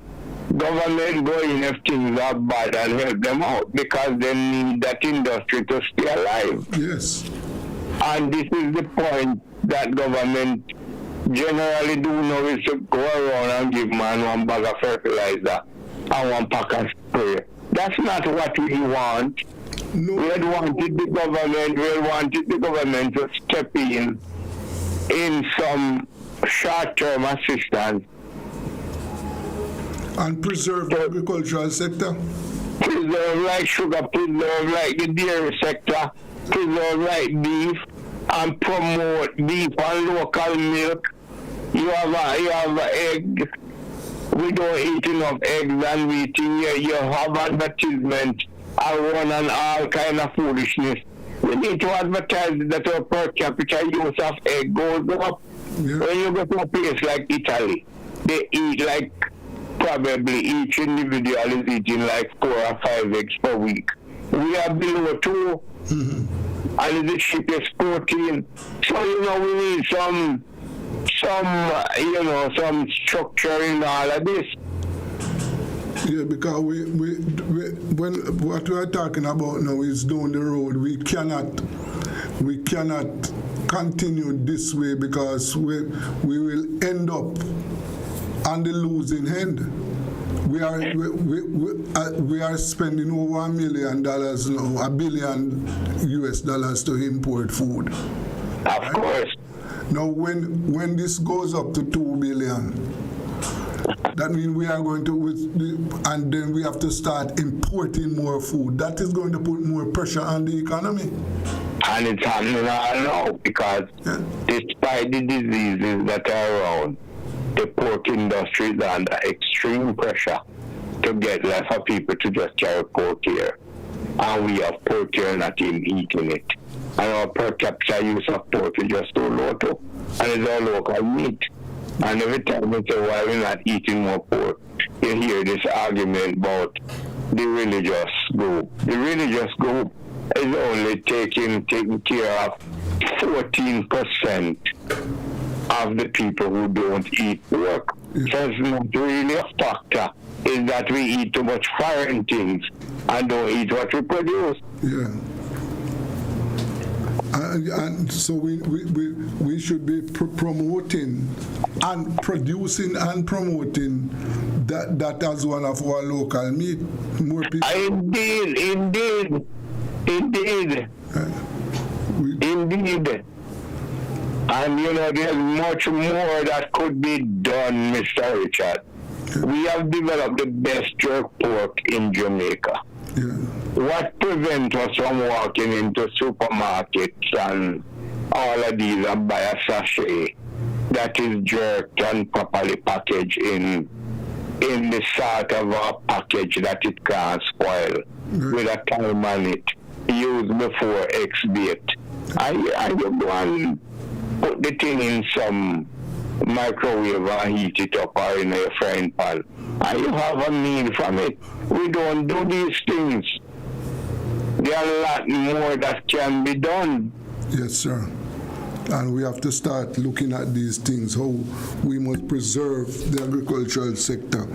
government go in if things are bad and help them out because they need that industry to stay alive. Yes. And this is the point that government generally do know is to go around and give man one bag of fertilizer and one pack of spray. That's not what we want. No. We had wanted the government to step in some short-term assistance. And preserve the agricultural sector? Preserve like sugar, preserve like the dairy sector, preserve like beef, and promote beef and local milk you have eggs. We don't eat enough eggs and wheat. You have advertisement around and all kind of foolishness. We need to advertise that our per capita use of egg goes up. Yeah. When you go to a place like Italy, they eat like probably each individual is eating like 4 or 5 eggs per week. We are below 2, and the cheapest protein. So we need some structure in all of this. Yeah, because when what we are talking about now is down the road. We cannot continue this way because we will end up on the losing end. We are spending over $1 million now, $1 billion US to import food. Of course. Now, when this goes up to 2 billion, that means we are going to, and then we have to start importing more food. That is going to put more pressure on the economy. And it's happening all now because despite the diseases that are around, the pork industry is under extreme pressure to get less of people to just carry pork here. And we have pork here not even eating it. And our per capita use of pork is just so low too. And it's all local meat. And every time we say, why we're not eating more pork, you hear this argument about the religious group. The religious group is only taking care of 14% of the people who don't eat pork. So it's not really a factor. Is that we eat too much foreign things and don't eat what we produce. Yeah. And so we should be promoting and producing and promoting that as one of our local meat. More people. Indeed. Indeed. And there's much more that could be done, Mr. Richard. We have developed the best jerk pork in Jamaica. Yeah. What prevents us from walking into supermarkets and all of these and buy a sachet that is jerked and properly packaged in the sort of a package that it can't spoil with a time on it, used before X-bait. And you go and put the thing in some microwave and heat it up or in a frying pan, and you have a meal from it. We don't do these things. There are a lot more that can be done. Yes, sir. And we have to start looking at these things, how we must preserve the agricultural sector.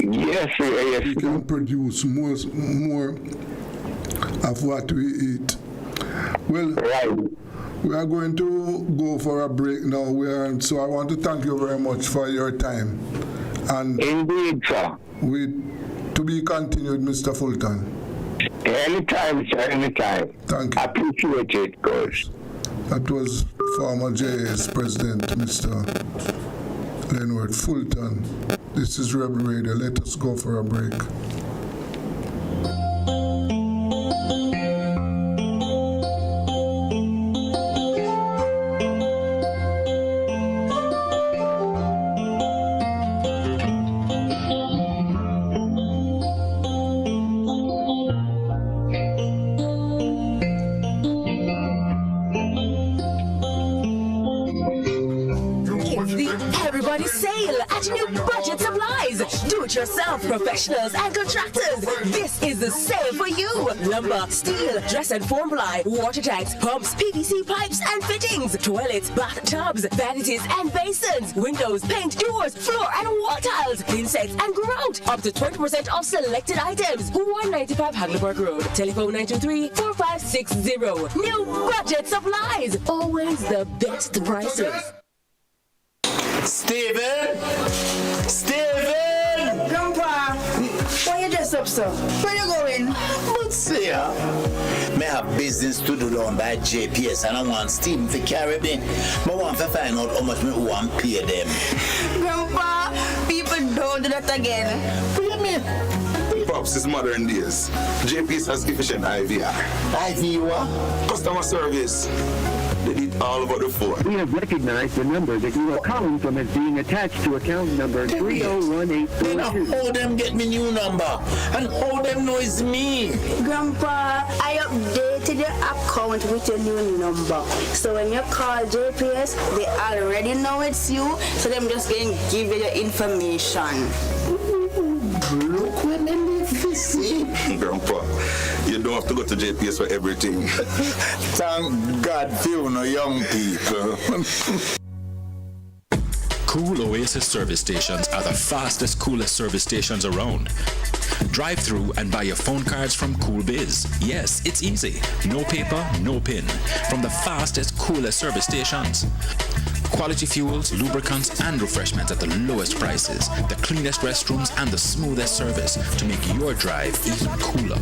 Yes, yes. We can produce more of what we eat. Well, we are going to go for a break now. So I want to thank you very much for your time. And indeed, sir. To be continued, Mr. Fulton. Anytime, sir, anytime. Thank you. Appreciate it, coach. That was former JS President, Mr. Leonard Fulton. This is Rebel Radio. Let us go for a break. Yourself, professionals and contractors. This is the sale for you. Lumber, steel, dress and form ply, water tanks, pumps, PVC pipes and fittings, toilets, bathtubs, vanities and basins, windows, paint, doors, floor and wall tiles, insects and grout. Up to 20% off selected items. 195 Hagleyburg Road. Telephone 923-4560. New budget supplies. Always the best prices. Steven! Grandpa, why you dress up, sir? Where you going? But see, me have business to do down by JPS and I want Stephen to carry me. I want to find out how much me want to pay them. Grandpa, people don't do that again. What do you mean? Pops, it's modern days. JPS has efficient IVR. IVR? Customer service. They did all over the phone. We have recognized the number that you are calling from as being attached to account number 301842. Then how them get me new number? And how them know it's me? Grandpa, I updated your account with your new number. So when you call JPS, they already know it's you. So them just going to give you your information. Look when them see. Grandpa, you don't have to go to JPS for everything. Thank God for you, no young people. Cool Oasis service stations are the fastest, coolest service stations around. Drive through and buy your phone cards from Cool Biz. Yes, it's easy. No paper, no pin. From the fastest, coolest service stations. Quality fuels, lubricants, and refreshments at the lowest prices, the cleanest restrooms, and the smoothest service to make your drive even cooler.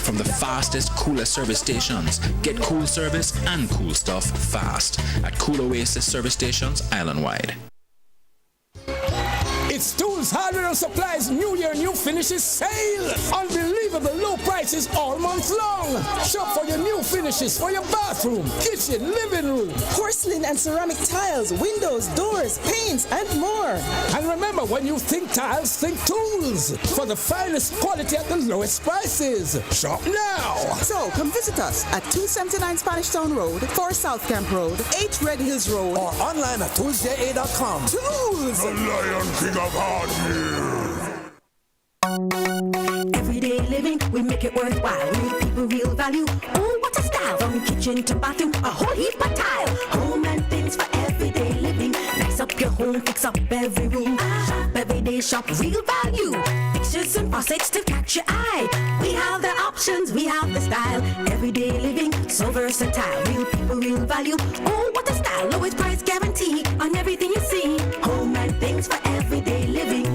From the fastest, coolest service stations, get cool service and cool stuff fast at Cool Oasis service stations island-wide. It's Tools Hardware and Supplies New Year New Finishes sale. Unbelievable low prices all month long. Shop for your new finishes for your bathroom, kitchen, living room, porcelain and ceramic tiles, windows, doors, paints, and more. And remember, when you think tiles, think tools for the finest quality at the lowest prices. Shop now. So come visit us at 279 Spanish Town Road, 4 South Camp Road, 8 Red Hills Road, or online at toolsja.com. Tools! The Lion King of Hardware. Everyday living, we make it worthwhile. Real people, real value. Oh, what a style! From kitchen to bathroom, a whole heap of tile. Home and things for everyday living. Nice up your home, fix up every room. Shop every day, shop real value. Fixtures and faucets to catch your eye. We have the options, we have the style. Everyday living, so versatile. Real people, real value. Oh, what a style! Lowest price guarantee on everything you see. Home and things for everyday living.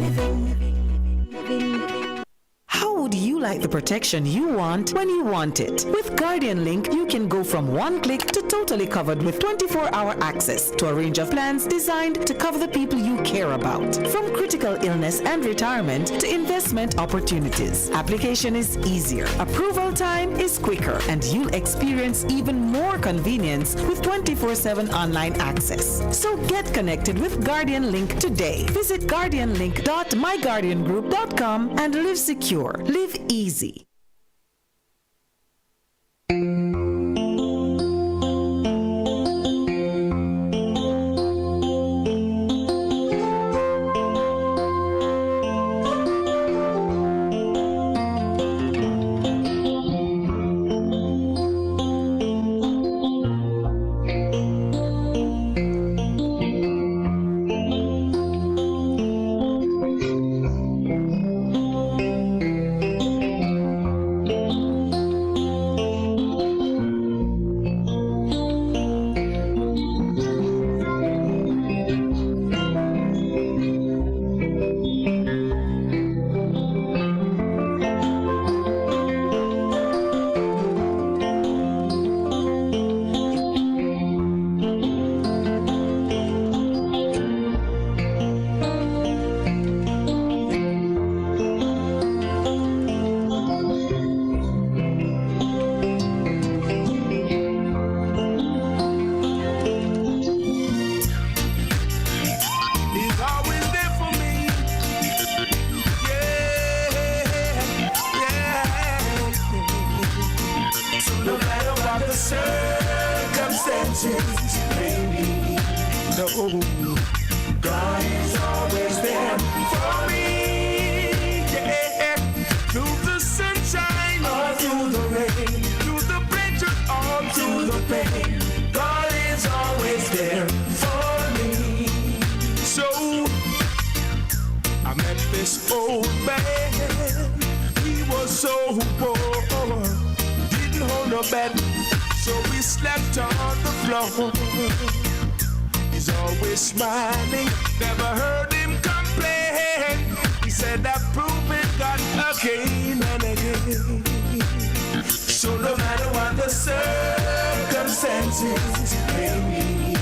How would you like the protection you want when you want it? With Guardian Link, you can go from one click to totally covered with 24-hour access to a range of plans designed to cover the people you care about. From critical illness and retirement to investment opportunities. Application is easier. Approval time is quicker. And you'll experience even more convenience with 24/7 online access. So get connected with Guardian Link today. Visit guardianlink.myguardiangroup.com and live secure. Live easy. God is always there for me. Yeah. Through the sunshine or through the rain, through the pleasure or through the pain, God is always there for me. So I met this old man. He was so poor, didn't hold a bed, so we slept on the floor. He's always smiling, never heard him complain. He said I've proven God again and again. So no matter what the circumstances may be,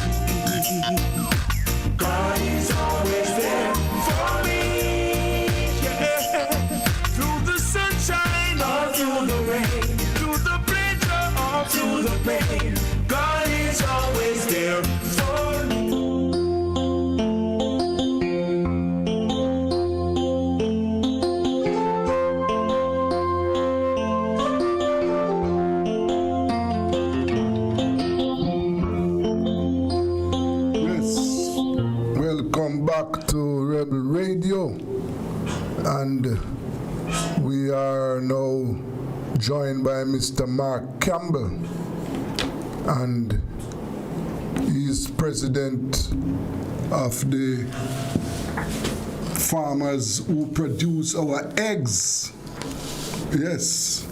God is always there for me. Yeah. Through the sunshine or through the rain, through the pleasure or through the pain, God is always welcome back to Rebel Radio, and we are now joined by Mr. Mark Campbell, and he's president of the farmers who produce our eggs. Yes.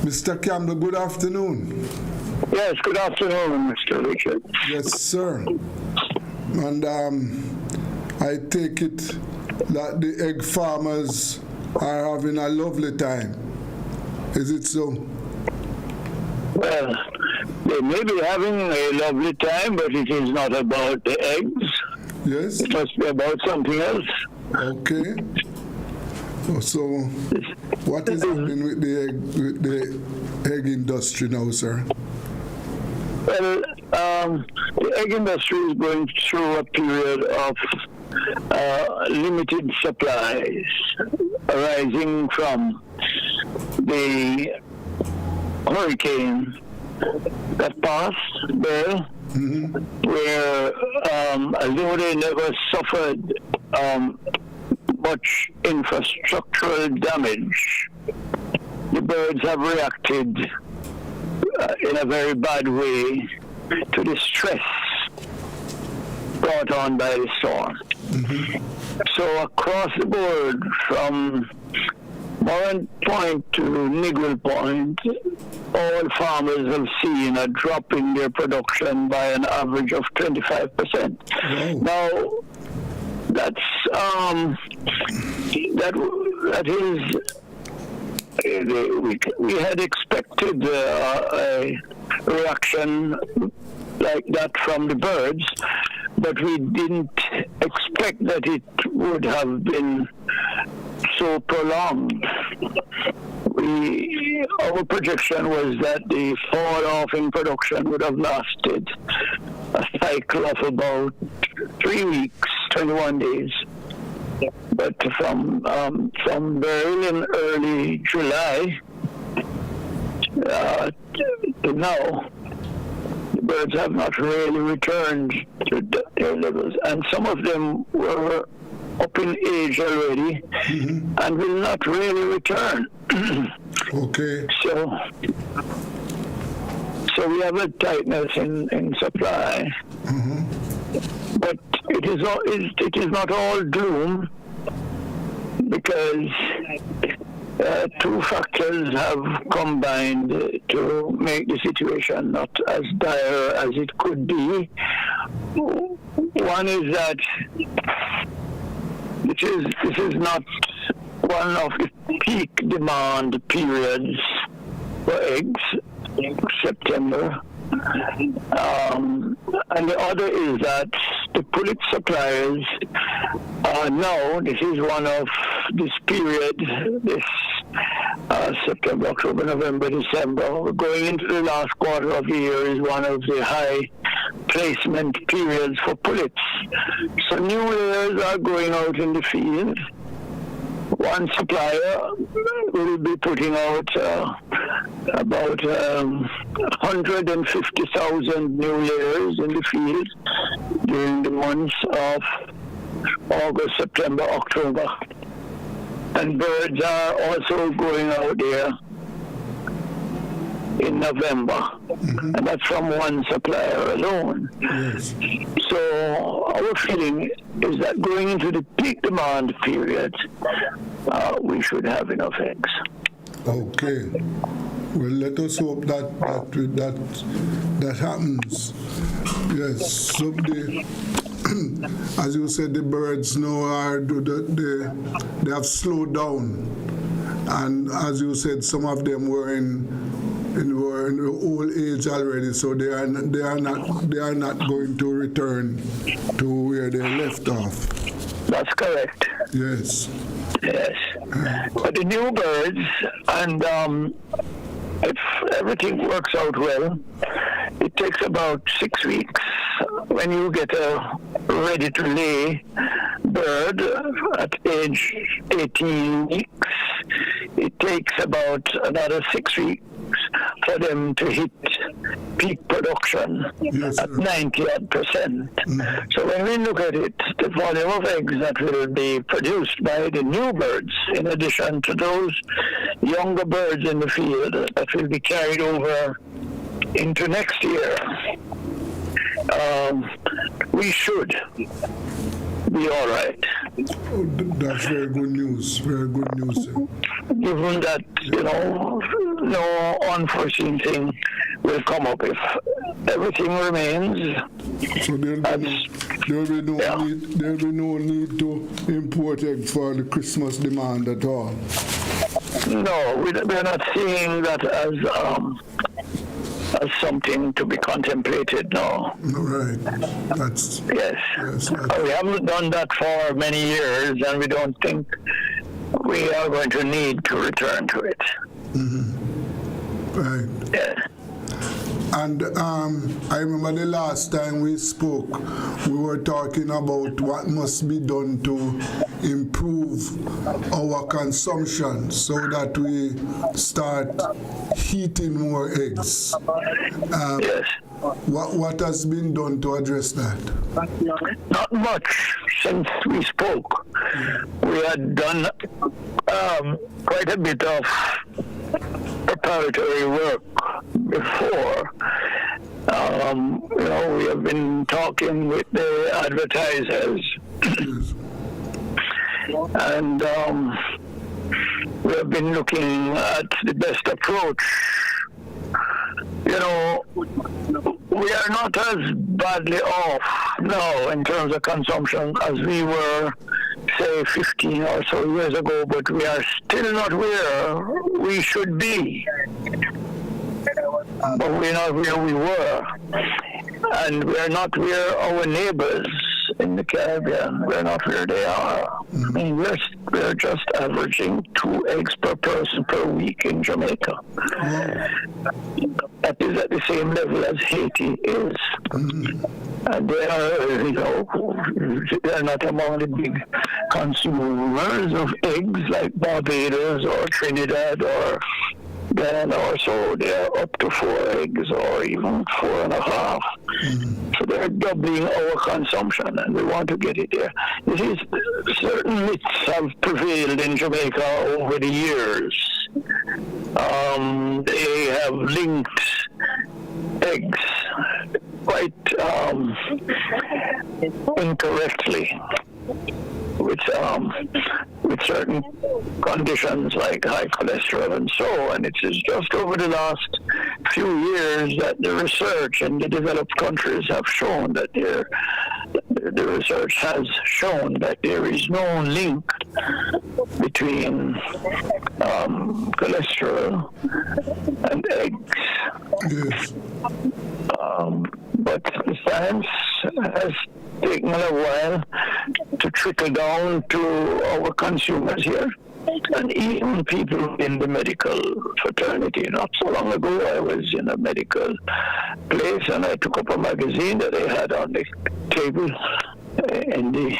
Mr. Campbell, good afternoon. Yes, good afternoon, Mr. Richard. Yes, sir. And I take it that the egg farmers are having a lovely time. Is it so? Well, they may be having a lovely time, but it is not about the eggs. Yes? It must be about something else. Okay. So, what is happening with the egg industry now, sir? Well, the egg industry is going through a period of limited supplies arising from the hurricane that passed there, where although they never suffered much infrastructural damage, the birds have reacted in a very bad way to the stress brought on by the storm. So across the board, from Morant Point to Nigel Point, all farmers have seen a drop in their production by an average of 25%. Now, that's that is. We had expected a reaction like that from the birds, but we didn't expect that it would have been so prolonged. Our projection was that the fall off in production would have lasted a cycle of about 3 weeks, 21 days. But from very early July to now, the birds have not really returned to their levels, and some of them were up in age already and will not really return. Okay. So we have a tightness in supply, but it is not all doom, because two factors have combined to make the situation not as dire as it could be. One is that this is not one of the peak demand periods for eggs, September. And the other is that the pullet suppliers now, this is one of this period, this September, October, November, December, going into the last quarter of the year is one of the high placement periods for pullets. So new layers are going out in the field. One supplier will be putting out about 150,000 new layers in the field during the months of August, September, October. And birds are also going out there in November. And that's from one supplier alone. Yes. So our feeling is that going into the peak demand period, we should have enough eggs. Okay. Well, let us hope that happens. Yes. So as you said, the birds now they have slowed down, and as you said, some of them were in old age already, so they are not going to return to where they left off. That's correct. Yes. Yes. But the new birds, and if everything works out well, it takes about 6 weeks when you get a ready-to-lay bird at age 18 weeks. It takes about another 6 weeks for them to hit peak production at 90%. So when we look at it, the volume of eggs that will be produced by the new birds, in addition to those younger birds in the field that will be carried over into next year, we should be all right. That's very good news. Very good news, sir. Given that, no unforeseen thing will come up if everything remains. So there'll be no need to import eggs for the Christmas demand at all. No, we're not seeing that as something to be contemplated, no. Right. Yes. We haven't done that for many years, and we don't think we are going to need to return to it. Right. Yes. And I remember the last time we spoke, we were talking about what must be done to improve our consumption so that we start heating more eggs. Yes. What has been done to address that? Not much since we spoke. We had done quite a bit of preparatory work before. We have been talking with the advertisers, and we have been looking at the best approach. We are not as badly off now in terms of consumption as we were, say, 15 or so years ago, but we are still not where we should be. But we're not where we were. And we're not where our neighbors in the Caribbean, we're not where they are. I mean, we're just averaging 2 eggs per person per week in Jamaica. That is at the same level as Haiti is. And they are not among the big consumers of eggs like Barbados or Trinidad or Ghana or so. They're up to 4 eggs or even 4.5. So they're doubling our consumption, and we want to get it there. You see, certain myths have prevailed in Jamaica over the years. They have linked eggs quite incorrectly with certain conditions like high cholesterol and so on. It is just over the last few years that the research in the developed countries have shown that the research has shown that there is no link between cholesterol and eggs. Yes. But the science has taken a while to trickle down to our consumers here. And even people in the medical fraternity. Not so long ago, I was in a medical place and I took up a magazine that they had on the table in the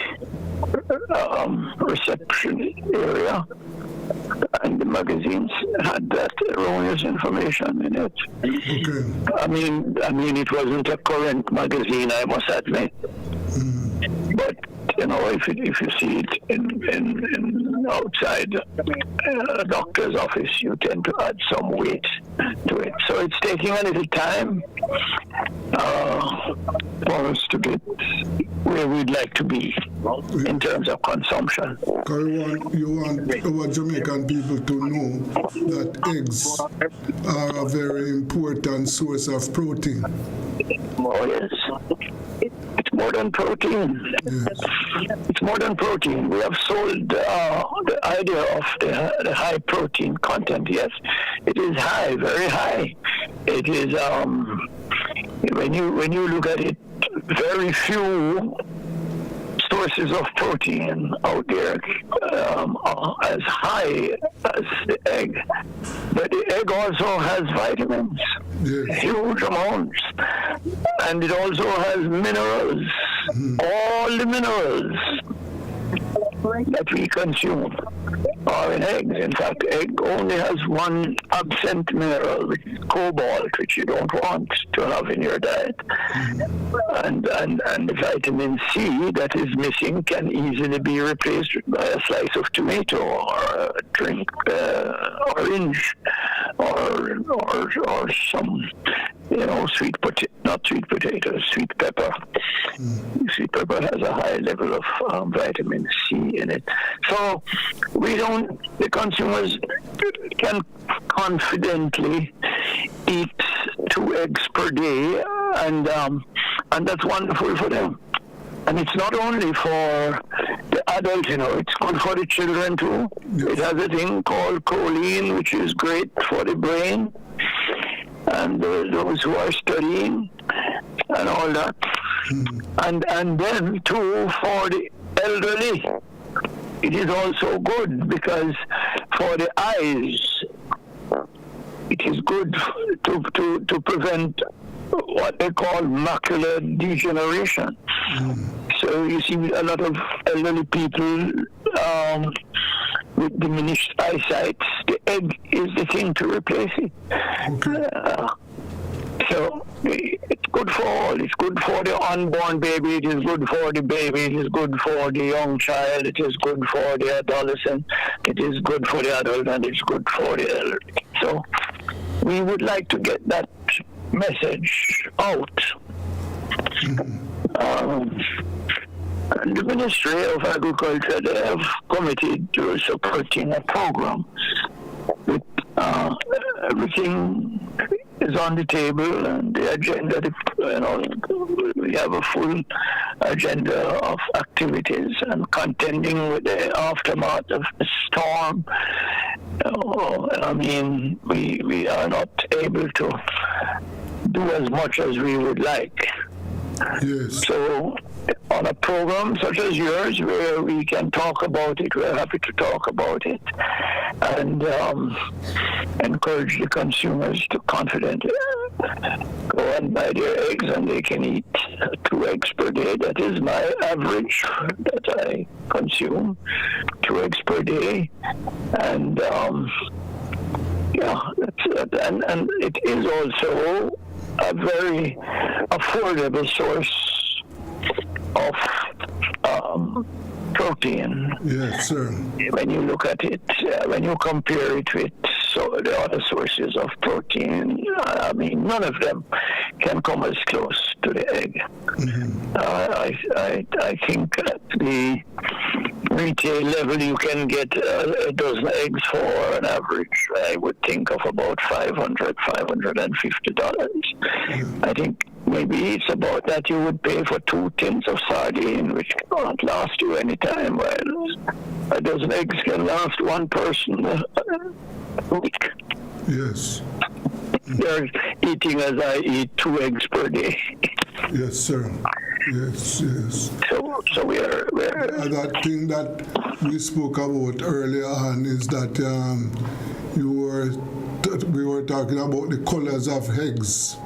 reception area. And the magazines had that erroneous information in it. Okay. I mean, it wasn't a current magazine, I must admit. But if you see it in outside a doctor's office, you tend to add some weight to it. So it's taking a little time for us to get where we'd like to be in terms of consumption. You want our Jamaican people to know that eggs are a very important source of protein. Oh, yes. It's more than protein. Yes. It's more than protein. We have sold the idea of the high protein content. Yes, it is high, very high. It is when you look at it, very few sources of protein out there are as high as the egg. But the egg also has vitamins, huge amounts. And it also has minerals, all the minerals that we consume are in eggs. In fact, egg only has one absent mineral, which is cobalt, which you don't want to have in your diet. And the vitamin C that is missing can easily be replaced by a slice of tomato or a drink orange or some, sweet pepper. Sweet pepper has a high level of vitamin C in it. So the consumers can confidently eat 2 eggs per day, and that's wonderful for them. And it's not only for the adult, it's good for the children too. Yes. It has a thing called choline, which is great for the brain, and those who are studying and all that. And then too, for the elderly, it is also good because for the eyes, it is good to prevent what they call macular degeneration. So you see a lot of elderly people with diminished eyesight. The egg is the thing to replace it. So it's good for all. It's good for the unborn baby. It is good for the baby. It is good for the young child. It is good for the adolescent. It is good for the adult, and it's good for the elderly. So we would like to get that message out. And the Ministry of Agriculture, they have committed to supporting a program with everything is on the table, and the agenda, we have a full agenda of activities and contending with the aftermath of the storm. We are not able to do as much as we would like. Yes. So on a program such as yours, where we can talk about it, we're happy to talk about it, and encourage the consumers to confidently go and buy their eggs, and they can eat 2 eggs per day. That is my average that I consume, 2 eggs per day, and that's it. And it is also a very affordable source of protein. Yes, sir. When you look at it, when you compare it with the other sources of protein, none of them can come as close to the egg. I think at the retail level you can get a dozen eggs for an average, I would think, of about $550. I think maybe it's about that you would pay for 2 tins of sardine, which can't last you any time. Well, a dozen eggs can last one person a week. Yes. They're eating as I eat 2 eggs per day. Yes, sir. Yes. So we're that thing that we spoke about earlier on is that we were talking about the colors of eggs,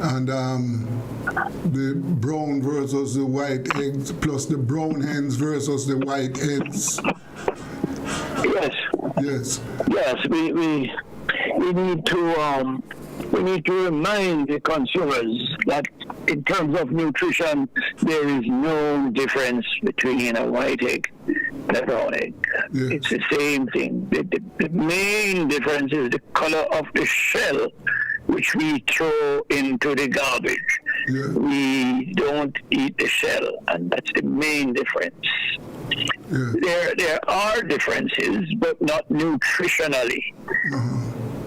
and the brown versus the white eggs, plus the brown hens versus the white eggs. Yes. We need to remind the consumers that in terms of nutrition, there is no difference between a white egg and a brown egg. Yes. It's the same thing. The main difference is the color of the shell, which we throw into the garbage. Yeah. We don't eat the shell, and that's the main difference. Yeah. There are differences, but not nutritionally.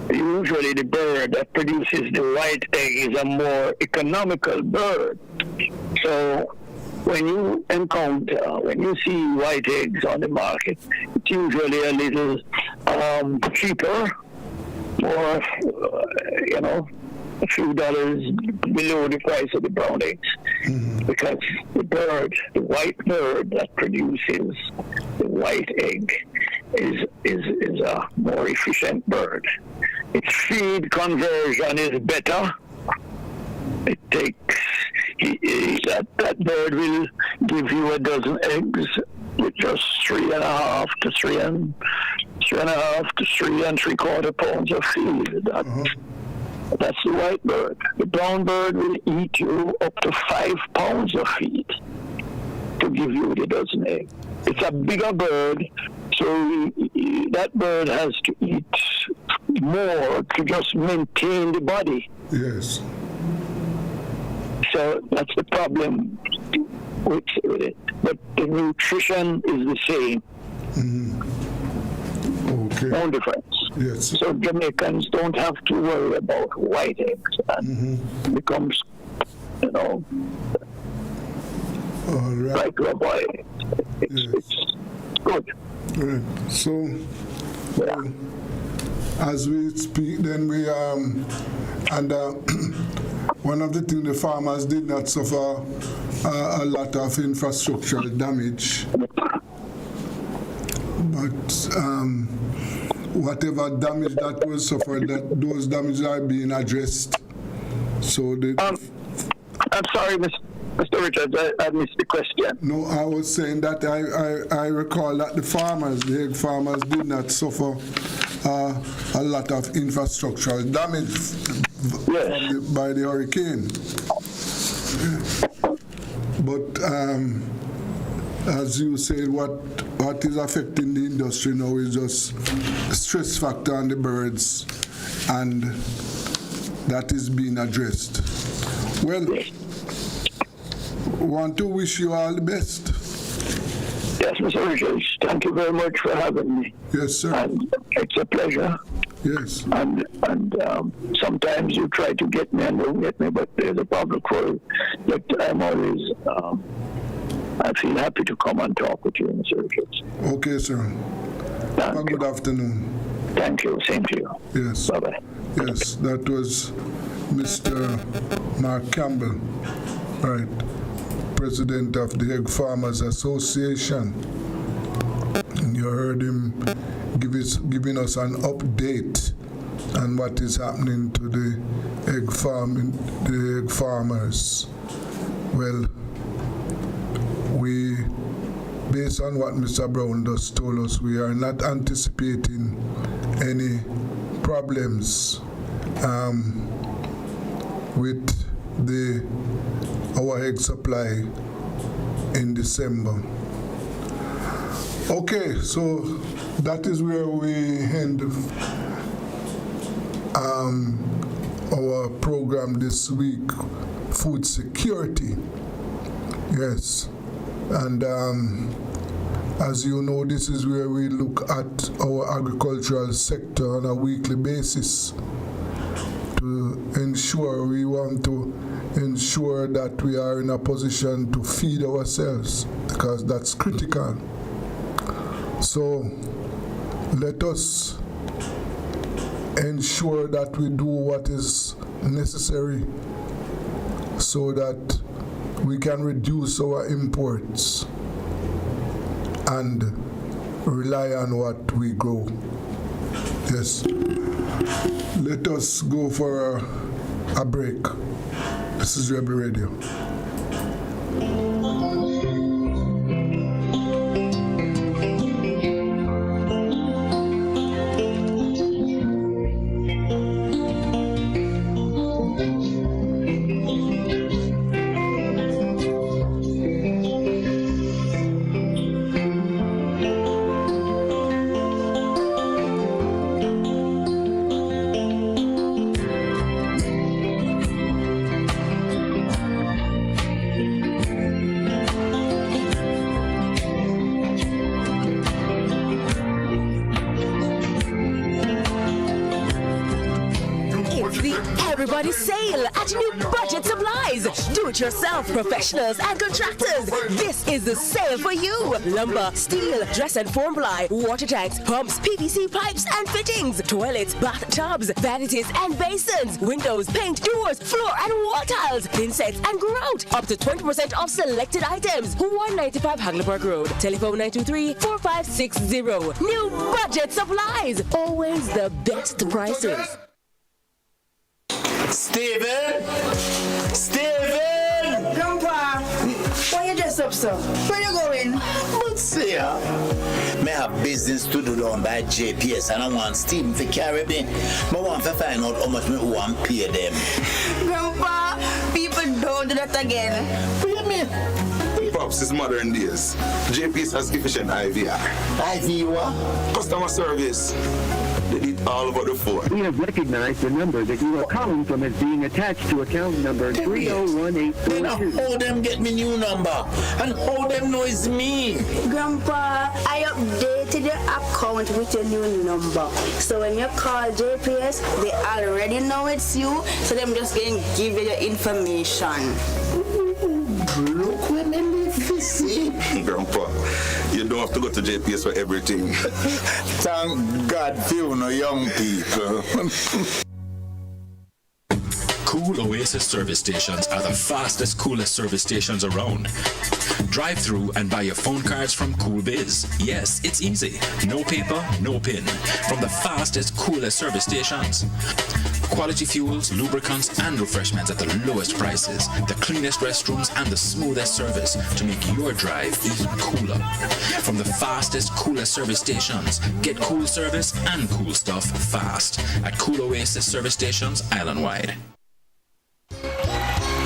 Usually the bird that produces the white egg is a more economical bird. So when you see white eggs on the market, it's usually a little cheaper, or a few dollars below the price of the brown eggs, because the white bird that produces the white egg is a more efficient bird. Its feed conversion is better. It takes that bird will give you a dozen eggs with just 3.5 to 3.75 pounds of feed. That's the white bird. The brown bird will eat you up to 5 pounds of feed to give you the dozen egg. It's a bigger bird, so that bird has to eat more to just maintain the body. Yes. So that's the problem with it. But the nutrition is the same. Okay. No difference. Yes. So Jamaicans don't have to worry about white eggs. And becomes, all right. like a boy. It's good. Right. So, as we speak, then we one of the things the farmers did not suffer a lot of infrastructural damage, but whatever damage that was suffered, those damages are being addressed. So I'm sorry, Mr. Richards, I missed the question. No, I was saying that I recall that the egg farmers did not suffer a lot of infrastructural damage by the hurricane. But as you said, what is affecting the industry now is just stress factor on the birds, and that is being addressed. Well, want to wish you all the best. Yes, Mr. Richards, thank you very much for having me. Yes, sir. And it's a pleasure. Yes. And sometimes you try to get me and don't get me, but there's a problem for you. But I'm always, I feel happy to come and talk with you, Mr. Richards. Okay, sir. Have a good afternoon. Thank you. Same to you. Yes. Bye-bye. Yes, that was Mr. Mark Campbell, right, President of the Egg Farmers Association. And you heard him giving us an update on what is happening to the egg farmers. Well, based on what Mr. Brown just told us, we are not anticipating any problems with our egg supply in December. Okay, so that is where we end our program this week, food security. Yes, and as you know, this is where we look at our agricultural sector on a weekly basis to ensure that we are in a position to feed ourselves, because that's critical. So let us ensure that we do what is necessary so that we can reduce our imports and rely on what we grow. Yes. Let us go for a break. This is Rebel Radio. Everybody sale at New Budget Supplies. Do-it-yourself professionals and contractors. This is the sale for you. Lumber, steel, dress and form ply, water tanks, pumps, PVC pipes and fittings, toilets, bathtubs, vanities and basins, windows, paint, doors, floor and wall tiles, thin sets and grout. Up to 20% off selected items. 195 Hagleyburg Road. Telephone 923-4560. New Budget Supplies. Always the best prices. Steven! Grandpa, why you dressed up, sir? Where you going? But say, Yeah. Me have business to do down by JPS and I want Stephen to carry me. I want to find out how much me want to pay them. Grandpa, people don't do that again. What do you mean? Pops, it's modern days. JPS has efficient IVR. IVR? Customer service. They did all over the phone. We have recognized the number that you are calling from as being attached to account number 301842. Then how them get me new number? And how them know it's me? Grandpa, I updated your account with your new number. So when you call JPS, they already know it's you. So them just going to give you your information. Look when they live to see. Grandpa, you don't have to go to JPS for everything. Thank God for you no young people. Cool Oasis service stations are the fastest, coolest service stations around. Drive through and buy your phone cards from Cool Biz. Yes, it's easy. No paper, no pin. From the fastest, coolest service stations. Quality fuels, lubricants, and refreshments at the lowest prices. The cleanest restrooms and the smoothest service to make your drive even cooler. From the fastest, coolest service stations. Get cool service and cool stuff fast at Cool Oasis service stations island-wide.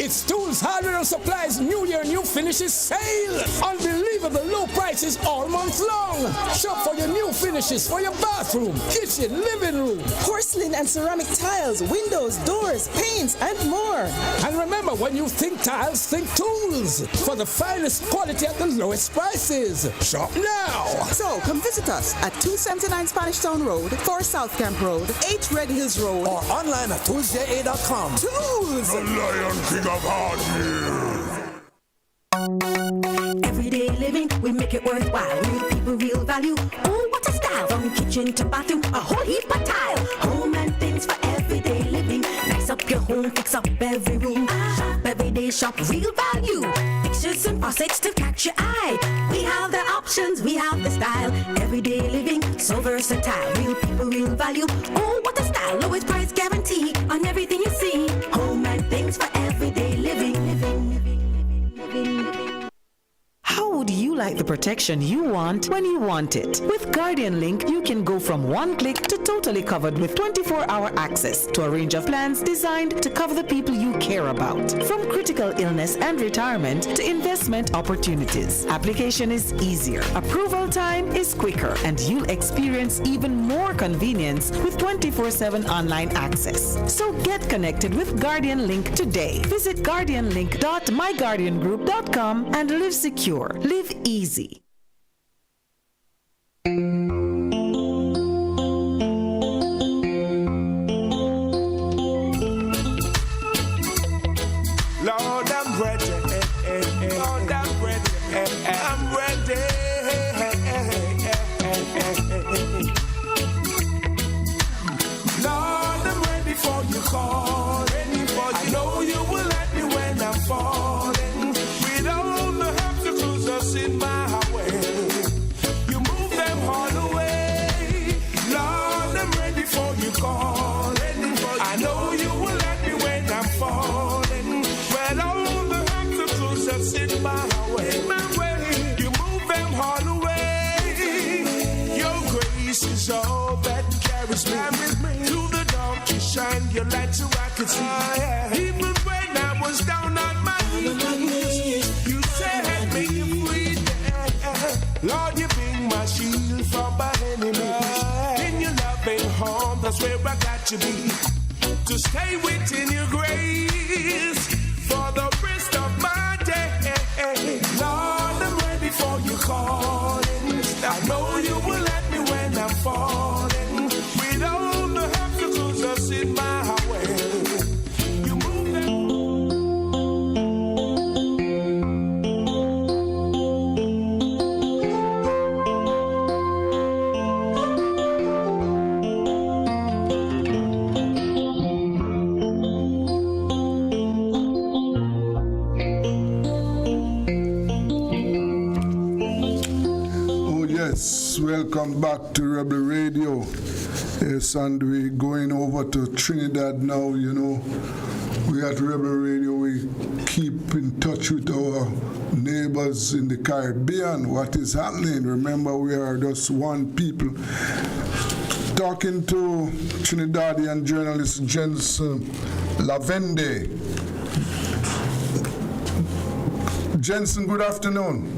It's Tools, Hardware and Supplies New Year, New Finishes sale. Unbelievable low prices all month long. Shop for your new finishes for your bathroom, kitchen, living room. Porcelain and ceramic tiles, windows, doors, paints, and more. And remember, when you think tiles, think Tools. For the finest quality at the lowest prices. Shop now. So come visit us at 279 Spanish Town Road, 4 South Camp Road, 8 Red Hills Road. Or online at toolsja.com. Tools! The Lion King of Hardware. Everyday living, we make it worthwhile. Real people, real value. Oh, what a style! From kitchen to bathroom, a whole heap of tile. Home and things for everyday living. Nice up your home, fix up every room. Shop every day, shop real value. Fixtures and faucets to catch your eye. We have the options, we have the style. Everyday living, so versatile. Real people, real value. Oh, what a style! Lowest price guarantee on everything you see. Home and things for everyday living. How would you like the protection you want when you want it? With Guardian Link, you can go from one click to totally covered with 24-hour access to a range of plans designed to cover the people you care about. From critical illness and retirement to investment opportunities. Application is easier, approval time is quicker, and you'll experience even more convenience with 24/7 online access. So get connected with Guardian Link today. Visit guardianlink.myguardiangroup.com and live secure. Live easy. Lord, I'm ready. Lord, I'm ready. I'm ready. Lord, I'm ready for your call. I know you will let me when I'm falling. With all the obstacles that's in my way, you move them all away. Lord, I'm ready for your call. I know you will let me when I'm falling. With all the obstacles that's in my way, you move them all away. Your grace is all that carries me to the dark. You shine your light so I can see. Even when I was down on my knees, you set me free. Lord, you bring my shield from my enemies. In your loving arms, that's where I got to be. To stay within your grace for the rest of my day. Lord, I'm ready for your calling. I know you will let me when I'm falling. With all the obstacles that's in my way, you move them. Welcome back to Rebel Radio. Yes, and we're going over to Trinidad now, you know. We at Rebel Radio, we keep in touch with our neighbors in the Caribbean. What is happening? Remember, we are just one people. Talking to Trinidadian journalist Jensen Lavende. Jensen, good afternoon.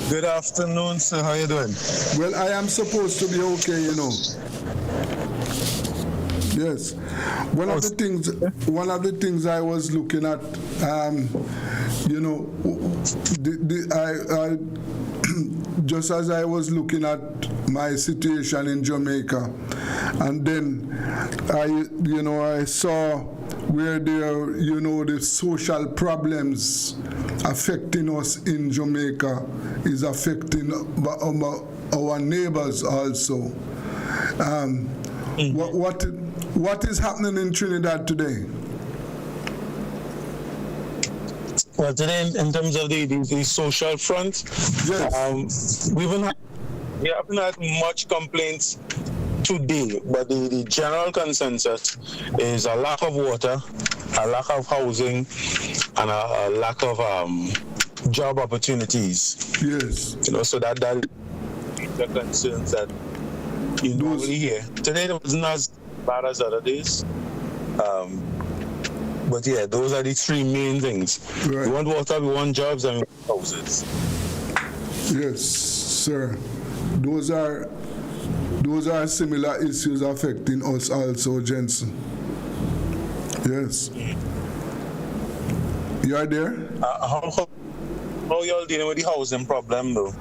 Good afternoon, sir. How you doing? Well, I am supposed to be okay, you know. Yes. One of the things I was looking at, you know, I just as I was looking at my situation in Jamaica, and then I saw where there, you know, the social problems affecting us in Jamaica is affecting our neighbors also. What is happening in Trinidad today? Well, today, in terms of the social front, yes. We haven't had much complaints today, but the general consensus is a lack of water, a lack of housing, and a lack of job opportunities. Yes. You know, so that the concerns that you normally hear. Today it wasn't as bad as other days. But yeah, those are the three main things. Right. We want water, we want jobs, and we want houses. Yes, sir. Those are similar issues affecting us also, Jensen. Yes. You are there? How y'all dealing with the housing problem, though?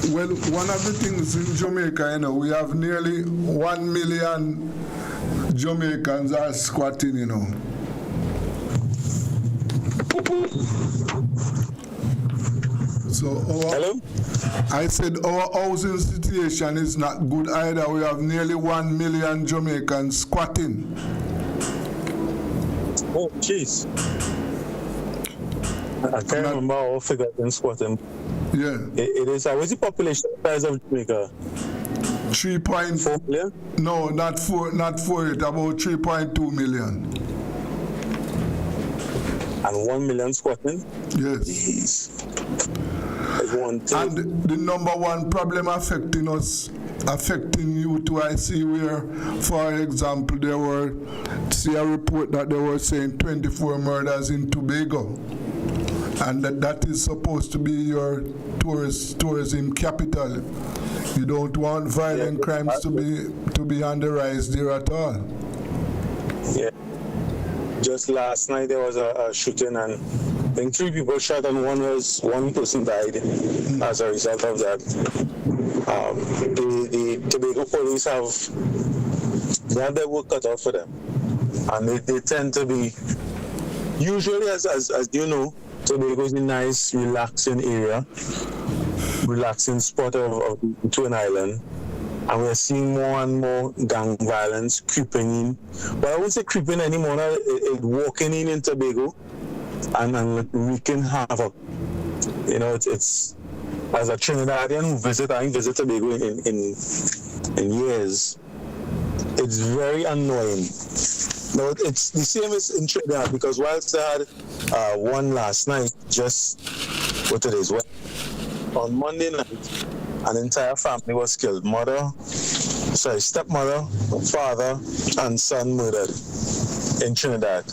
Well, one of the things in Jamaica, you know, we have nearly 1 million Jamaicans are squatting, you know. So I said our housing situation is not good either. We have nearly 1 million Jamaicans squatting. Oh, jeez. I can't remember our figures in squatting. Yeah. It is. What's the population size of Jamaica? 3.4 million? No, not 4. It's about 3.2 million. And 1 million squatting? Yes. And the number one problem affecting us, affecting you too, I see where, for example, there were, see a report that they were saying 24 murders in Tobago. And that is supposed to be your tourism capital. You don't want violent crimes to be on the rise there at all. Yeah. Just last night there was a shooting, and I think 3 people shot and one person died as a result of that. The Tobago police have their work cut out for them, and they tend to be usually, as you know, Tobago is a nice, relaxing area, relaxing spot of the Twin Island, and we're seeing more and more gang violence creeping in. But I won't say creeping anymore. It's walking in Tobago and wreaking havoc. You know, it's as a Trinidadian who I visit Tobago in years. It's very annoying. No, it's the same as in Trinidad, because whilst I had one last night, just what it is, on Monday night, an entire family was killed. Stepmother, father, and son murdered in Trinidad.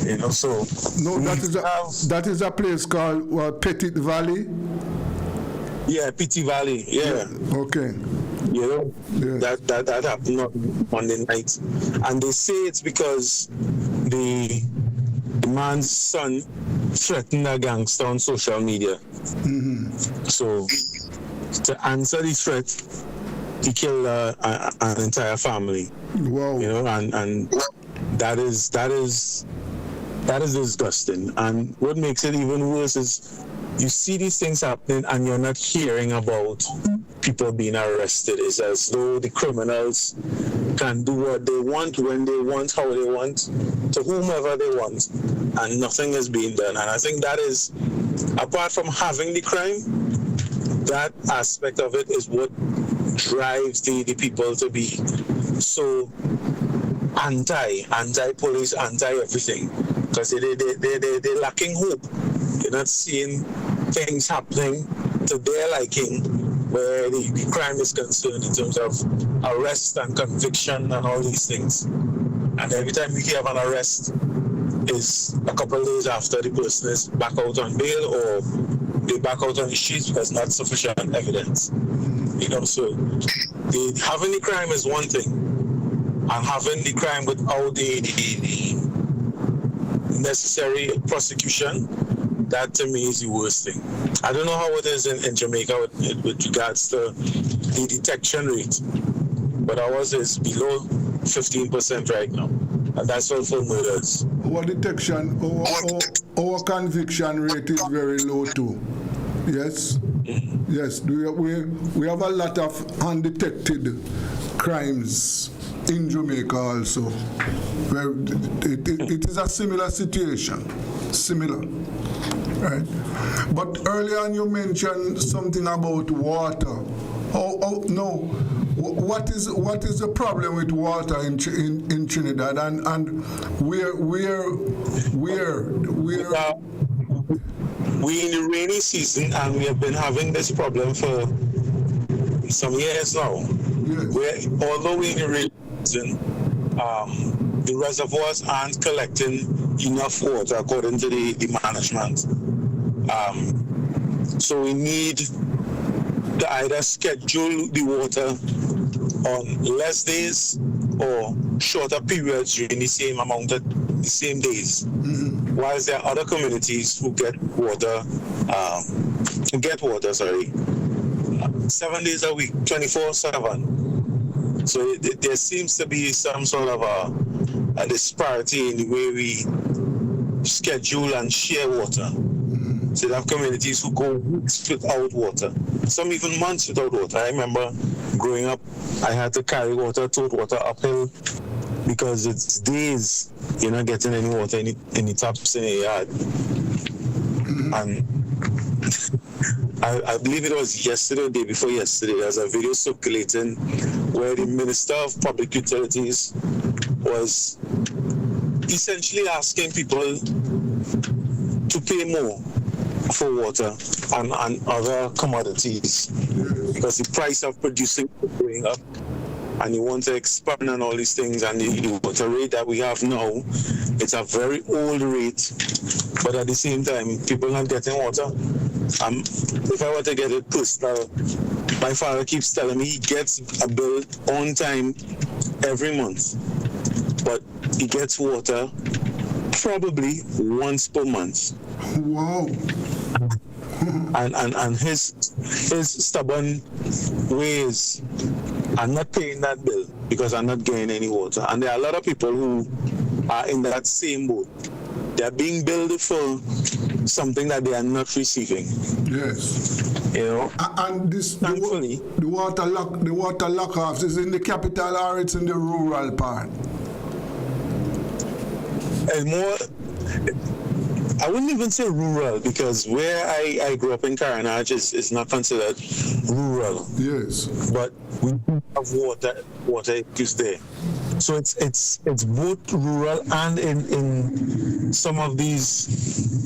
You know, so no, that is a place called Petit Valley. Yeah, Petit Valley. Yeah. Okay. You know, that happened on Monday night, and they say it's because the man's son threatened a gangster on social media. Mm-hmm. So, to answer the threat, he killed an entire family. Wow! You know, and that is disgusting. And what makes it even worse is you see these things happening, and you're not hearing about people being arrested. It's as though the criminals can do what they want, when they want, how they want, to whomever they want, and nothing is being done. And I think that is, apart from having the crime, that aspect of it is what drives the people to be so anti-police, anti-everything. because they're lacking hope. They're not seeing things happening to their liking where the crime is concerned in terms of arrest and conviction and all these things. And every time we hear of an arrest is a couple of days after the person is back out on bail or they back out on the streets because not sufficient evidence. You know, so having the crime is one thing, and having the crime without the necessary prosecution, that to me is the worst thing. I don't know how it is in Jamaica with regards to the detection rate, but ours is below 15% right now, and that's all for murders. Our detection, our conviction rate is very low too. Yes, yes. We have a lot of undetected crimes in Jamaica also. Where it is a similar situation, similar. Right. But earlier on you mentioned something about water. What is the problem with water in Trinidad and where we in the rainy season and we have been having this problem for some years now. Yes. Although we're in the rainy season, the reservoirs aren't collecting enough water according to the management. So we need to either schedule the water on less days or shorter periods during the same amount of the same days. Mm-hmm. Whilst there are other communities who get water 7 days a week, 24/7. So there seems to be some sort of a disparity in the way we schedule and share water. So there are communities who go weeks without water, some even months without water. I remember growing up, I had to carry tote water uphill because it's days you're not getting any water in the taps in the yard. And I believe it was yesterday, the day before yesterday, there's a video circulating where the Minister of Public Utilities was essentially asking people to pay more for water and other commodities because the price of producing is going up and you want to expand on all these things, and the water rate that we have now, it's a very old rate, but at the same time people not getting water. If I were to get it personal, my father keeps telling me he gets a bill on time every month, but he gets water probably once per month. Wow. And his stubborn ways are not paying that bill because I'm not getting any water. And there are a lot of people who are in that same boat. They are being billed for something that they are not receiving. Yes. You know. And this thankfully the water lock-offs is in the capital or it's in the rural part? And more, I wouldn't even say rural because where I grew up in Caranage is not considered rural. Yes. But we have water issues there. So it's both rural and in some of these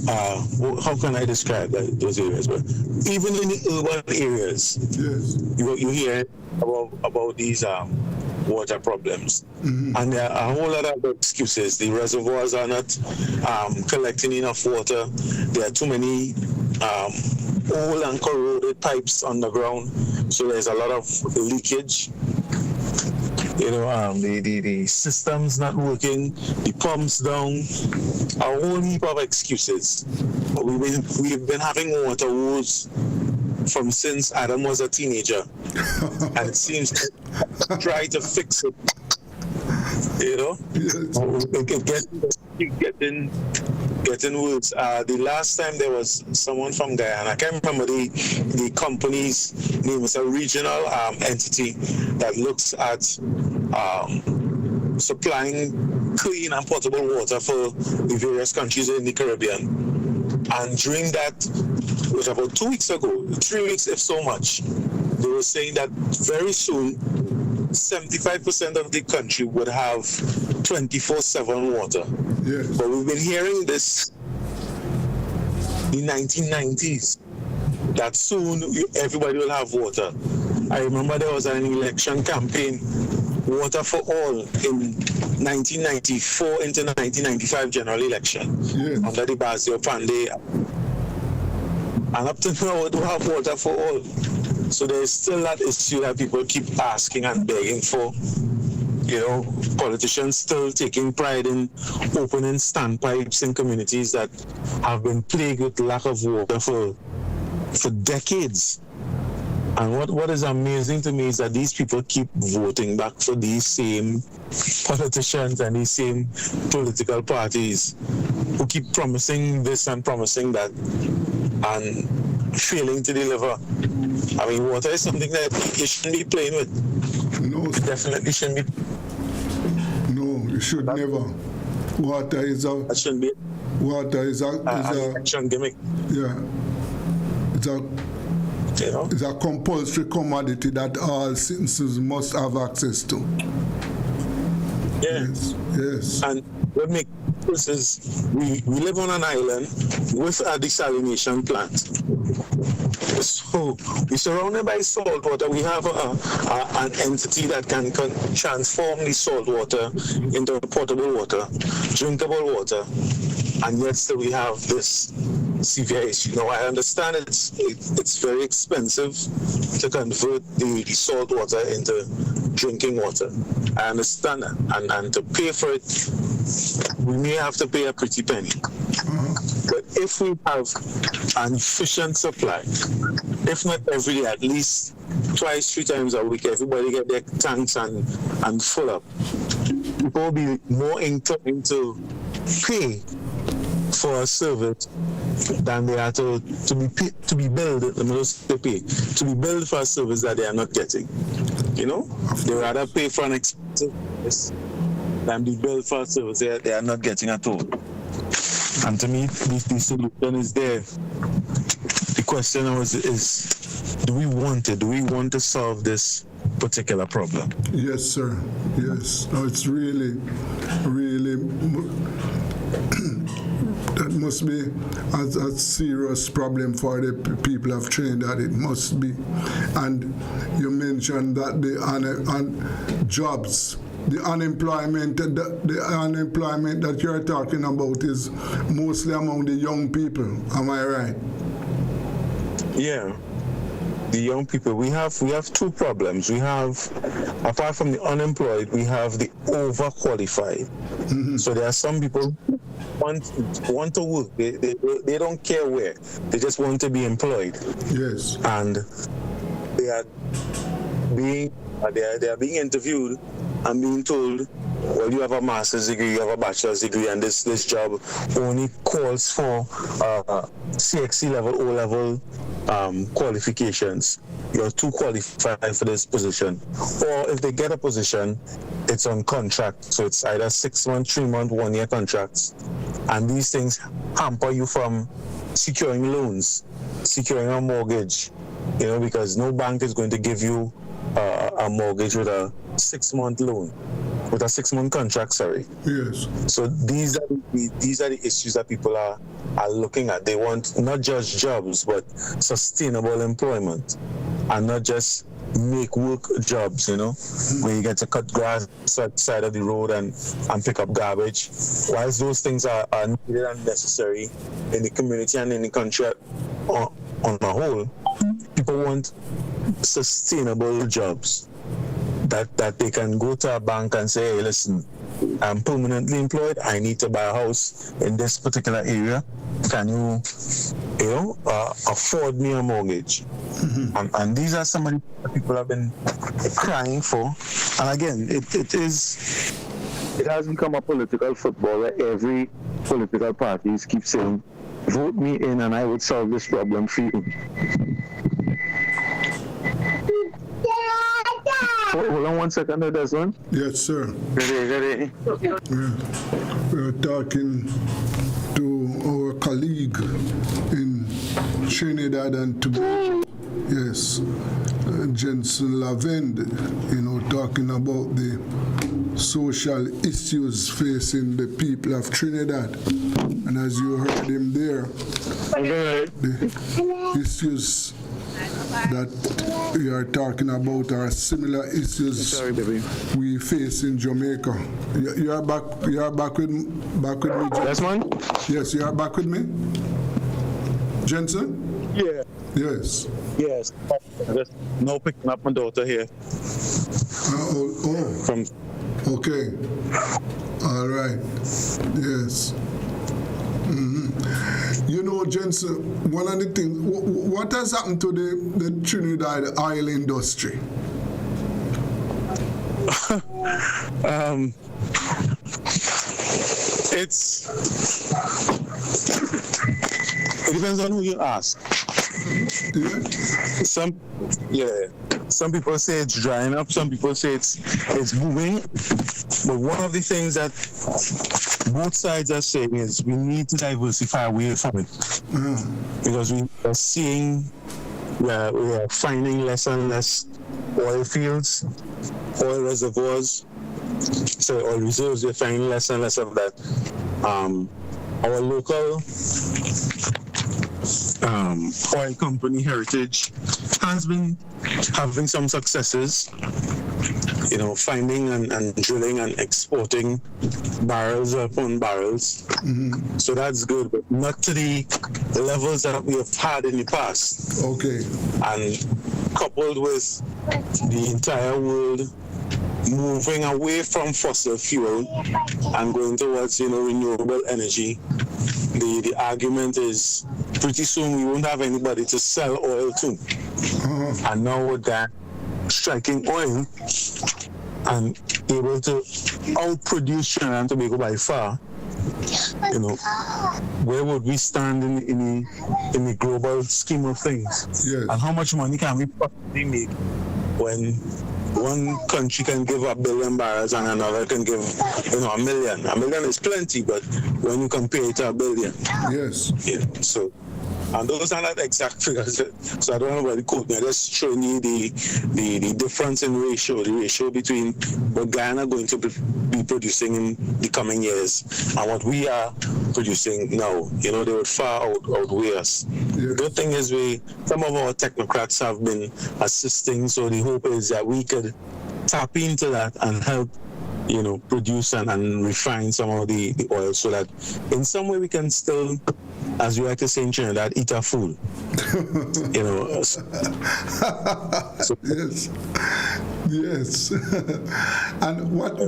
how can I describe those areas? But even in the urban areas, yes, you hear about these water problems. Mm-hmm. And there are a whole lot of excuses. The reservoirs are not collecting enough water. There are too many old and corroded pipes underground, so there's a lot of leakage. You know, the system's not working, the pump's down, a whole heap of excuses. We've been having water woes from since Adam was a teenager, and it seems to try to fix it. You know, yes. Getting worse. The last time there was someone from Guyana, I can't remember the company's name. It's a regional entity that looks at supplying clean and potable water for the various countries in the Caribbean. And during that, it was about 2 weeks ago, 3 weeks if so much, they were saying that very soon 75% of the country would have 24/7 water. Yes. But we've been hearing this in the 1990s, that soon everybody will have water. I remember there was an election campaign, Water for All, in 1994 into 1995 general election, under the Basio Pandey. And up to now, we don't have water for all. So there is still that issue that people keep asking and begging for. You know, politicians still taking pride in opening standpipes in communities that have been plagued with lack of water for decades. And what is amazing to me is that these people keep voting back for these same politicians and these same political parties who keep promising this and promising that and failing to deliver. I mean, water is something that you shouldn't be playing with. No. You definitely shouldn't be. No, you should never. Water is a... That shouldn't be. Water is a election gimmick. Yeah. It's a compulsory commodity that all citizens must have access to. Yeah. Yes. And what makes this is we live on an island with a desalination plant. So we're surrounded by salt water. We have an entity that can transform the salt water into potable water, drinkable water, and yet still we have this severe issue. Now I understand it's very expensive to convert the salt water into drinking water. I understand that, and to pay for it, we may have to pay a pretty penny. But if we have an efficient supply, if not every day, at least twice, 3 times a week, everybody get their tanks and full up, people will be more inclined to pay for a service than they are to be billed. Let me just say pay to be billed for a service that they are not getting. You know, they rather pay for an expensive service than be billed for a service they are not getting at all. And to me, the solution is there. The question is, do we want it? Do we want to solve this particular problem? Yes, sir. Yes. No, it's really, really, that must be a serious problem for the people of Trinidad. It must be. And you mentioned that the jobs, the unemployment that you're talking about is mostly among the young people. Am I right? Yeah. The young people, we have 2 problems. We have, apart from the unemployed, we have the overqualified. Mm-hmm. So there are some people who want to work. They don't care where. They just want to be employed. Yes. And they are being interviewed and being told, well, you have a master's degree, you have a bachelor's degree, and this job only calls for CXC level, O-level qualifications. You're too qualified for this position. Or if they get a position, it's on contract. So it's either 6 month, 3 month, 1 year contracts. And these things hamper you from securing loans, securing a mortgage, you know, because no bank is going to give you a mortgage with a 6 month loan. With a 6 month contract, sorry. Yes. So these are the issues that people are looking at. They want not just jobs, but sustainable employment, and not just make work jobs, you know, where you get to cut grass at the side of the road and pick up garbage. Whilst those things are needed and necessary in the community and in the country on the whole, people want sustainable jobs. That they can go to a bank and say, hey, listen, I'm permanently employed. I need to buy a house in this particular area. Can you afford me a mortgage? Mm-hmm. And these are some of the people have been crying for. And again, it has become a political football where every political party keeps saying, vote me in and I would solve this problem for you. Hold on 1 second, there's one. Yes, sir. Ready. Yeah. We're talking to our colleague in Trinidad and Tobago, Yes. Jensen Lavend, talking about the social issues facing the people of Trinidad. And as you heard him there, the issues that we are talking about are similar issues we face in Jamaica. You are back with me, Jensen? Yes, man? Yes, you are back with me? Jensen? Yeah. Yes. Yes. Just now picking up my daughter here. From. Okay. All right. Yes. Jensen, one of the things, what has happened to the Trinidad oil industry? It depends on who you ask. Some people say it's drying up, some people say it's booming. But one of the things that both sides are saying is we need to diversify away from it. Because we are seeing we are finding less and less oil fields, oil reservoirs, oil reserves. We're finding less and less of that. Our local oil company Heritage has been having some successes, finding and drilling and exporting barrels upon barrels. So that's good, but not to the levels that we have had in the past. Okay. And coupled with the entire world moving away from fossil fuel and going towards renewable energy, the argument is pretty soon we won't have anybody to sell oil to. And now with that, striking oil and able to outproduce Trinidad and Tobago by far, where would we stand in the global scheme of things? Yes. And how much money can we possibly make when one country can give 1 billion barrels and another can give, 1 million? 1 million is plenty, but when you compare it to 1 billion. Yes. Yeah, so, and those are not exact figures, so I don't know where the quote me. I'm just showing you the difference in ratio, the ratio between what Guyana going to be producing in the coming years and what we are producing now. They would far outweigh us. Yeah. The good thing is some of our technocrats have been assisting, so the hope is that we could tap into that and help produce and refine some of the oil so that in some way we can still, as we like to say in Trinidad, eat our food. Yes. And what is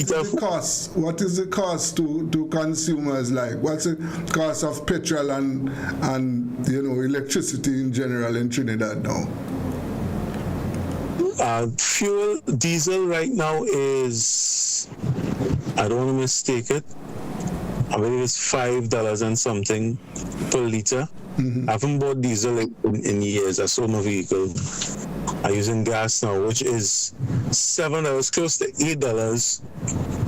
the cost? What is the cost to consumers like? What's the cost of petrol and electricity in general in Trinidad now? Fuel, diesel right now is, I don't want to mistake it, I believe it's $5 and something per liter. I haven't bought diesel in years. I sold my vehicle. I'm using gas now, which is $7, close to $8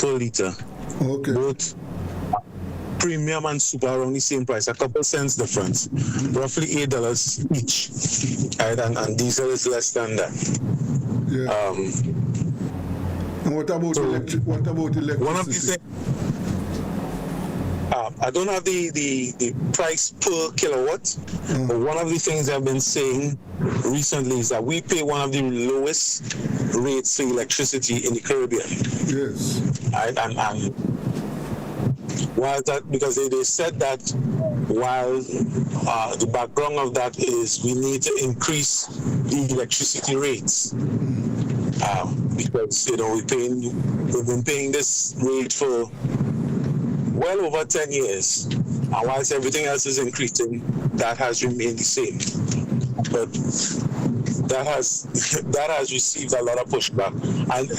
per liter. Okay. Both premium and super around the same price, a couple cents difference, roughly $8 each. Right? And diesel is less than that. Yeah. And what about electricity? One of these things, I don't have the price per kilowatt, but one of the things I've been saying recently is that we pay one of the lowest rates for electricity in the Caribbean. Yes. Right? And while that, because they said that while the background of that is we need to increase the electricity rates. Because we've been paying this rate for well over 10 years, and whilst everything else is increasing, that has remained the same. But that has received a lot of pushback, and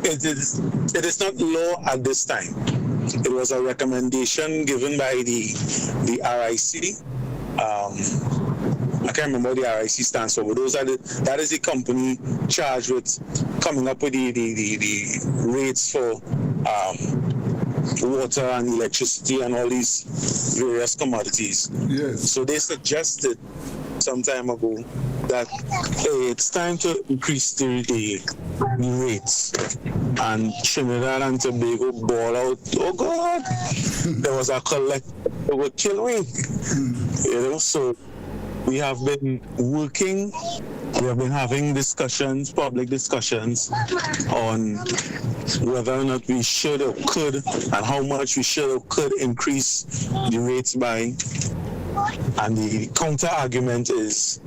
it is not law at this time. It was a recommendation given by the RIC. I can't remember what the RIC stands for, but that is the company charged with coming up with the rates for water and electricity and all these various commodities. Yes. So they suggested some time ago that hey, it's time to increase the rates, and Trinidad and Tobago ball out. Oh God, there was a collective that would kill me. You know, so we have been working. We have been having discussions, public discussions, on whether or not we should or could, and how much we should or could increase the rates by. And the counter argument is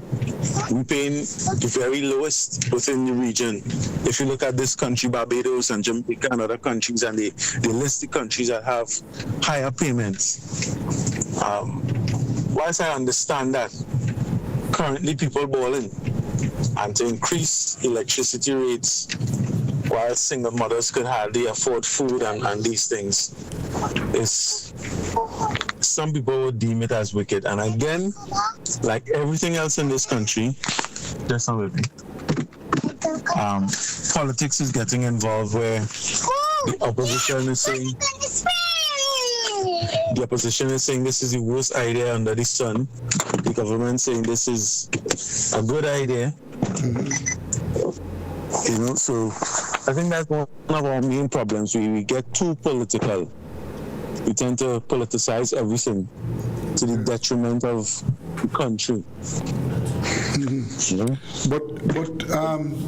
we're paying the very lowest within the region. If you look at this country, Barbados and Jamaica and other countries, and they list the countries that have higher payments. Whilst I understand that, currently people balling, and to increase electricity rates while single mothers could hardly afford food and these things, is some people would deem it as wicked. And again, like everything else in this country, just a little bit, politics is getting involved, where the opposition is saying this is the worst idea under the sun. The government saying this is a good idea. You know, so I think that's one of our main problems. We get too political. We tend to politicize everything to the detriment of the country. But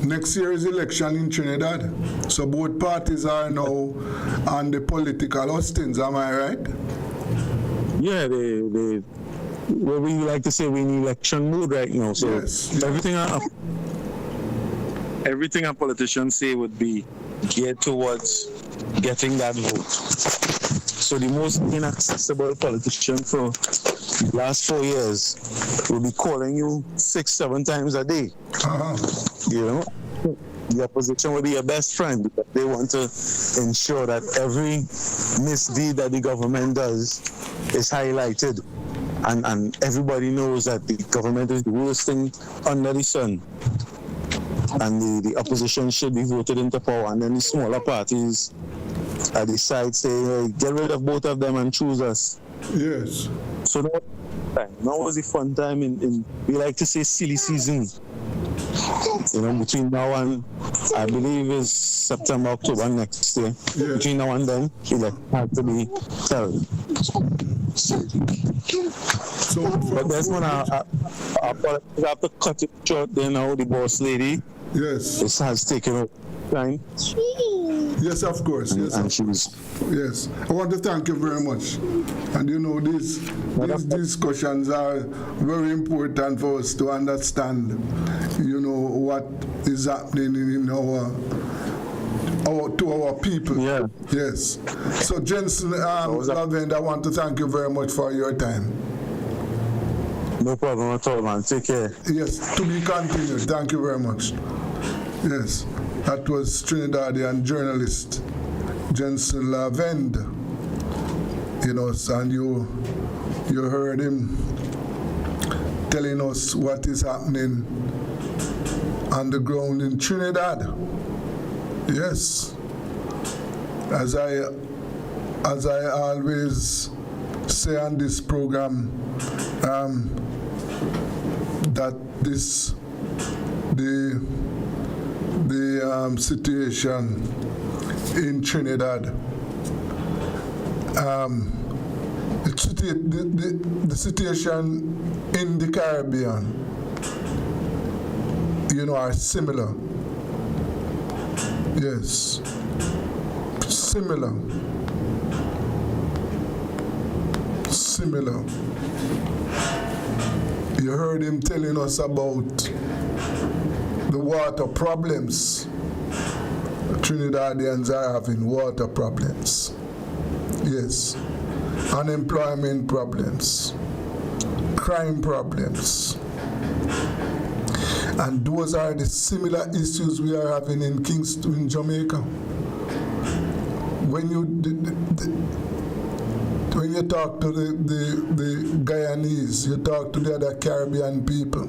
next year is election in Trinidad, so both parties are now on the political hustings. Am I right? Yeah, what we like to say, we're in election mode right now. So yes. Everything a politician say would be geared towards getting that vote. So the most inaccessible politician for the last 4 years will be calling you 6-7 times a day. You know, the opposition will be your best friend because they want to ensure that every misdeed that the government does is highlighted, and everybody knows that the government is the worst thing under the sun, and the opposition should be voted into power, and then the smaller parties at the side say, hey, get rid of both of them and choose us. Yes. So now was the fun time in we like to say silly season. You know, between now and I believe is September, October next year. Yeah. Between now and then, it had to be held. But there's one I have to cut it short there now. The boss lady, yes, has taken over time. Yes, of course. Yes, and she was. Yes, I want to thank you very much. And you know, these discussions are very important for us to understand. You know what is happening in our to our people. Yeah. Yes. So, Jensen Lavend, I want to thank you very much for your time. No problem at all, man. Take care. Yes. To be continued. Thank you very much. Yes. That was Trinidadian journalist Jensen Lavend. You know, and you heard him telling us what is happening on the ground in Trinidad. Yes. As I always say on this program, that the situation in Trinidad, the situation in the Caribbean, you know, are similar. Yes, similar. You heard him telling us about the water problems. Trinidadians are having water problems. Yes. Unemployment problems. Crime problems. And those are the similar issues we are having in Kingston, in Jamaica. When you talk to the Guyanese, you talk to the other Caribbean people,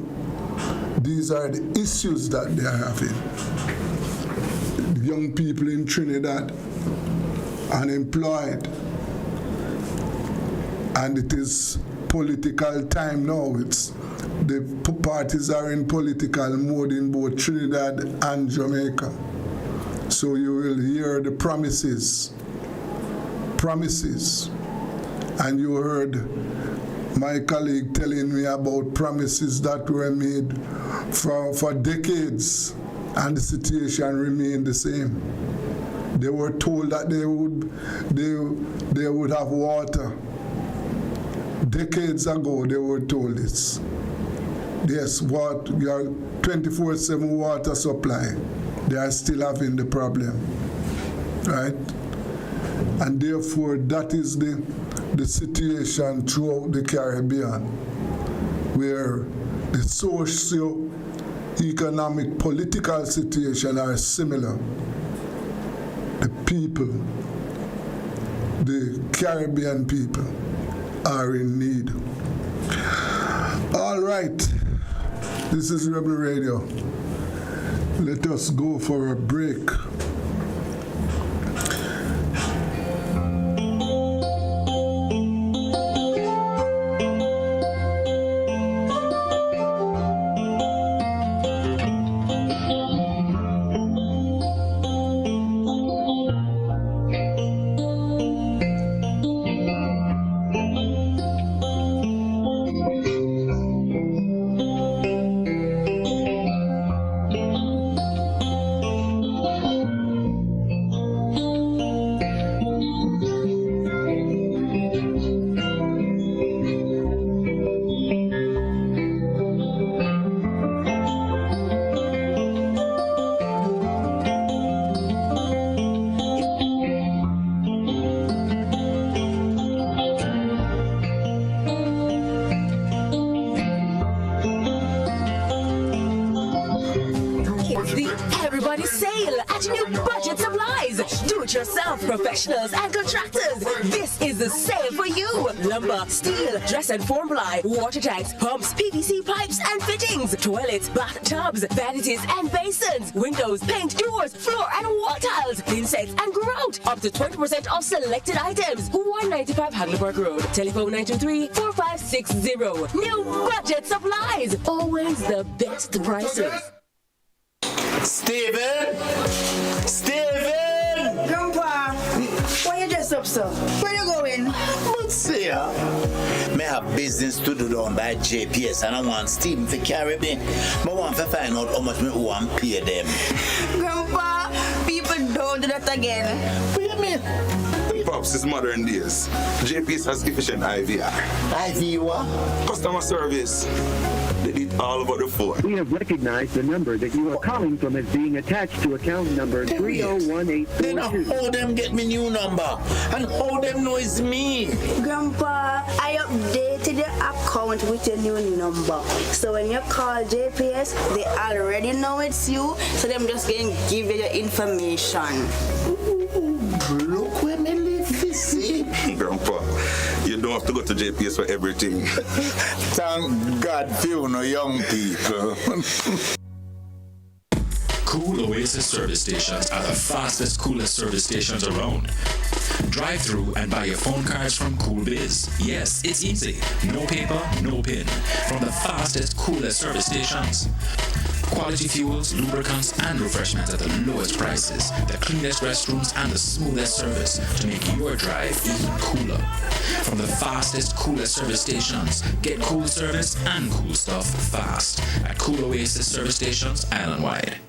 these are the issues that they are having. Young people in Trinidad, unemployed, and it is political time now. the parties are in political mode in both Trinidad and Jamaica. So you will hear the promises. And you heard my colleague telling me about promises that were made for decades, and the situation remained the same. They were told that they would have water. Decades ago, they were told this. Yes, your 24/7 water supply. They are still having the problem, right? And therefore, that is the situation throughout the Caribbean, where the socio-economic political situation are similar. The people, the Caribbean people, are in need. All right, this is Rebel Radio. Let us go for a break. Professionals and contractors, this is the sale for you. Lumber, steel, dress and form ply, water tanks, pumps, PVC pipes and fittings, toilets, bathtubs, vanities and basins, windows, paint, doors, floor and wall tiles, insects and grout. Up to 20% off selected items. 195 Hagley Road. Telephone 923-4560. New budget supplies. Always the best prices. Steven! Grandpa, why you dressed up so? Where you going? But see ya. Me have business to do down by JPS and I want Stephen to carry me. I want to find out how much me want to pay them. Grandpa, people don't do that again. What do you mean? Pops, it's modern days. JPS has efficient IVR. IVR? Customer service. They did all over the phone. We have recognized the number that you are calling from as being attached to account number 301842. Then how them get me new number? And how them know it's me? Grandpa, I updated your account with your new number. So when you call JPS, they already know it's you. So them just going to give you your information. Look where me live, see? Grandpa, you don't have to go to JPS for everything. Thank God for you young people. Cool Oasis service stations are the fastest, coolest service stations around. Drive through and buy your phone cards from Cool Biz. Yes, it's easy. No paper, no pin. From the fastest, coolest service stations. Quality fuels, lubricants, and refreshments at the lowest prices, the cleanest restrooms, and the smoothest service to make your drive even cooler. From the fastest, coolest service stations, get cool service and cool stuff fast at Cool Oasis service stations island-wide.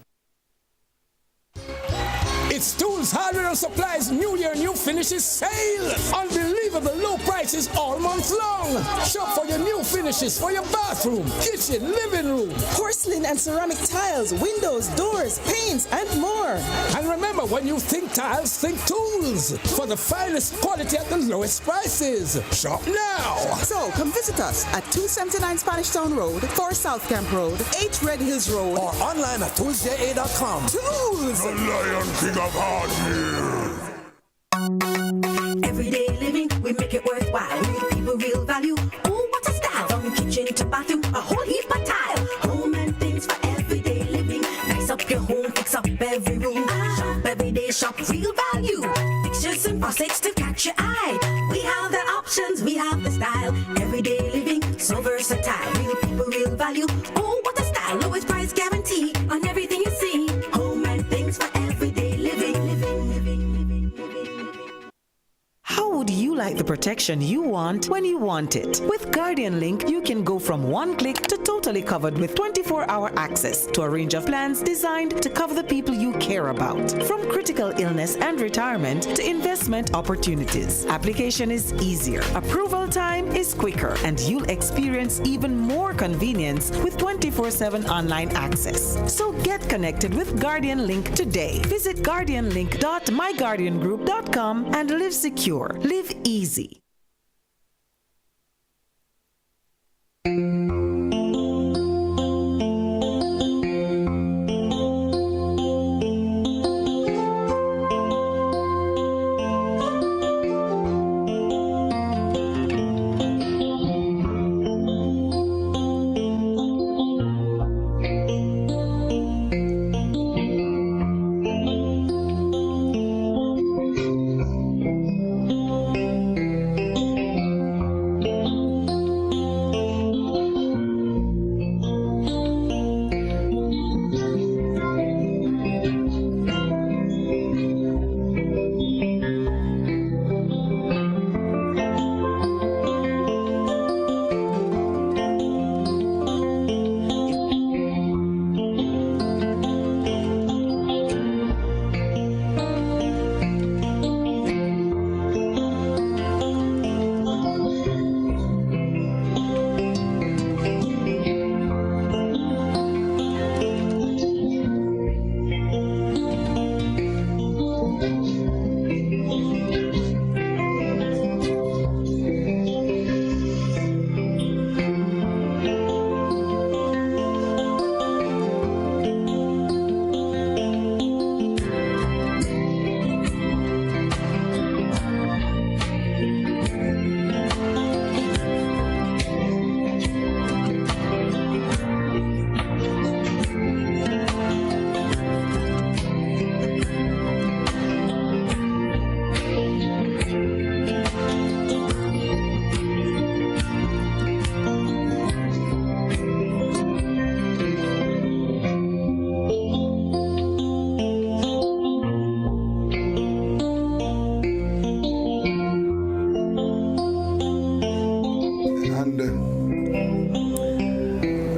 It's Tools, Hardware and Supplies New Year, New Finishes sale. Unbelievable low prices all month long. Shop for your new finishes for your bathroom, kitchen, living room. Porcelain and ceramic tiles, windows, doors, paints, and more. And remember, when you think tiles, think Tools. For the finest quality at the lowest prices. Shop now. So come visit us at 279 Spanish Town Road, 4 South Camp Road, 8 Red Hills Road. Or online at toolsja.com. Tools! The Lion King of Hardware. Everyday living, we make it worthwhile. Real people, real value. Oh, what a style! From kitchen to bathroom, a whole heap of tile. Home and things for everyday living. Nice up your home, fix up every room. Shop every day, shop real value. Fixtures and faucets to catch your eye. We have the options, we have the style. Everyday living, so versatile. Real people, real value. value. Oh, what a style, lowest price guarantee on everything you see. Home and things for everyday living. How would you like the protection you want when you want it? With Guardian Link, you can go from one click to totally covered with 24-hour access to a range of plans designed to cover the people you care about. From critical illness and retirement to investment opportunities. Application is easier, approval time is quicker, and you'll experience even more convenience with 24/7 online access. So get connected with Guardian Link today. Visit guardianlink.myguardiangroup.com and live secure. Live easy.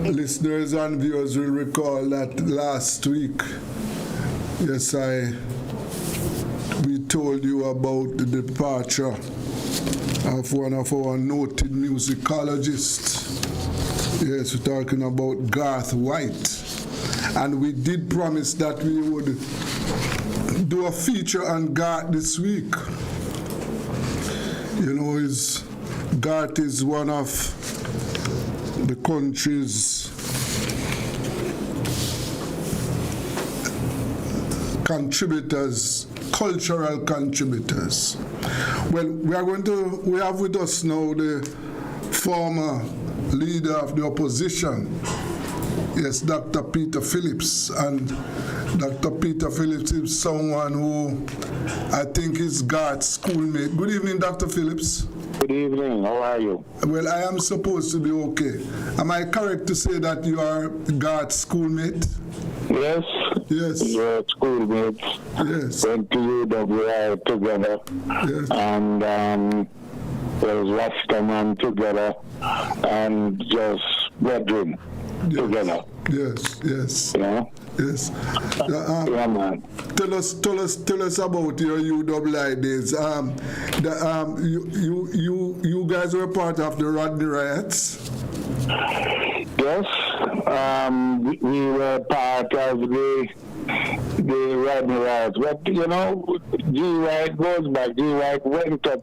Listeners and viewers will recall that last week, yes, we told you about the departure of one of our noted musicologists. Yes, we're talking about Garth White. And we did promise that we would do a feature on Garth this week. You know, Garth is one of the country's contributors, cultural contributors. Well, we have with us now the former leader of the opposition, yes, Dr. Peter Phillips. And Dr. Peter Phillips is someone who I think is Garth's schoolmate. Good evening, Dr. Phillips. Good evening, how are you? Well, I am supposed to be okay. Am I correct to say that you are Garth's schoolmate? Yes. Yes. We're schoolmates. Yes. Went to UWI together. Yes. And there was Rastaman together and just brethren together. Yes, yes. Yeah. Yes. Yeah, man. Tell us about your UWI days. You guys were part of the Rodney riots. Yes, we were part of the Rodney riots. But you know, G-White goes back. G-White went up.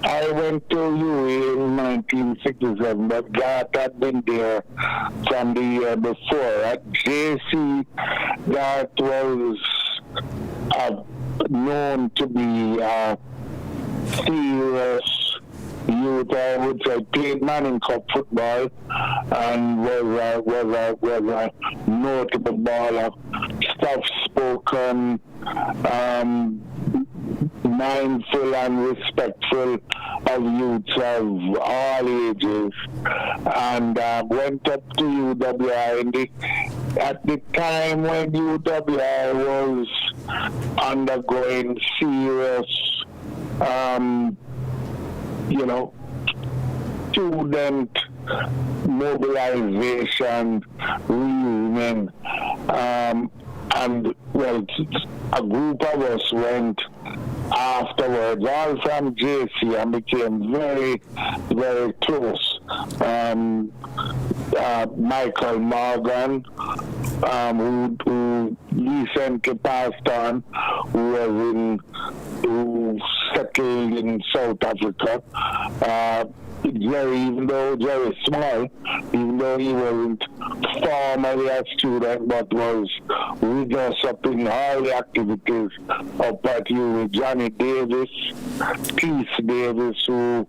I went to UE in 1967, but Garth had been there from the year before. At JC, Garth was known to be a serious youth, I would say, played Manning Cup football and was a notable baller, soft-spoken, mindful and respectful of youths of all ages, and went up to UWI at the time when UWI was undergoing serious, student mobilization, reunion, and well, a group of us went afterwards, all from JC, and became very, very close. Michael Morgan, who recently passed on, who settled in South Africa. Jerry, even though Jerry Small, even though he wasn't formally a student, but was with us up in all the activities up at U. Johnny Davis, Peace Davis, who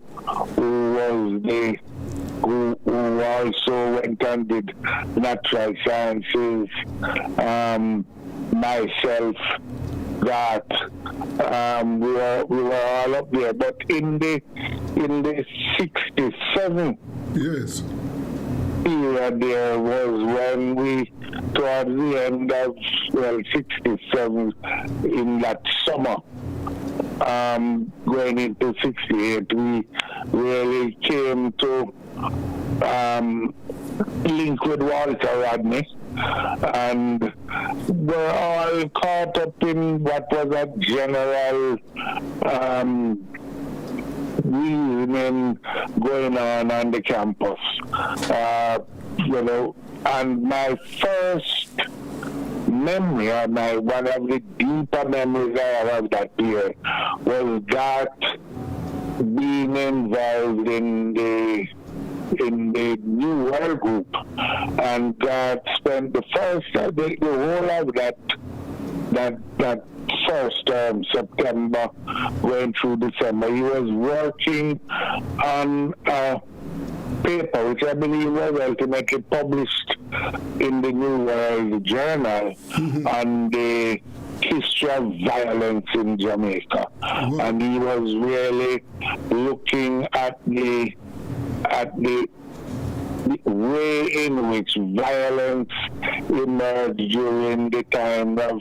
also went and did natural sciences, myself, that we were all up there, but in the 67 period there was when we, towards the end of 67, in that summer, going into 68, we really came to link with Walter Rodney, and we're all caught up in what was a general reasoning going on the campus. And my first memory, or one of the deeper memories I have of that period, was that being involved in the New World Group, and that spent the whole of that first term, September, going through December. He was working on a paper, which I believe was ultimately published in the New World Journal, on the history of violence in Jamaica. And he was really looking at the way in which violence emerged during the time of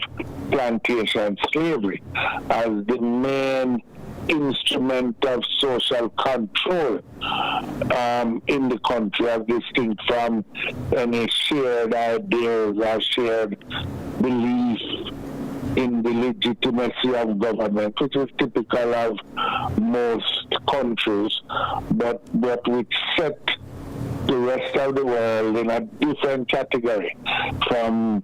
plantation slavery as the main instrument of social control in the country, as distinct from any shared ideas or shared belief in the legitimacy of government, which is typical of most countries, but which set the rest of the world in a different category from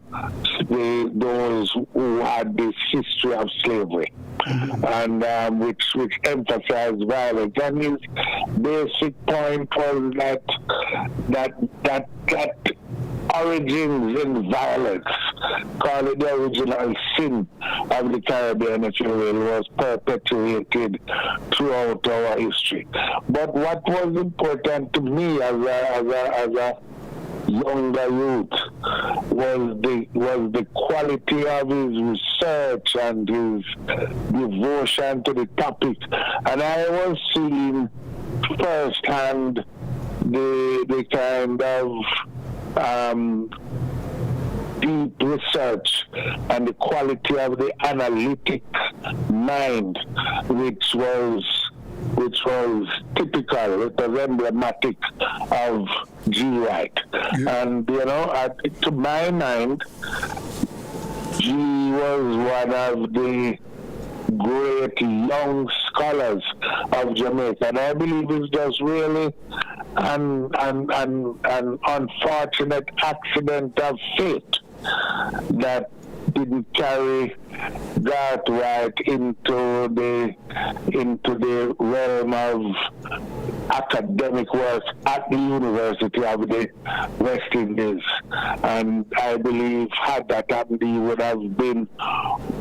those who had this history of slavery, and which emphasized violence. And his basic point was that origins in violence, call it the original sin of the Caribbean, if you will, was perpetuated throughout our history. But what was important to me as a younger youth was the quality of his research and his devotion to the topic. And I was seeing firsthand the kind of deep research and the quality of the analytic mind, which was typical, it was emblematic of G. Wright. And to my mind, G was one of the great young scholars of Jamaica, and I believe it's just really an unfortunate accident of fate that didn't carry that right into the realm of academic work at the University of the West Indies. And I believe had that happened, he would have been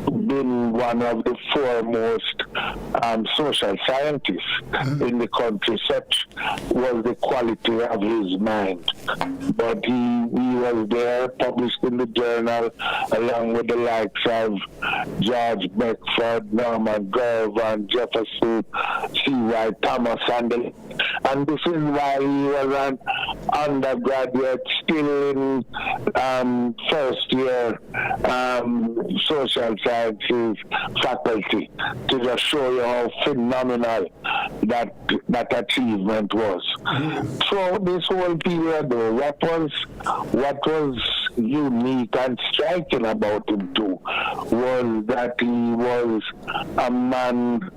one of the foremost social scientists in the country. Such was the quality of his mind. But he was there, published in the journal, along with the likes of George Beckford, Norman Garvan, Jefferson, C.Y. Thomas, and this is why he was an undergraduate still in first year social sciences faculty, to just show you how phenomenal that achievement was. So this whole period, though, what was unique and striking about him too was that he was a man,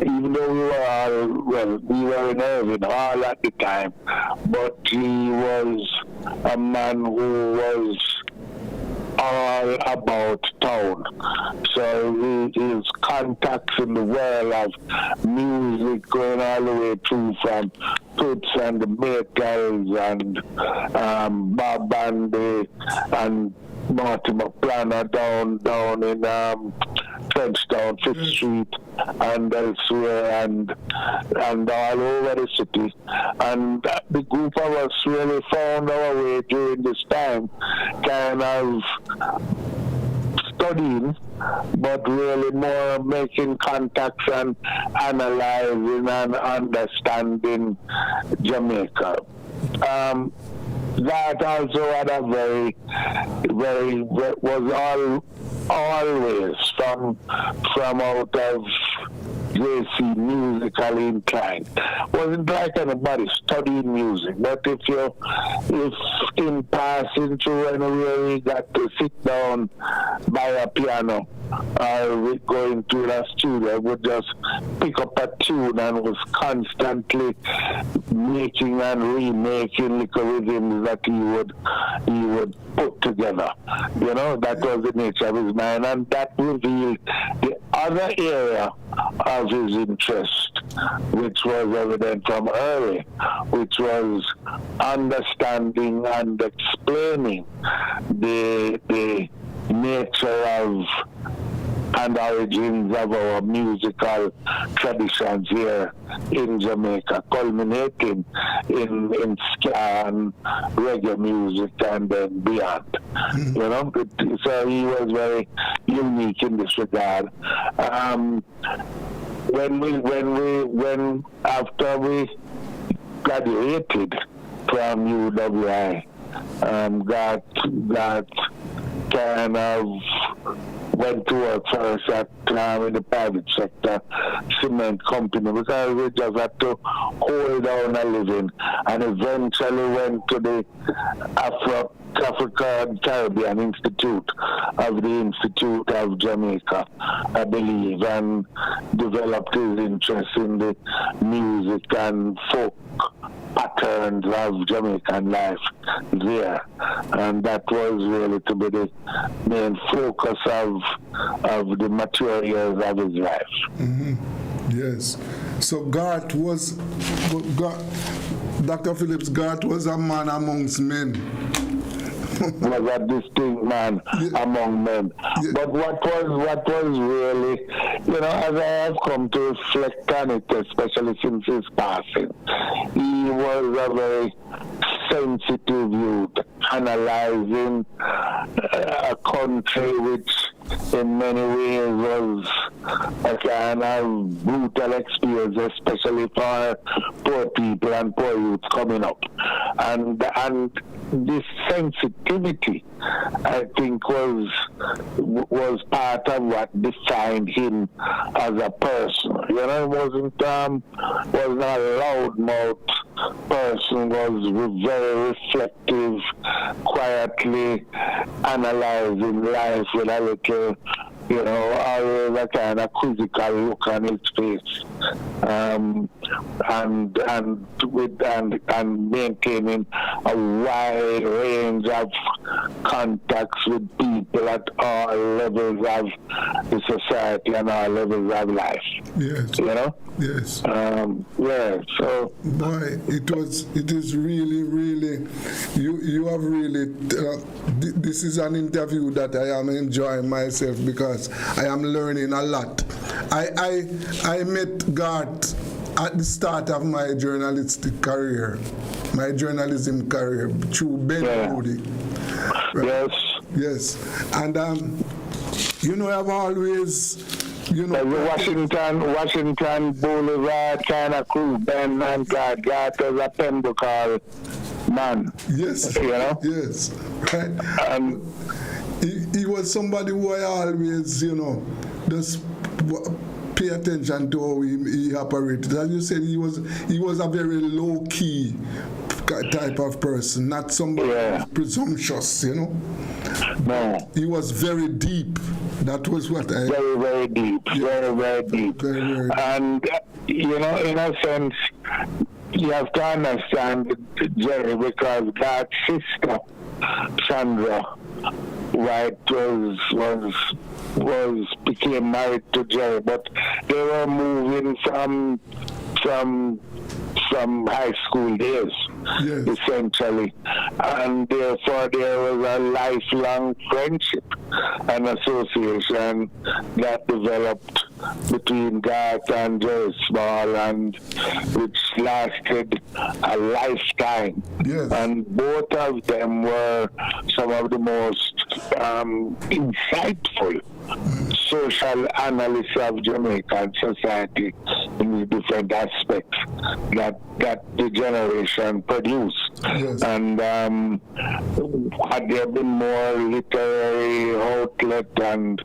even though we were in Irving Hall at the time, but he was a man who was all about town. So his contacts in the world of music going all the way through from Toots and the Maytals and Bob Bandy and Marty McPlanner down in Trenchtown, Fifth Street, and elsewhere, and all over the city. And the group of us really found our way during this time, kind of studying, but really more making contacts and analyzing and understanding Jamaica. That also had a was always from out of JC musically inclined. Wasn't like anybody studying music, but if in passing through anywhere we got to sit down by a piano or going to the studio, would just pick up a tune and was constantly making and remaking little rhythms that he would put together. That was the nature of his mind, and that revealed the other area of his interest, which was evident from early, which was understanding and explaining the nature of and origins of our musical traditions here in Jamaica, culminating in ska and reggae music and then beyond. So he was very unique in this regard. When after we graduated from UWI, got kind of went to work first in the private sector cement company, because we just had to hold down a living, and eventually went to the Africa and Caribbean Institute of the Institute of Jamaica, I believe, and developed his interest in the music and folk patterns of Jamaican life there, and that was really to be the main focus of the mature years of his life. Yes. So Dr. Phillips, Garth was a man amongst men. Was a distinct man among men. But what was really, as I have come to reflect on it, especially since his passing, he was a very sensitive youth, analyzing a country which in many ways was a kind of brutal experience, especially for poor people and poor youth coming up. And this sensitivity, I think, was part of what defined him as a person. He wasn't a loudmouth person, was very reflective, quietly analyzing life with a little, always a kind of quizzical look on his face. and maintaining a wide range of contacts with people at all levels of the society and all levels of life. Yes. You know? Yes. Yeah. So. Boy, it is really, you have really, this is an interview that I am enjoying myself because I am learning a lot. I met Garth at the start of my journalistic career, my journalism career, through Ben Moody. Right? Yes. And, you know, I've always, you know, Washington Boulevard kind of crew, Ben and God as a Pembroke man. Yes. You know? Yes. Right. He was somebody who I always, you know, just pay attention to how he operated. As you said, he was a very low key type of person, not somebody presumptuous, you know. No. He was very deep. That was what I... Very deep. Yeah. Very deep. Very and, you know, in a sense, you have to understand, Jerry, because God's sister, Sandra White, became married to Jerry, but they were moving from high school days, essentially. And therefore there was a lifelong friendship and association that developed between Garth and Jerry Small, and which lasted a lifetime. Yes. And both of them were some of the most insightful social analysts of Jamaican society in the different aspects that the generation produced. Yes. And had there been more literary outlet and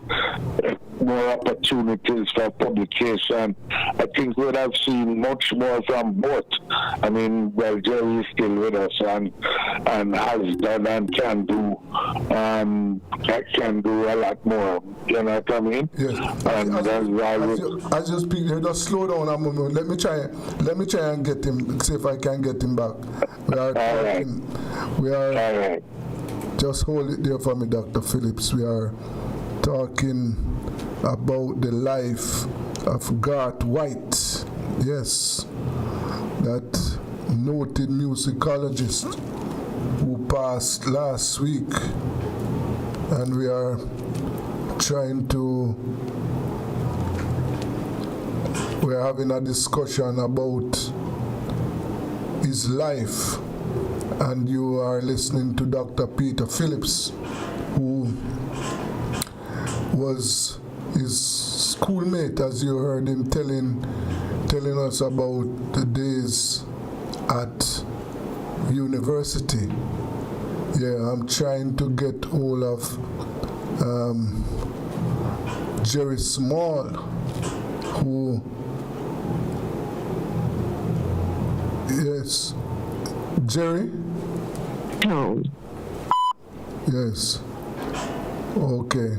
more opportunities for publication, I think we would have seen much more from both. I mean, well, Jerry is still with us and has done and can do a lot more. You know what I mean? Yes. As you speak, just slow down a moment. Let me try and get him. See if I can get him back. We are talking. We are. Just hold it there for me, Dr. Phillips. We are talking about the life of Garth White. Yes, that noted musicologist who passed last week, and we are we're having a discussion about his life, and you are listening to Dr. Peter Phillips, who was his schoolmate, as you heard him telling us about the days at university. Yeah, I'm trying to get hold of Jerry Small, who, yes, Jerry? No. Yes. Okay.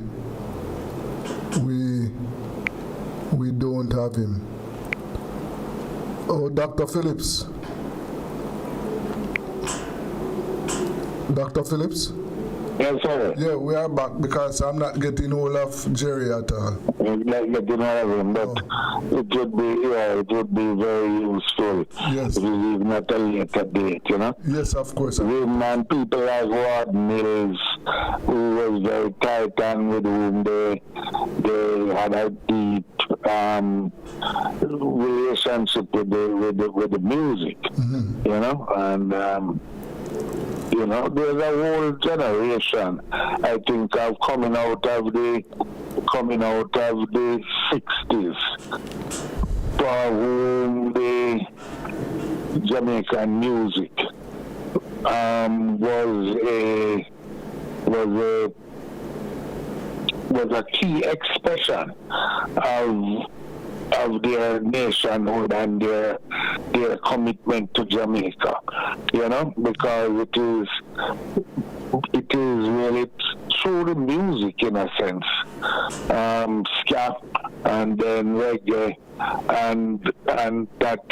We don't have him. Oh, Dr. Phillips. Dr. Phillips? Yes, sir. Yeah, we are back because I'm not getting hold of Jerry at all. You're not getting hold of him, but it would be very useful. Yes. If you leave not a later date, you know? Yes, of course. And people like Ward Mills, who was very tight and with whom they had a deep relationship with the music, you know? And you know, there's a whole generation, I think, of coming out of the 60s, for whom the Jamaican music was a key expression of their nationhood and their commitment to Jamaica, you know, because it is really through the music, in a sense, ska and then reggae, and that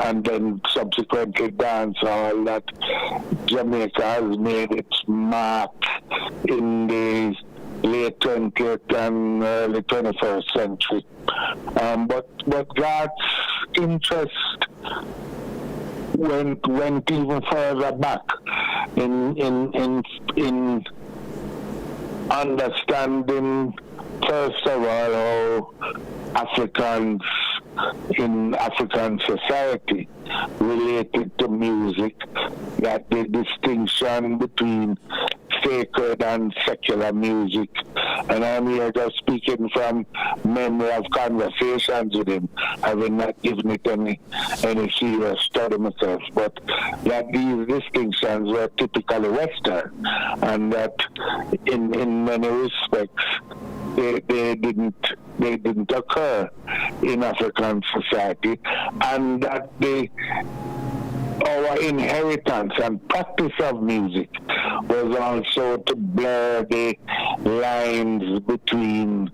and then subsequently dancehall that Jamaica has made its mark in the late 20th and early 21st century. But God's interest went even further back in understanding, first of all, how Africans in African society related to music, that the distinction between sacred and secular music. And I'm here just speaking from memory of conversations with him, having not given it any serious study myself, but that these distinctions were typically Western, and that in many respects they didn't occur in African society, and that our inheritance and practice of music was also to blur the lines between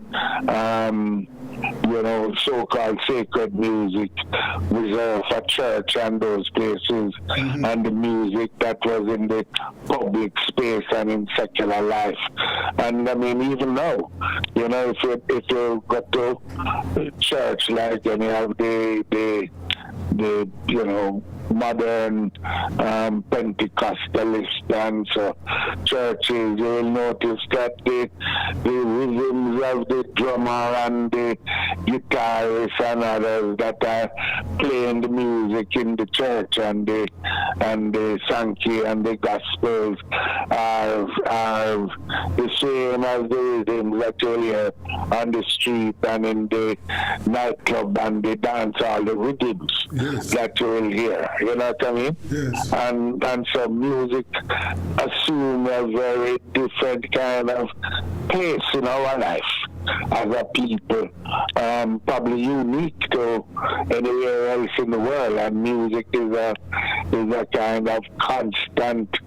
so-called sacred music reserved for church and those places, and the music that was in the public space and in secular life. And I mean, even now, if you go to church like any of the modern Pentecostalist and churches, you will notice that the rhythms of the drummer and the guitarist and others that are playing the music in the church and the sankey and the gospels are the same as the rhythms that you'll hear on the street and in the nightclub and the dance, all the rhythms that you will hear. You know what I mean? Yes. And so music assumes a very different kind of place in our life as a people, probably unique to anywhere else in the world. And music is a kind of constant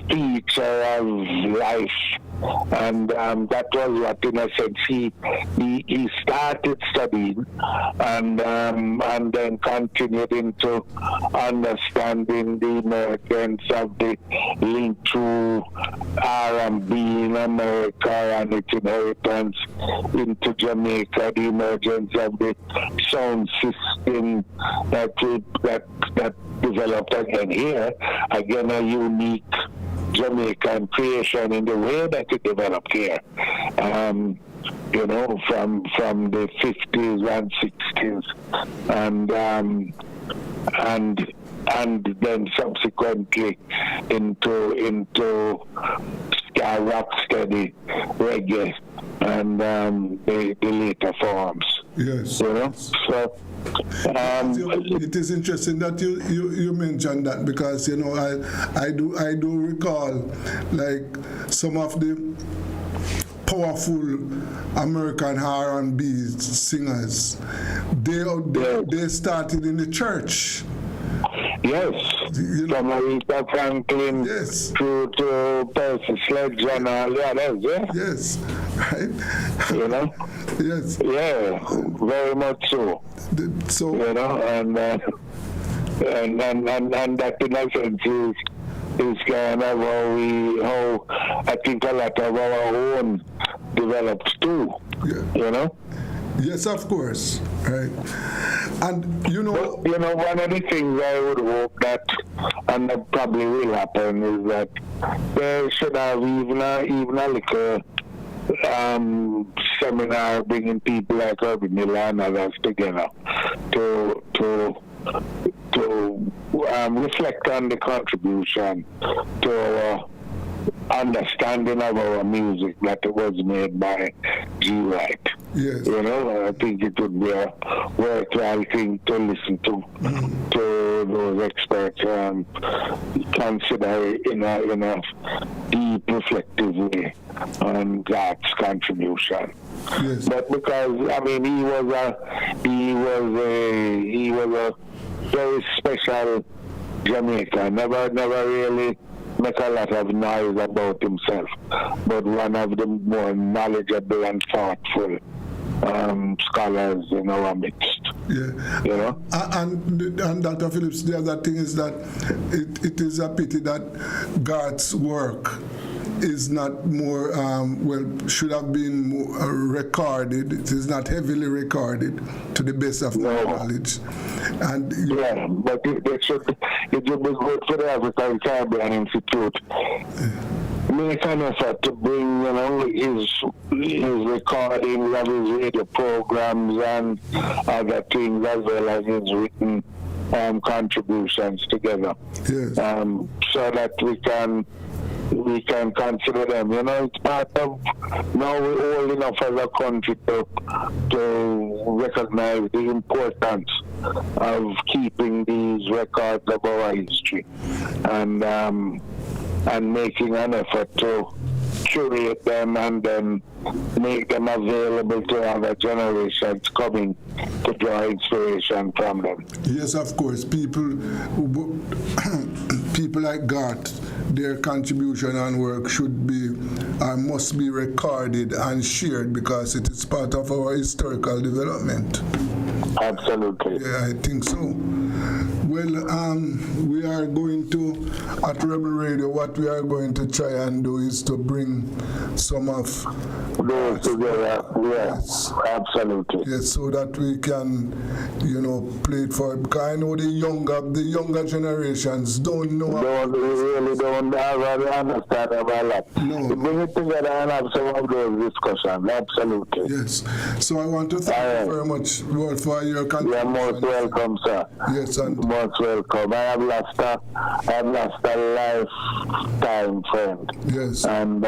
feature of life. And that was what, in a sense, he started studying, and then continued into understanding the emergence of the link to R&B in America and its inheritance into Jamaica, the emergence of the sound system that developed again here, again a unique Jamaican creation in the way that it developed here, from the 50s and 60s, and then subsequently into ska, rock steady, reggae, and the later forms. Yes. So. It is interesting that you mentioned that, because I do recall like some of the powerful American R&B singers. They started in the church. Yes, from Aretha Franklin through to Percy Sledge and all the others, Yes, right? Yes. Yeah, very much so. And that in a sense is kind of how I think a lot of our own develops too, Yes, of course, right. And one of the things I would hope that, and that probably will happen, is that there should have even a little seminar bringing people like Urban Miller and others together to reflect on the contribution to our understanding of our music that was made by G. Wright. Yes. I think it would be a worthwhile thing to listen to those experts and consider in a deep, reflective way on God's contribution. Yes. But because he was a very special Jamaican. Never really make a lot of noise about himself, but one of the more knowledgeable and thoughtful scholars in our midst. Yeah. You know? And Dr. Phillips, the other thing is that it is a pity that God's work is not more, should have been more recorded. It is not heavily recorded to the best of my knowledge. And but it should be good for the African Caribbean Institute. Make an effort to bring, his recordings of his radio programs and other things, as well as his written contributions together. Yes. So that we can consider them. It's part of, now we're old enough as a country to recognize the importance of keeping these records of our history and making an effort to curate them and then make them available to other generations coming to draw inspiration from them. Yes, of course. People like God, their contribution and work should be must be recorded and shared because it is part of our historical development. Absolutely. Yeah, I think so. Well, we are going to, at Rebel Radio, what we are going to try and do is to bring some of those together. Yes, absolutely. Yes, so that we can, play it for. Because I know the younger generations don't know. Really don't understand about that. No. To bring it together and have some of those discussions. Absolutely. Yes. So I want to thank you very much for your contribution. You're most welcome, sir. Yes, and most welcome. I have lost a lifetime friend. Yes. And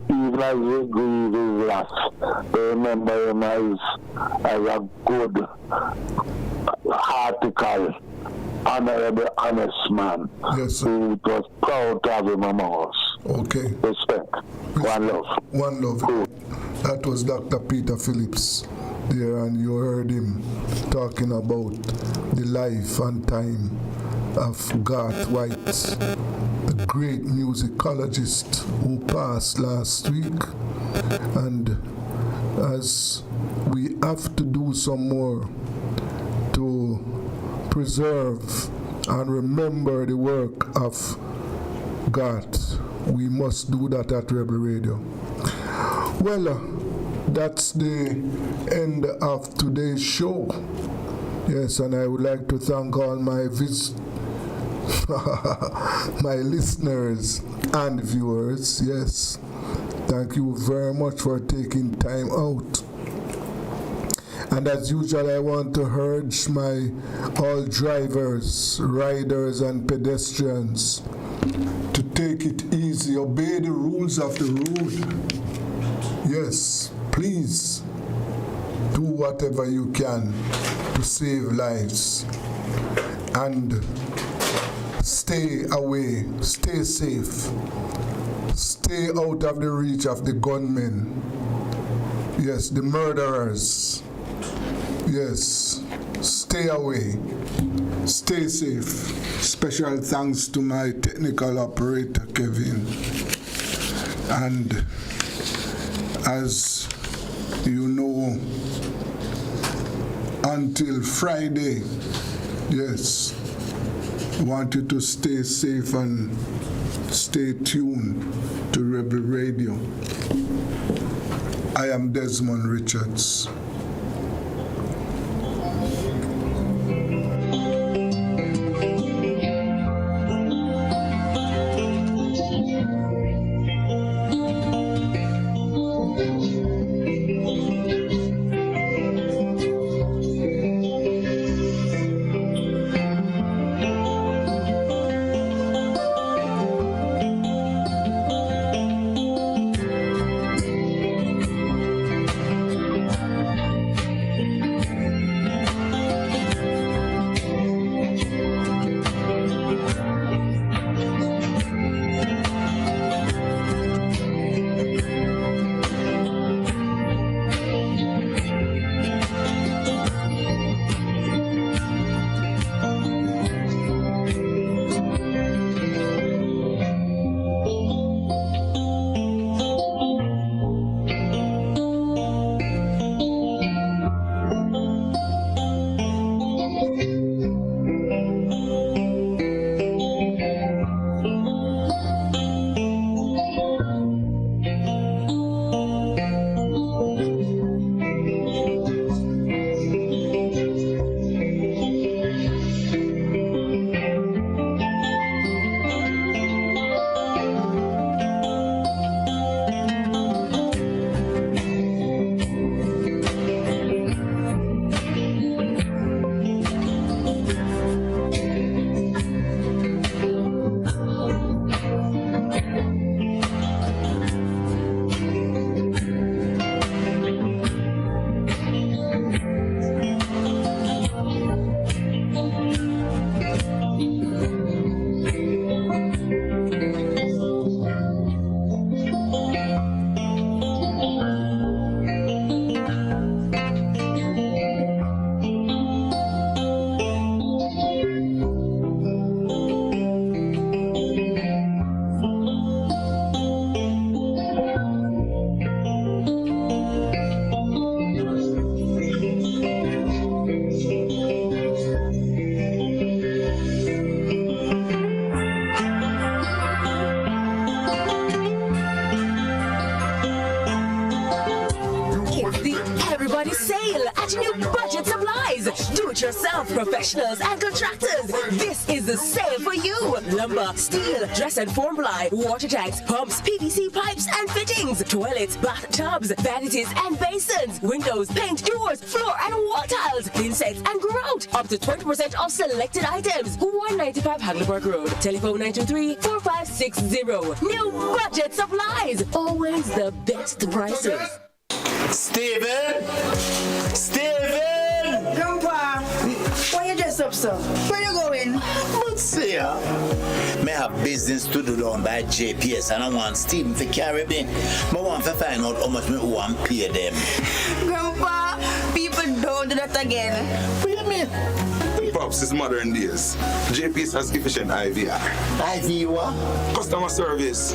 even as we grieve his loss, we remember him as a good, heartical, honorable, honest man. Yes, sir. Who was proud to have him among us. Okay. Respect. One love. One love. Cool. That was Dr. Peter Phillips there, and you heard him talking about the life and time of Garth White, the great musicologist who passed last week. And as we have to do some more to preserve and remember the work of Garth, we must do that at Rebel Radio. Well, that's the end of today's show. Yes, and I would like to thank all my my listeners and viewers. Yes, thank you very much for taking time out. And as usual, I want to urge my all drivers, riders, and pedestrians to take it easy, obey the rules of the road. Yes, please do whatever you can to save lives and stay away, stay safe, stay out of the reach of the gunmen, yes, the murderers, yes, stay away, stay safe. Special thanks to my technical operator, Kevin. And as you know, until Friday, yes, I want you to stay safe and stay tuned to Rebel Radio. I am Desmond Richards. At new budget supplies. Do-it-yourself professionals and contractors. This is the sale for you. Lumber, steel, dress and form ply, water tanks, pumps, PVC pipes and fittings, toilets, bathtubs, vanities and basins, windows, paint, doors, floor and wall tiles, insects and grout. Up to 20% off selected items. 195 Hagleyburg Road. Telephone 923-4560. New budget supplies. Always the best prices. Steven! Grandpa, why you dressed up, sir? Where you going? But see, me have business to do down by JPS and I want Stephen to carry me. I want to find out how much me want to pay them. Grandpa, people don't do that again. What do you mean? Pops, it's modern days. JPS has efficient IVR. IVR? Customer service.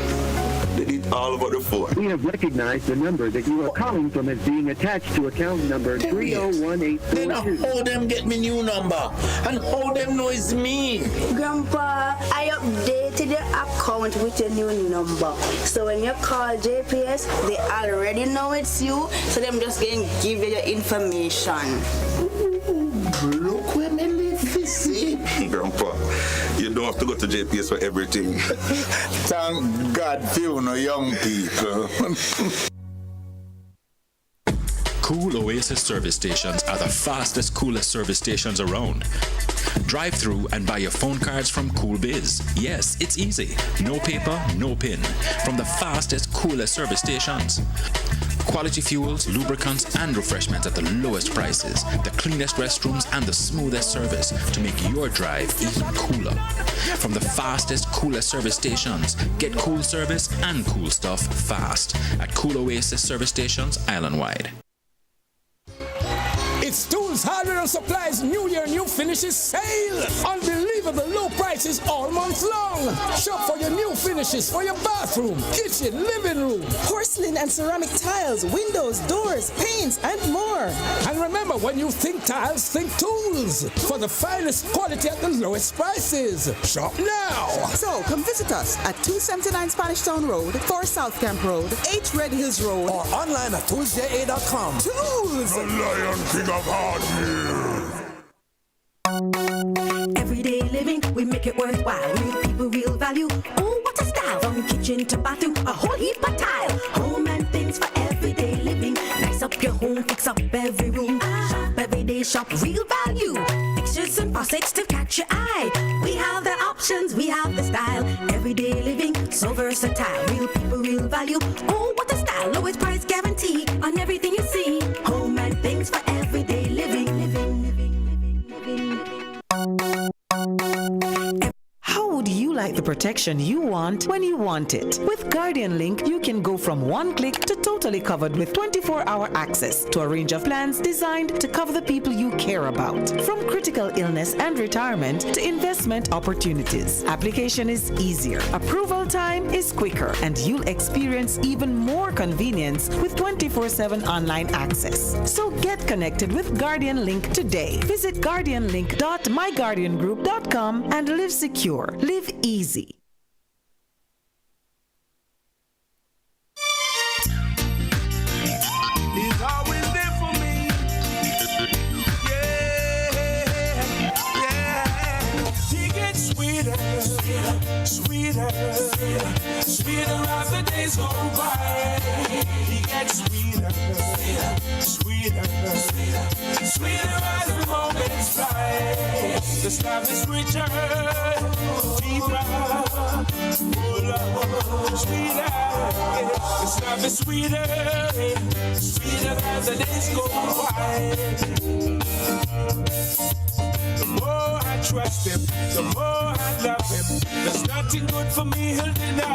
They did all over the phone. We have recognized the number that you are calling from as being attached to account number 301842. Then how them get me new number? And how them know it's me? Grandpa, I updated your account with your new number. So when you call JPS, they already know it's you. So them just going to give you your information. Look where me live this. Grandpa, you don't have to go to JPS for everything. Thank God for you no young people. Cool Oasis service stations are the fastest, coolest service stations around. Drive through and buy your phone cards from Cool Biz. Yes, it's easy. No paper, no pin. From the fastest, coolest service stations. Quality fuels, lubricants, and refreshments at the lowest prices, the cleanest restrooms, and the smoothest service to make your drive even cooler. From the fastest, coolest service stations, get cool service and cool stuff fast at Cool Oasis service stations island-wide. It's Tools, Hardware and Supplies New Year, New Finishes sale. Unbelievable low prices all month long. Shop for your new finishes for your bathroom, kitchen, living room. Porcelain and ceramic tiles, windows, doors, paints, and more. And remember, when you think tiles, think Tools. For the finest quality at the lowest prices. Shop now. So come visit us at 279 Spanish Town Road, 4 South Camp Road, 8 Red Hills Road. Or online at toolsja.com. Tools! The Lion King of Hardware. Everyday living, we make it worthwhile. Real people, real value. Oh, what a style! From kitchen to bathroom, a whole heap of tile. Home and things for everyday living. Nice up your home, fix up every room. Shop every day, shop real value. Fixtures and faucets to catch your eye. We have the options, we have the style. Everyday living, so versatile. Real people, real value. Oh, what a style! Lowest price guarantee on everything you see. Home and things for everyday living. How would you like the protection you want when you want it? With Guardian Link, you can go from one click to totally covered with 24-hour access to a range of plans designed to cover the people you care about. From critical illness and retirement to investment opportunities. Application is easier, approval time is quicker, and you'll experience even more convenience with 24/7 online access. So get connected with Guardian Link today. Visit guardianlink.myguardiangroup.com and live secure. Live easy. He's always there for me. Yeah, yeah. He gets sweeter, sweeter, sweeter as the days go by. He gets sweeter, sweeter, sweeter as the moments fly. This love is richer, deeper, fuller, sweeter. This love is sweeter, sweeter as the days go by. The more I trust him, the more I love him. There's nothing good for me, he'll deny.